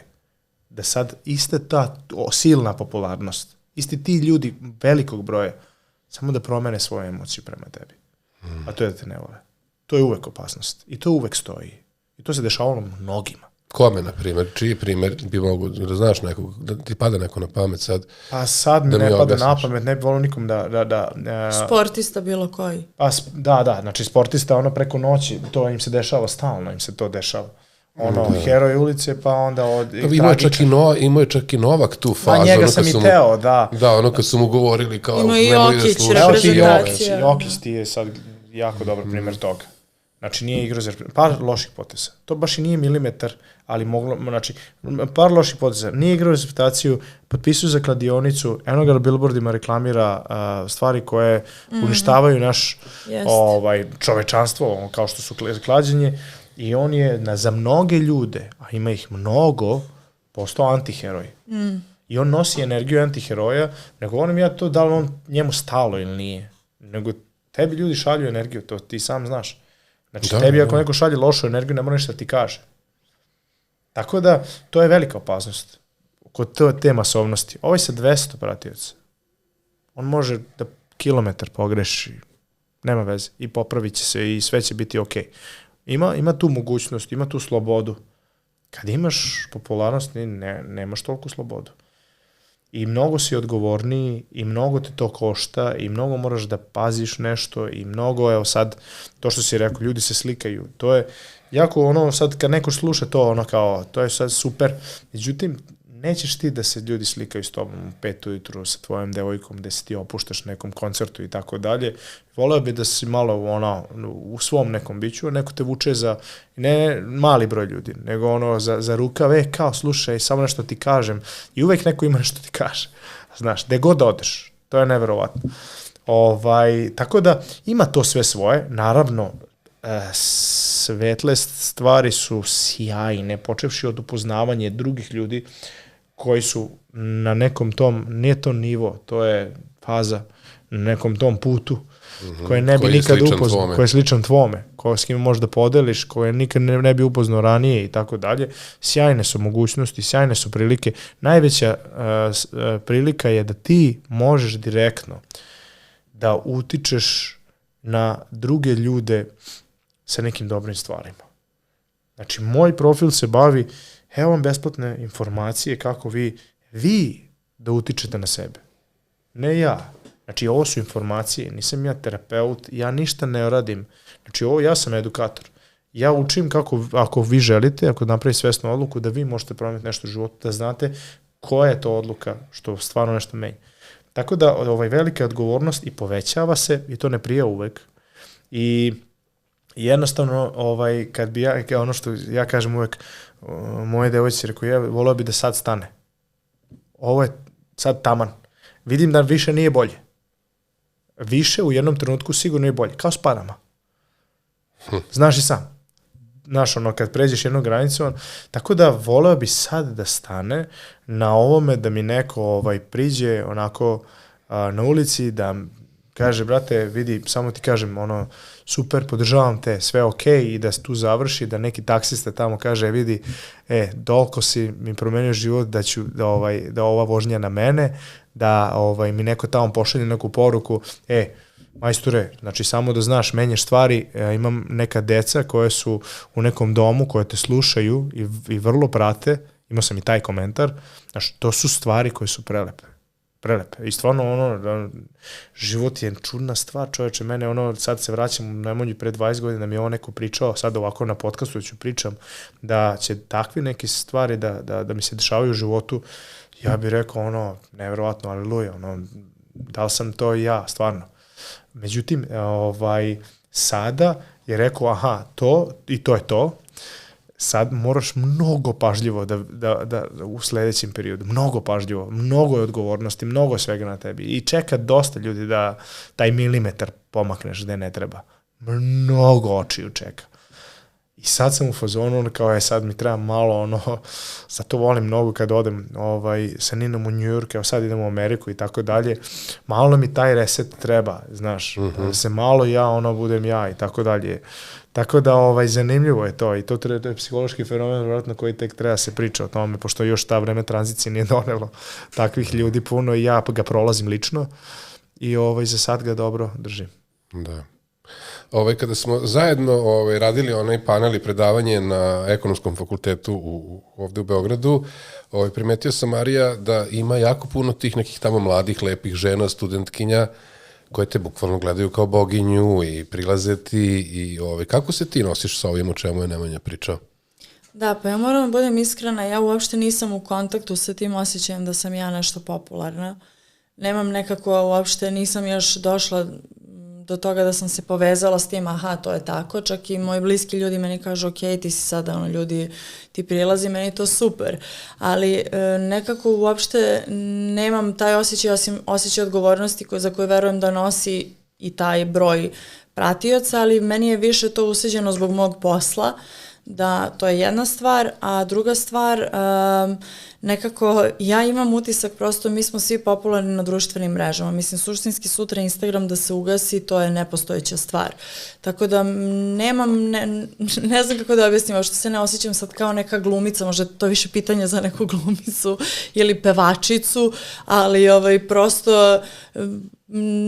Da sad ista ta silna popularnost, isti ti ljudi velikog broja, samo da promene svoje emocije prema tebi. A to je da te ne vole. To je uvek opasnost. I to uvek stoji. I to se dešavalo mnogima. Kome, na primjer? Čiji primjer bi mogu da znaš nekog, da ti pada neko na pamet sad? Pa sad mi ne pada na pamet, ne bi volio nikom Sportista bilo koji? Pa da, znači sportista preko noći, to im se dešava stalno, im se to dešava. Heroj ulice, pa onda imao je čak i Novak tu fazu. Pa njega sam i teo, da. Da, kad su mu govorili kao... Ima i Jokić, reprezentacija. Jokić ti je sad jako dobar primjer toga. Znači, nije igrao za par loših poteza. To baš i nije milimetar, ali moglo, znači, par loših poteza. Nije igrao reprezentaciju, potpisuju za kladionicu, eno ga na billboardima reklamira stvari koje uništavaju naš čovečanstvo, kao što su klađenje, i on je za mnoge ljude, a ima ih mnogo, postao antiheroj. I on nosi energiju antiheroja, ne govorim ja to da li on njemu stalo ili nije, nego tebi ljudi šalju energiju, to ti sam znaš. Znači, tebi ako neko šalje lošu energiju, ne mora ništa ti kaže. Tako da, to je velika opasnost kod te masovnosti. Ovaj sa 200 pratioca, on može da kilometar pogreši, nema veze, i popravit će se i sve će biti okej. Ima tu mogućnost, ima tu slobodu. Kad imaš popularnost, nemaš toliko slobodu. I mnogo si odgovorniji, i mnogo te to košta, i mnogo moraš da paziš nešto, i mnogo, evo sad, to što si rekao, ljudi se slikaju, to je jako sad kad neko sluša to, kao, to je sad super, međutim, nećeš ti da se ljudi slikaju s tobom u 5 ujutru sa tvojom devojkom, gde se ti opuštaš nekom koncertu i tako dalje. Voleo bi da si malo u svom nekom biću, neko te vuče za, ne mali broj ljudi, nego za rukave, kao slušaj, samo nešto ti kažem. I uvek neko ima nešto ti kaže. Znaš, gde god odeš, to je neverovatno. Tako da ima to sve svoje, naravno, svetle stvari su sjajne, počevši od upoznavanja drugih ljudi koji su na nekom tom, nije to nivo, to je faza na nekom tom putu koje ne bi nikad upoznao, koje je sličan tvome, koje s kim možeš da podeliš, koje nikad ne bi upoznao ranije i tako dalje. Sjajne su mogućnosti, sjajne su prilike. Najveća prilika je da ti možeš direktno da utičeš na druge ljude sa nekim dobrim stvarima. Znači, moj profil se bavi, evo vam besplatne informacije kako vi da utičete na sebe. Ne ja. Znači, ovo su informacije, nisam ja terapeut, ja ništa ne radim. Znači, ja sam edukator. Ja učim kako, ako vi želite, ako napravi svesnu odluku, da vi možete promeniti nešto u životu, da znate koja je to odluka što stvarno nešto menja. Tako da, velika odgovornost i povećava se, i to ne prija uvek. I jednostavno, kad bi ono što ja kažem uvek, moje devojci rekao, ja voleo bi da sad stane. Ovo je sad taman. Vidim da više nije bolje. Više u jednom trenutku sigurno je bolje. Kao s parama. Znaš i sam. Znaš, kad pređeš jednu granicu, tako da voleo bi sad da stane na ovome da mi neko priđe onako na ulici, da kaže, brate, vidi, samo ti kažem, super, podržavam te, sve okej, i da tu završi, da neki taksista tamo kaže, vidi, doliko si mi promenio život, da ću, da ova vožnja na mene, da mi neko tamo pošalje neku poruku, majstore, znači samo da znaš, menjaš stvari, imam neka deca koje su u nekom domu, koje te slušaju i vrlo prate, imao sam i taj komentar, znači to su stvari koje su prelepe. I stvarno, život je čudna stvar, čoveče, mene, sad se vraćam najmanje pre 20 godina, da mi je ovo neko pričao, sad ovako na podcastu ću pričam, da će takvi neke stvari da mi se dešavaju u životu, ja bih rekao, nevjerovatno, aleluja, da li sam to i ja, stvarno. Međutim, sada je rekao, aha, to i to je to, sad moraš mnogo pažljivo da u sledećem periodu, mnogo pažljivo, mnogo je odgovornosti, mnogo svega na tebi i čeka dosta ljudi da taj milimetar pomakneš gde ne treba. Mnogo očiju čeka. I sad sam u fazonu, kao sad mi treba malo, sad to volim mnogo kad odem sa Ninom u New York, evo sad idemo u Ameriku i tako dalje, malo mi taj reset treba, znaš, da se malo ja, budem ja i tako dalje. Tako da zanimljivo je to i to je psihološki fenomen vjerojatno koji tek treba se priča o tome, pošto još ta vreme tranzicije nije donelo takvih ljudi puno i ja ga prolazim lično i za sad ga dobro držim. Da. Kada smo zajedno radili onaj panel i predavanje na Ekonomskom fakultetu ovde u Beogradu, primetio sam, Marija, da ima jako puno tih nekih tamo mladih, lepih žena, studentkinja, koje te bukvalno gledaju kao boginju i prilaze ti i kako se ti nosiš sa ovim o čemu je Nemanja pričao? Da, pa ja moram da budem iskrena, ja uopšte nisam u kontaktu sa tim osjećajem da sam ja nešto popularna. Nemam nekako, uopšte nisam još došla do toga da sam se povezala s tim, aha, to je tako, čak i moji bliski ljudi meni kažu, ok, ti si sada, ljudi ti prilazi, meni je to super, ali nekako uopšte nemam taj osjećaj, osim osjećaj odgovornosti za koju verujem da nosi i taj broj pratioca, ali meni je više to useđeno zbog mog posla, da to je jedna stvar, a druga stvar, nekako ja imam utisak, prosto mi smo svi popularni na društvenim mrežama, mislim suštinski sutra Instagram da se ugasi, to je nepostojeća stvar, tako da nemam, ne znam kako da objasnim, što se ne osjećam sad kao neka glumica, možda to više pitanje za neku glumicu ili pevačicu, ali prosto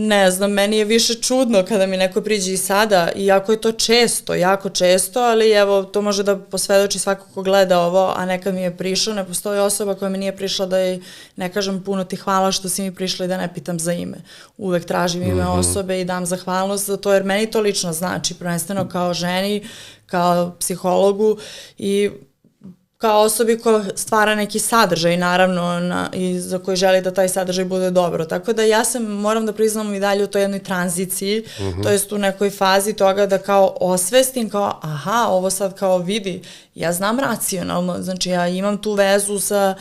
ne znam, meni je više čudno kada mi neko priđe i sada, iako je to često, jako često, ali evo, to može da posvedoči svako ko gleda ovo, a nekad mi je prišao, ne postoji osoba koja mi nije prišla da jej ne kažem puno ti hvala što si mi prišla i da ne pitam za ime. Uvek tražim ime osobe i dam zahvalnost za to, jer meni to lično znači, prvenstveno kao ženi, kao psihologu i kao osobi koja stvara neki sadržaj, naravno, i za koji želi da taj sadržaj bude dobro. Tako da ja sam, moram da priznam i dalje u toj jednoj tranziciji, to jest u nekoj fazi toga da kao osvestim, kao aha, ovo sad kao vidi, ja znam racionalno, znači ja imam tu vezu sa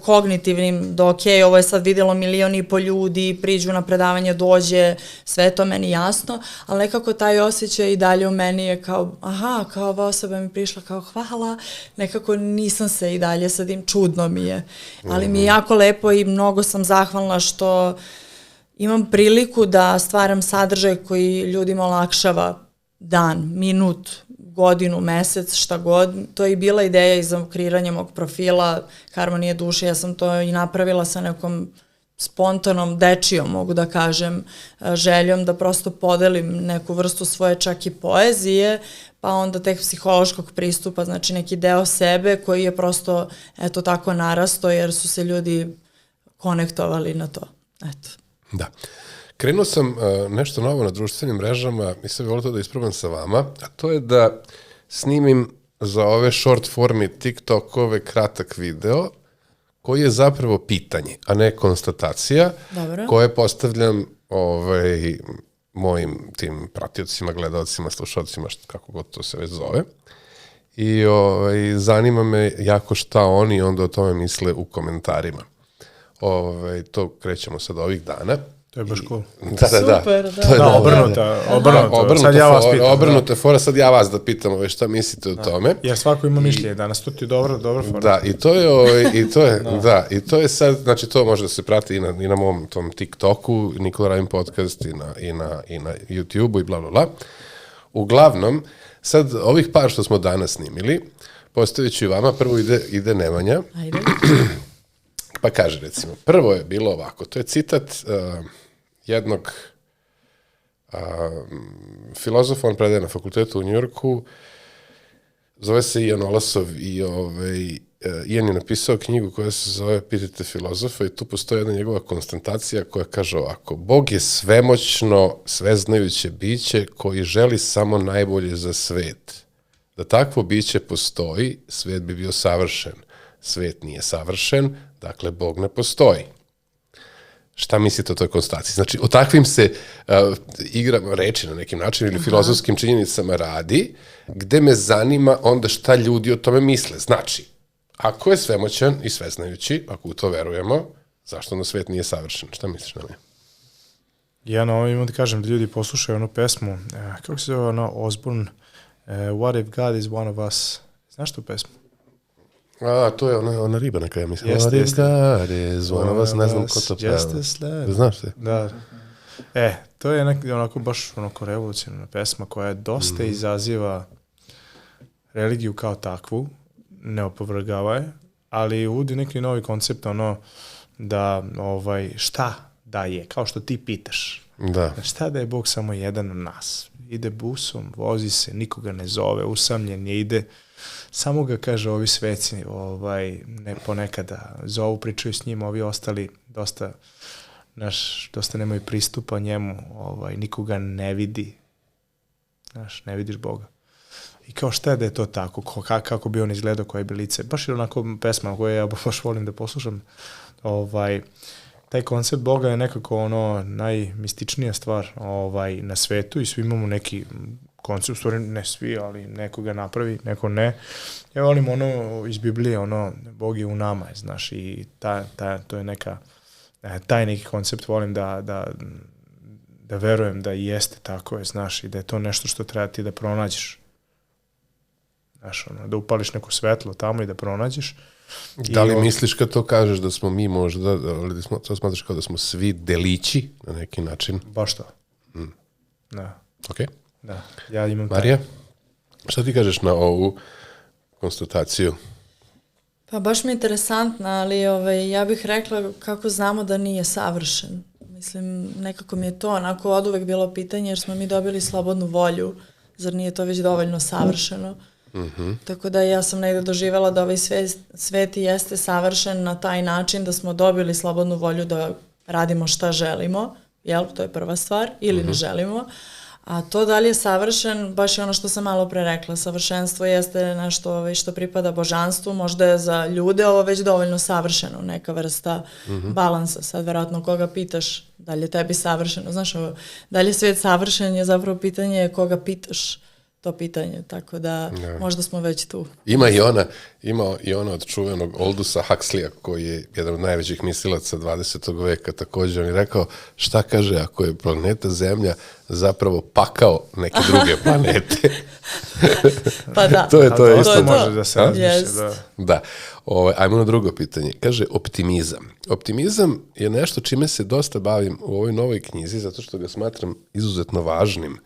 kognitivnim, da ok, ovo je sad vidjelo 1,5 miliona ljudi, priđu na predavanje, dođe, sve je to meni jasno, ali nekako taj osjećaj i dalje u meni je kao, aha, kao ova osoba mi prišla, kao hvala, nekako nisam se i dalje sa tim, čudno mi je. Ali mi je jako lepo i mnogo sam zahvalna što imam priliku da stvaram sadržaj koji ljudima olakšava dan, minut, godinu, mesec, šta god. To je i bila ideja i za kreiranje mog profila Harmonije duše. Ja sam to i napravila sa nekom spontanom, dečijom, mogu da kažem, željom da prosto podelim neku vrstu svoje čak i poezije, pa onda tek psihološkog pristupa, znači neki deo sebe koji je prosto, eto, tako narasto jer su se ljudi konektovali na to. Eto. Da. Krenuo sam nešto novo na društvenim mrežama i sad bih volio to da isprobam sa vama, a to je da snimim za ove short formi TikTokove kratak video koji je zapravo pitanje, a ne konstatacija, Dobro. koje postavljam mojim tim pratiocima, gledalcima, slušalcima, kako god to se već zove. I zanima me jako šta oni onda o tome misle u komentarima. To krećemo sad ovih dana. To je baš cool. Da. Super, da. To je Obrnuto. Sad ja vas pitam. Obrnuta fora, sad ja vas da pitam šta mislite o tome. Jer svako ima mišljenje danas, to ti je dobra fora. Da, i to je sad, znači to može da se prati i na mom tom TikToku, Nikola Radim podcast i na YouTubeu i bla bla bla. Uglavnom, sad ovih par što smo danas snimili, postavit ću i vama, prvo ide Nemanja. Ajde. Pa kaže, recimo, prvo je bilo ovako, to je citat jednog filozofa, on predaje na fakultetu u Njujorku, zove se Ian Olasov i Ian je napisao knjigu koja se zove Pitajte filozofa i tu postoji jedna njegova konstatacija koja kaže ovako: Bog je svemoćno, sveznajuće biće koji želi samo najbolje za svet. Da takvo biće postoji, svet bi bio savršen. Svet nije savršen, dakle, Bog ne postoji. Šta mislite o toj konstataciji? Znači, o takvim se igrama reči na nekim način ili filozofskim činjenicama radi, gde me zanima onda šta ljudi o tome misle. Znači, ako je svemoćan i sveznajući, ako u to verujemo, zašto na svet nije savršen? Šta misliš na me? Ja na ovo imam da kažem da ljudi poslušaju onu pesmu, kako se zove ono, Osbourne, What if God is one of us? Znaš tu pesmu? To je ona riba neka, ja mislim. Jeste, What if God is one of us, ne znam ko to peva. Znaš te? Da. To je onako baš onako revolucionarna pesma koja dosta izaziva religiju kao takvu, ne opovrgava je, ali uvodi neki novi koncept, ono, da šta da je, kao što ti pitaš. Da. Šta da je Bog samo jedan od nas? Ide busom, vozi se, nikoga ne zove, usamljen je, ide, samo ga, kaže, ovi sveci ponekada zovu, pričaju s njim, ovi ostali dosta nemaju pristupa njemu, nikoga ne vidi, ne vidiš Boga. I kao šta je da je to tako, kako bi on izgledao, koje bi lice, baš je onako pesma koju ja baš volim da poslušam, taj koncept Boga je nekako ono najmističnija stvar na svetu i svi imamo neki koncept, u stvari ne svi, ali neko ga napravi, neko ne. Ja volim ono iz Biblije, ono Bog je u nama, znaš, i to je neka, taj neki koncept volim da verujem da jeste tako, znaš, i da je to nešto što treba ti da pronađeš. Znaš, ono, da upališ neko svetlo tamo i da pronađeš. Da li misliš kad to kažeš da smo mi možda, ali to smatraš kao da smo svi delići na neki način? Baš to. Da. Ok. Da, ja imam Marija, šta ti kažeš na ovu konstataciju? Pa baš mi je interesantna, ali ja bih rekla kako znamo da nije savršen. Mislim, nekako mi je to onako oduvek bilo pitanje jer smo mi dobili slobodnu volju, zar nije to već dovoljno savršeno? Tako da ja sam negde doživjela da ovaj svet jeste savršen na taj način da smo dobili slobodnu volju da radimo šta želimo, jel? To je prva stvar, ili ne želimo. A to da li je savršen, baš je ono što sam malo pre rekla, savršenstvo jeste nešto što pripada božanstvu, možda je za ljude ovo već dovoljno savršeno, neka vrsta balansa. Sad verovatno koga pitaš da li je tebi savršeno, znaš, da li je svijet savršen je zapravo pitanje koga pitaš to pitanje, tako da možda smo već tu. Ima i ona od čuvenog Aldusa Huxleya, koji je jedan od najvećih mislilaca 20. veka, također on je rekao, šta kaže ako je planeta Zemlja zapravo pakao neke druge planete? Pa da. To je Da, isto. dosta može da se razmišlja, Jest. da. Da. Ajmo na drugo pitanje. Kaže, optimizam. Optimizam je nešto čime se dosta bavim u ovoj novoj knjizi, zato što ga smatram izuzetno važnim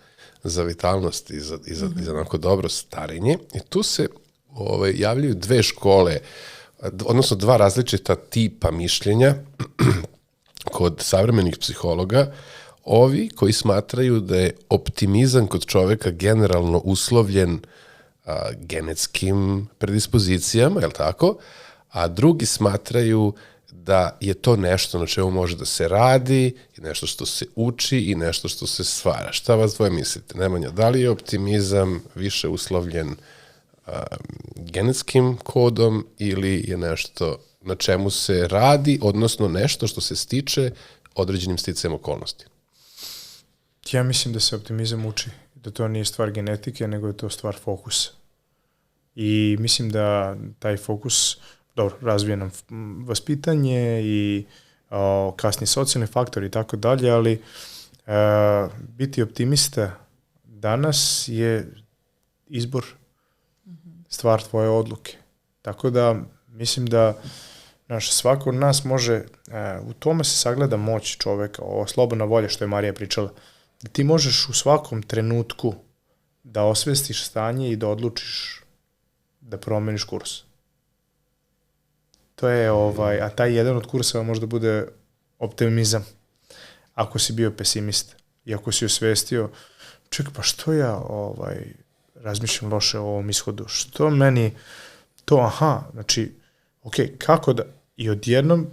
za vitalnost i za onako dobro starenje. I tu se javljaju dve škole, odnosno dva različita tipa mišljenja kod savremenih psihologa. Ovi koji smatraju da je optimizam kod čoveka generalno uslovljen genetskim predispozicijama, je li tako? A drugi smatraju da je to nešto na čemu može da se radi, i nešto što se uči i nešto što se stvara. Šta vas dvoje mislite? Nemanja, da li je optimizam više uslovljen genetskim kodom ili je nešto na čemu se radi, odnosno nešto što se stiče određenim sticajem okolnosti? Ja mislim da se optimizam uči, da to nije stvar genetike, nego je to stvar fokusa. I mislim da taj fokus, dobro, razvije nam vaspitanje i kasni socijalni faktor i tako dalje, ali biti optimista danas je izbor, stvar tvoje odluke. Tako da mislim da svako od nas može, u tome se sagleda moć čoveka, ovo slobodna volja što je Marija pričala, da ti možeš u svakom trenutku da osvestiš stanje i da odlučiš da promeniš kurs. To je, a taj jedan od kurseva možda bude optimizam. Ako si bio pesimista i ako si osvestio, čekaj, pa što ja razmišljam loše o ovom ishodu, što meni to, znači, kako da, i odjednom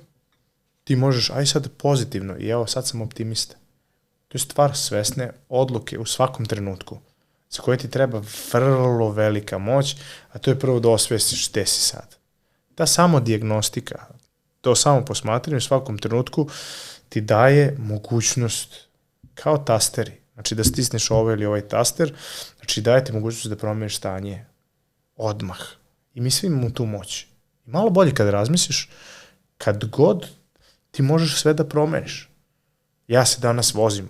ti možeš, aj sad pozitivno, i evo sad sam optimista. To je stvar svesne odluke u svakom trenutku, za koje ti treba vrlo velika moć, a to je prvo da osvestiš gde si sad. Ta samo dijagnostika, to samo posmatranje u svakom trenutku ti daje mogućnost, kao tasteri, znači da stisneš ovaj ili ovaj taster, znači daje ti mogućnost da promeniš stanje odmah. I mi svi imamo tu moć. I malo bolje kad razmisliš, kad god ti možeš sve da promeniš. Ja se danas vozim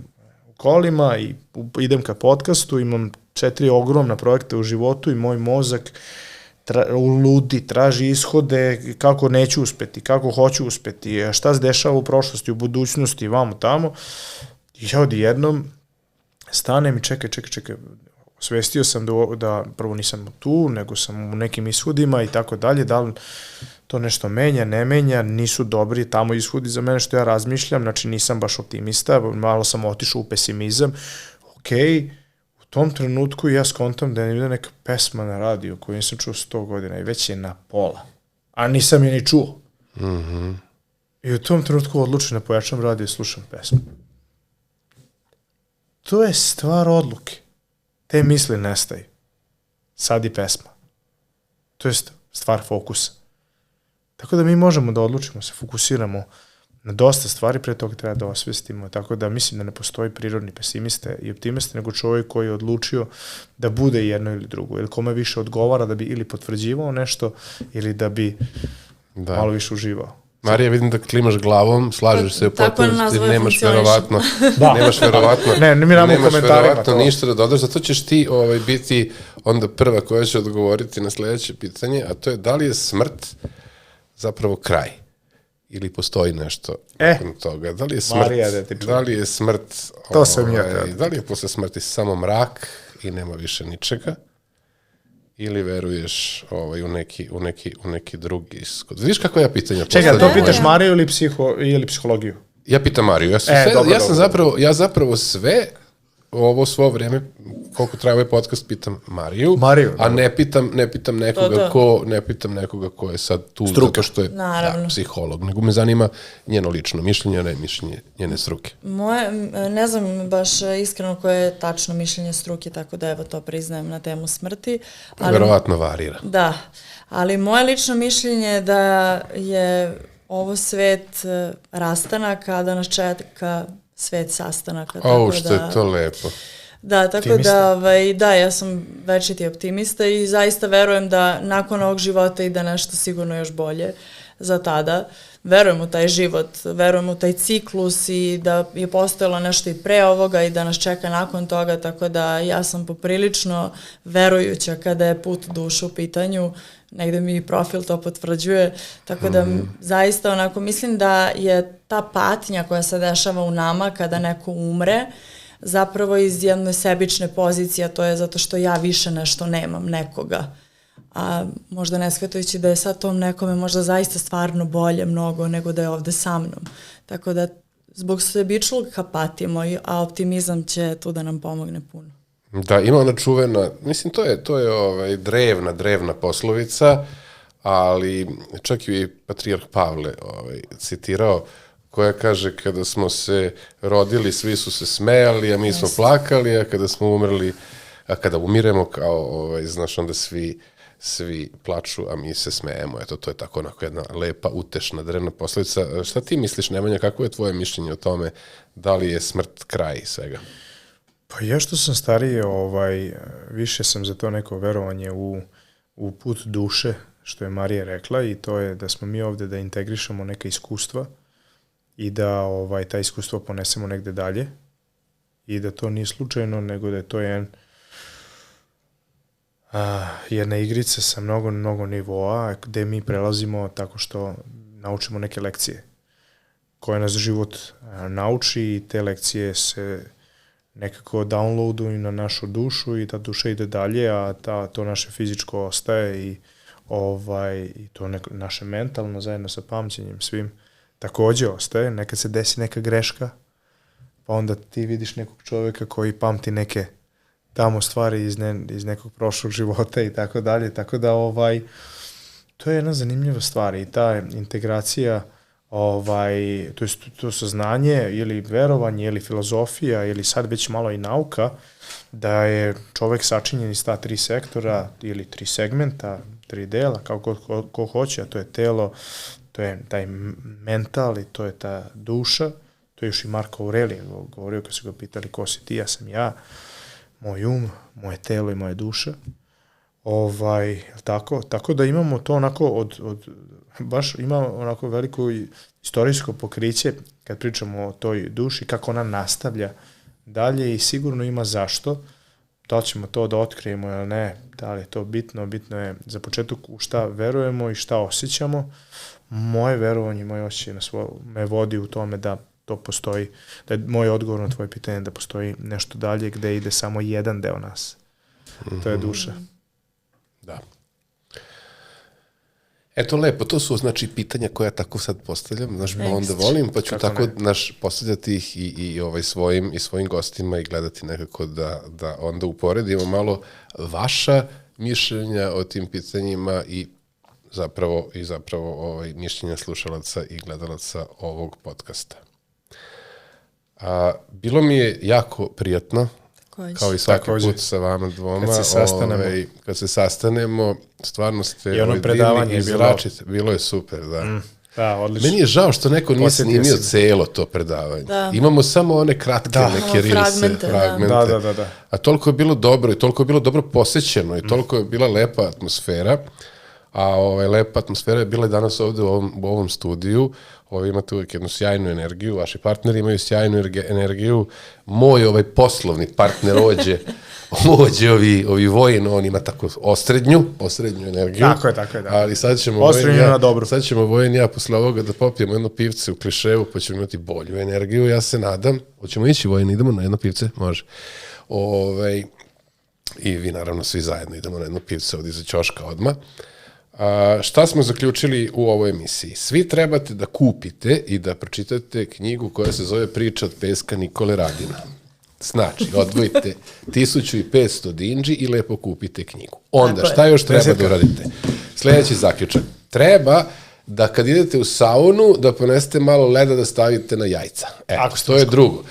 u kolima i idem ka podcastu, imam 4 ogromna projekta u životu i moj mozak ludi, traži ishode, kako neću uspeti, kako hoću uspeti, šta se dešava u prošlosti, u budućnosti, vamo tamo. I ja odjednom stanem i čekaj, osvestio sam da prvo nisam tu, nego sam u nekim ishodima i tako dalje, da li to nešto menja, ne menja, nisu dobri tamo ishodi za mene što ja razmišljam, znači nisam baš optimista, malo sam otišao u pesimizam, u tom trenutku ja skontam da je neka pesma na radiju koju nisam čuo 100 godina i već je na pola, a nisam je ni čuo. Mm-hmm. I u tom trenutku odlučim da pojačam radio i slušam pesmu. To je stvar odluke. Te misli nestaju. Sad i pesma. To je stvar fokusa. Tako da mi možemo da odlučimo, se fokusiramo na dosta stvari, pre toga treba da osvestimo. Tako da mislim da ne postoji prirodni pesimiste i optimiste, nego čovjek koji je odlučio da bude jedno ili drugo. Ili kome više odgovara da bi ili potvrđivao nešto, ili da bi malo više uživao. Marija, vidim da klimaš glavom, slažeš se u potpunosti, nemaš verovatno ništa da dodaš, zato ćeš ti biti onda prva koja će odgovoriti na sljedeće pitanje, a to je da li je smrt zapravo kraj? Ili postoji nešto nakon toga? Da li je smrt, Marija, da li je smrt, to sam ja da li je posle smrti samo mrak i nema više ničega? Ili veruješ u neki drugi ishod? Vidiš kako ja pitanja postavljam? Čekaj, to pitaš Mariju ili psihologiju? Ja pitam Mariju. Ja zapravo sve ovo svo vrijeme, koliko traje ovaj podcast, pitam Mariju, a ne pitam nekoga ko je sad tu zato što je psiholog, nego me zanima njeno lično mišljenje, a ne mišljenje njene struke. Moje, ne znam baš iskreno koje je tačno mišljenje struke, tako da evo to priznajem na temu smrti. Verovatno varira. Da, ali moje lično mišljenje je da je ovo svet rastanaka, a da nas čeka svet sastanaka. Što je to lepo. Da, tako da, ja sam večiti optimista i zaista verujem da nakon ovog života ide nešto sigurno još bolje za tada. verujem u taj život, verujem u taj ciklus i da je postojalo nešto i pre ovoga i da nas čeka nakon toga, tako da ja sam poprilično verujuća kada je put duše u pitanju, negde mi profil to potvrđuje, tako da zaista onako mislim da je ta patnja koja se dešava u nama kada neko umre, zapravo iz jedne sebične pozicije, a to je zato što ja više nešto nemam, nekoga. A možda ne shvatajući da je sad tom nekome možda zaista stvarno bolje mnogo nego da je ovde sa mnom. Tako da zbog sebičluka patimo, a optimizam će tu da nam pomogne puno. Da, ima ona čuvena, mislim to je drevna poslovica, ali čak i Patrijarh Pavle citirao, koja kaže kada smo se rodili svi su se smejali, a mi smo plakali, a kada smo umrli, a kada umiremo kao, znaš, onda svi plaču, a mi se smejemo. Eto, to je tako onako jedna lepa, utešna, drevna poslovica. Šta ti misliš, Nemanja, kako je tvoje mišljenje o tome, da li je smrt kraj svega? Pa ja što sam stariji, više sam za to neko verovanje u put duše, što je Marija rekla, i to je da smo mi ovde da integrišemo neka iskustva i da ta iskustva ponesemo negde dalje i da to nije slučajno, nego da je to jedna igrica sa mnogo nivoa gde mi prelazimo tako što naučimo neke lekcije koje nas život nauči i te lekcije se nekako downloaduju na našu dušu i ta duša ide dalje, a to naše fizičko ostaje i to naše mentalno zajedno sa pamćenjem svim takođe ostaje. Nekad se desi neka greška, pa onda ti vidiš nekog čoveka koji pamti neke tamo stvari iz nekog prošlog života i tako dalje, tako da to je jedna zanimljiva stvar i ta integracija, to saznanje ili verovanje ili filozofija ili sad već malo i nauka, da je čovek sačinjen iz ta 3 sektora ili 3 segmenta, 3 dela, kako ko hoće, a to je telo, to je taj mental i to je ta duša, to je još i Marko Aurelije govorio kad su ga pitali ko si ti, ja sam ja, moj moje telo i moja duša. Tako da imamo to onako baš ima onako veliko istorijsko pokriće kad pričamo o toj duši, kako ona nastavlja dalje i sigurno ima zašto. Da li ćemo to da otkrijemo ili ne, da li je to bitno je za početak u šta verujemo i šta osjećamo. Moje verovanje, moje osjećaj me vodi u tome da to postoji, da je moj odgovor na tvoje pitanje da postoji nešto dalje gde ide samo jedan deo nas. To je duša. Da. Eto, lepo, to su, znači, pitanja koja tako sad postavljam, znaš, pa onda volim, pa ću kako tako, postavljati ih i svojim gostima i gledati nekako da onda uporedimo malo vaša mišljenja o tim pitanjima i zapravo mišljenja slušalaca i gledalaca ovog podcasta. Bilo mi je jako prijatno, kao i svaki put sa vama dvoma. Kad se sastanemo, stvarno ste i ono predavanje je bilo je super, da. Da, odlično. Meni je žao što neko nije snimio celo to predavanje. Da. Imamo samo one kratke neke rilse, fragmente. Da. A toliko je bilo dobro i toliko je bilo dobro posećeno i toliko je bila lepa atmosfera. A lepa atmosfera je bila i danas ovde u ovom studiju. Imate uvijek jednu sjajnu energiju, vaši partneri imaju sjajnu energiju. Moj poslovni partner ođe ovi Vojin, on ima tako osrednju energiju. Tako je, da. Ali sad ćemo Vojin i ja posle ovoga da popijemo jedno pivce u Kliševu, pa ćemo imati bolju energiju, ja se nadam. Hoćemo ići, Vojin, idemo na jedno pivce? Može. I vi naravno svi zajedno idemo na jedno pivce ovdje iza ćoška odmah. Šta smo zaključili u ovoj emisiji? Svi trebate da kupite i da pročitate knjigu koja se zove Priča od peska Nikole Radina. Znači, odvojite 1500 dinđi i lepo kupite knjigu. Onda, šta još treba da uradite? Sljedeći zaključak. Treba da kad idete u saunu, da ponesete malo leda da stavite na jajca. To je drugo.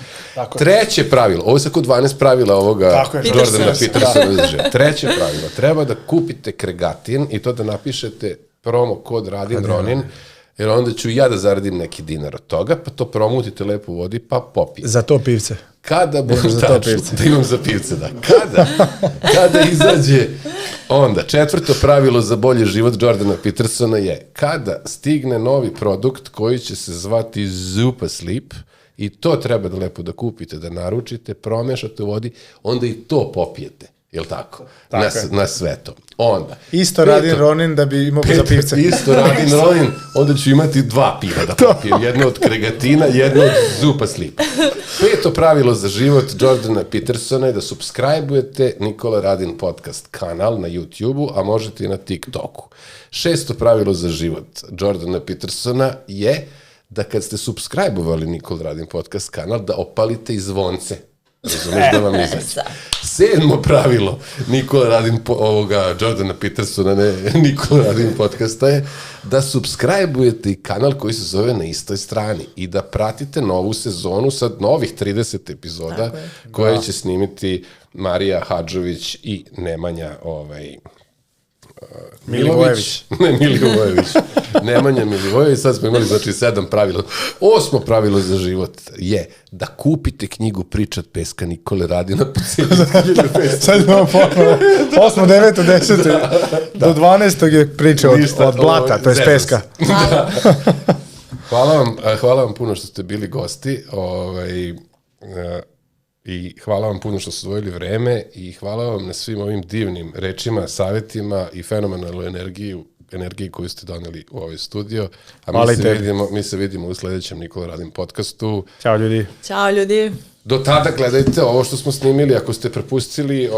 Treće pravilo, ovo je sad kod 12 pravila ovoga Jordana Petersona. Treće pravilo, treba da kupite kregatin i to da napišete promo kod Radin Ronin jer onda ću ja da zaradim neki dinar od toga, pa to promutite lepo u vodi, pa popijem. Za to pivce. Kada za to pivce. da imam za pivce, da. Kada izađe, onda, 4. pravilo za bolji život Jordana Petersona je kada stigne novi produkt koji će se zvati Zupa Sleep, i to treba da lepo da kupite, da naručite, promešate u vodi, onda i to popijete. Jel tako? Na sve to. Onda. Isto radim Ronin da bi imao za pivce. Isto radim Ronin, onda ću imati 2 piva da popijem. Jedno od Kregatina, jedno od Zupa Sleep. 5. pravilo za život Jordana Petersona je da subscribe-ujete Nikola Radin podcast kanal na YouTube-u, a možete i na TikToku. 6. pravilo za život Jordana Petersona je da kad ste subscribe-ovali Nikola Radin podcast kanal, da opalite i zvonce. Razumeš da vam izađe. 7. pravilo Nikola Radin Jordana Petersona, ne Nikola Radin podcasta je da subscribe-ujete i kanal koji se zove Na istoj strani i da pratite novu sezonu sa novih 30 epizoda koje će snimiti Marija Hadžović i Nemanja Milivojević. Ne, Milivojević. Nemanja Milivojević, sad smo imali 7 pravila. 8. pravilo za život je da kupite knjigu Pričat peska Nikole Radina po cijeli 1500. Sad imamo ponovno. 8, 9, 10. Do 12. je priča od blata, to je peska. Hvala vam puno što ste bili gosti. I hvala vam puno što ste odvojili vreme i hvala vam na svim ovim divnim rečima, savjetima i fenomenalnoj energiji koju ste doneli u ovaj studio. A mi se vidimo u sljedećem Nikola Radin podcastu. Ćao ljudi. Ćao ljudi. Do tada gledajte ovo što smo snimili. Ako ste prepustili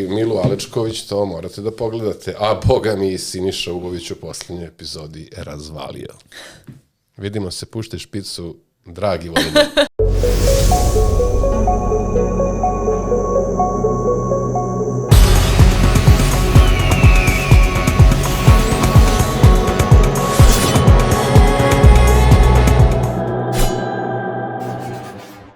Milu Alečković, to morate da pogledate. A boga mi i Siniša Ugović u posljednjoj epizodi razvalio. Vidimo se, puštaj špicu, dragi voljeni.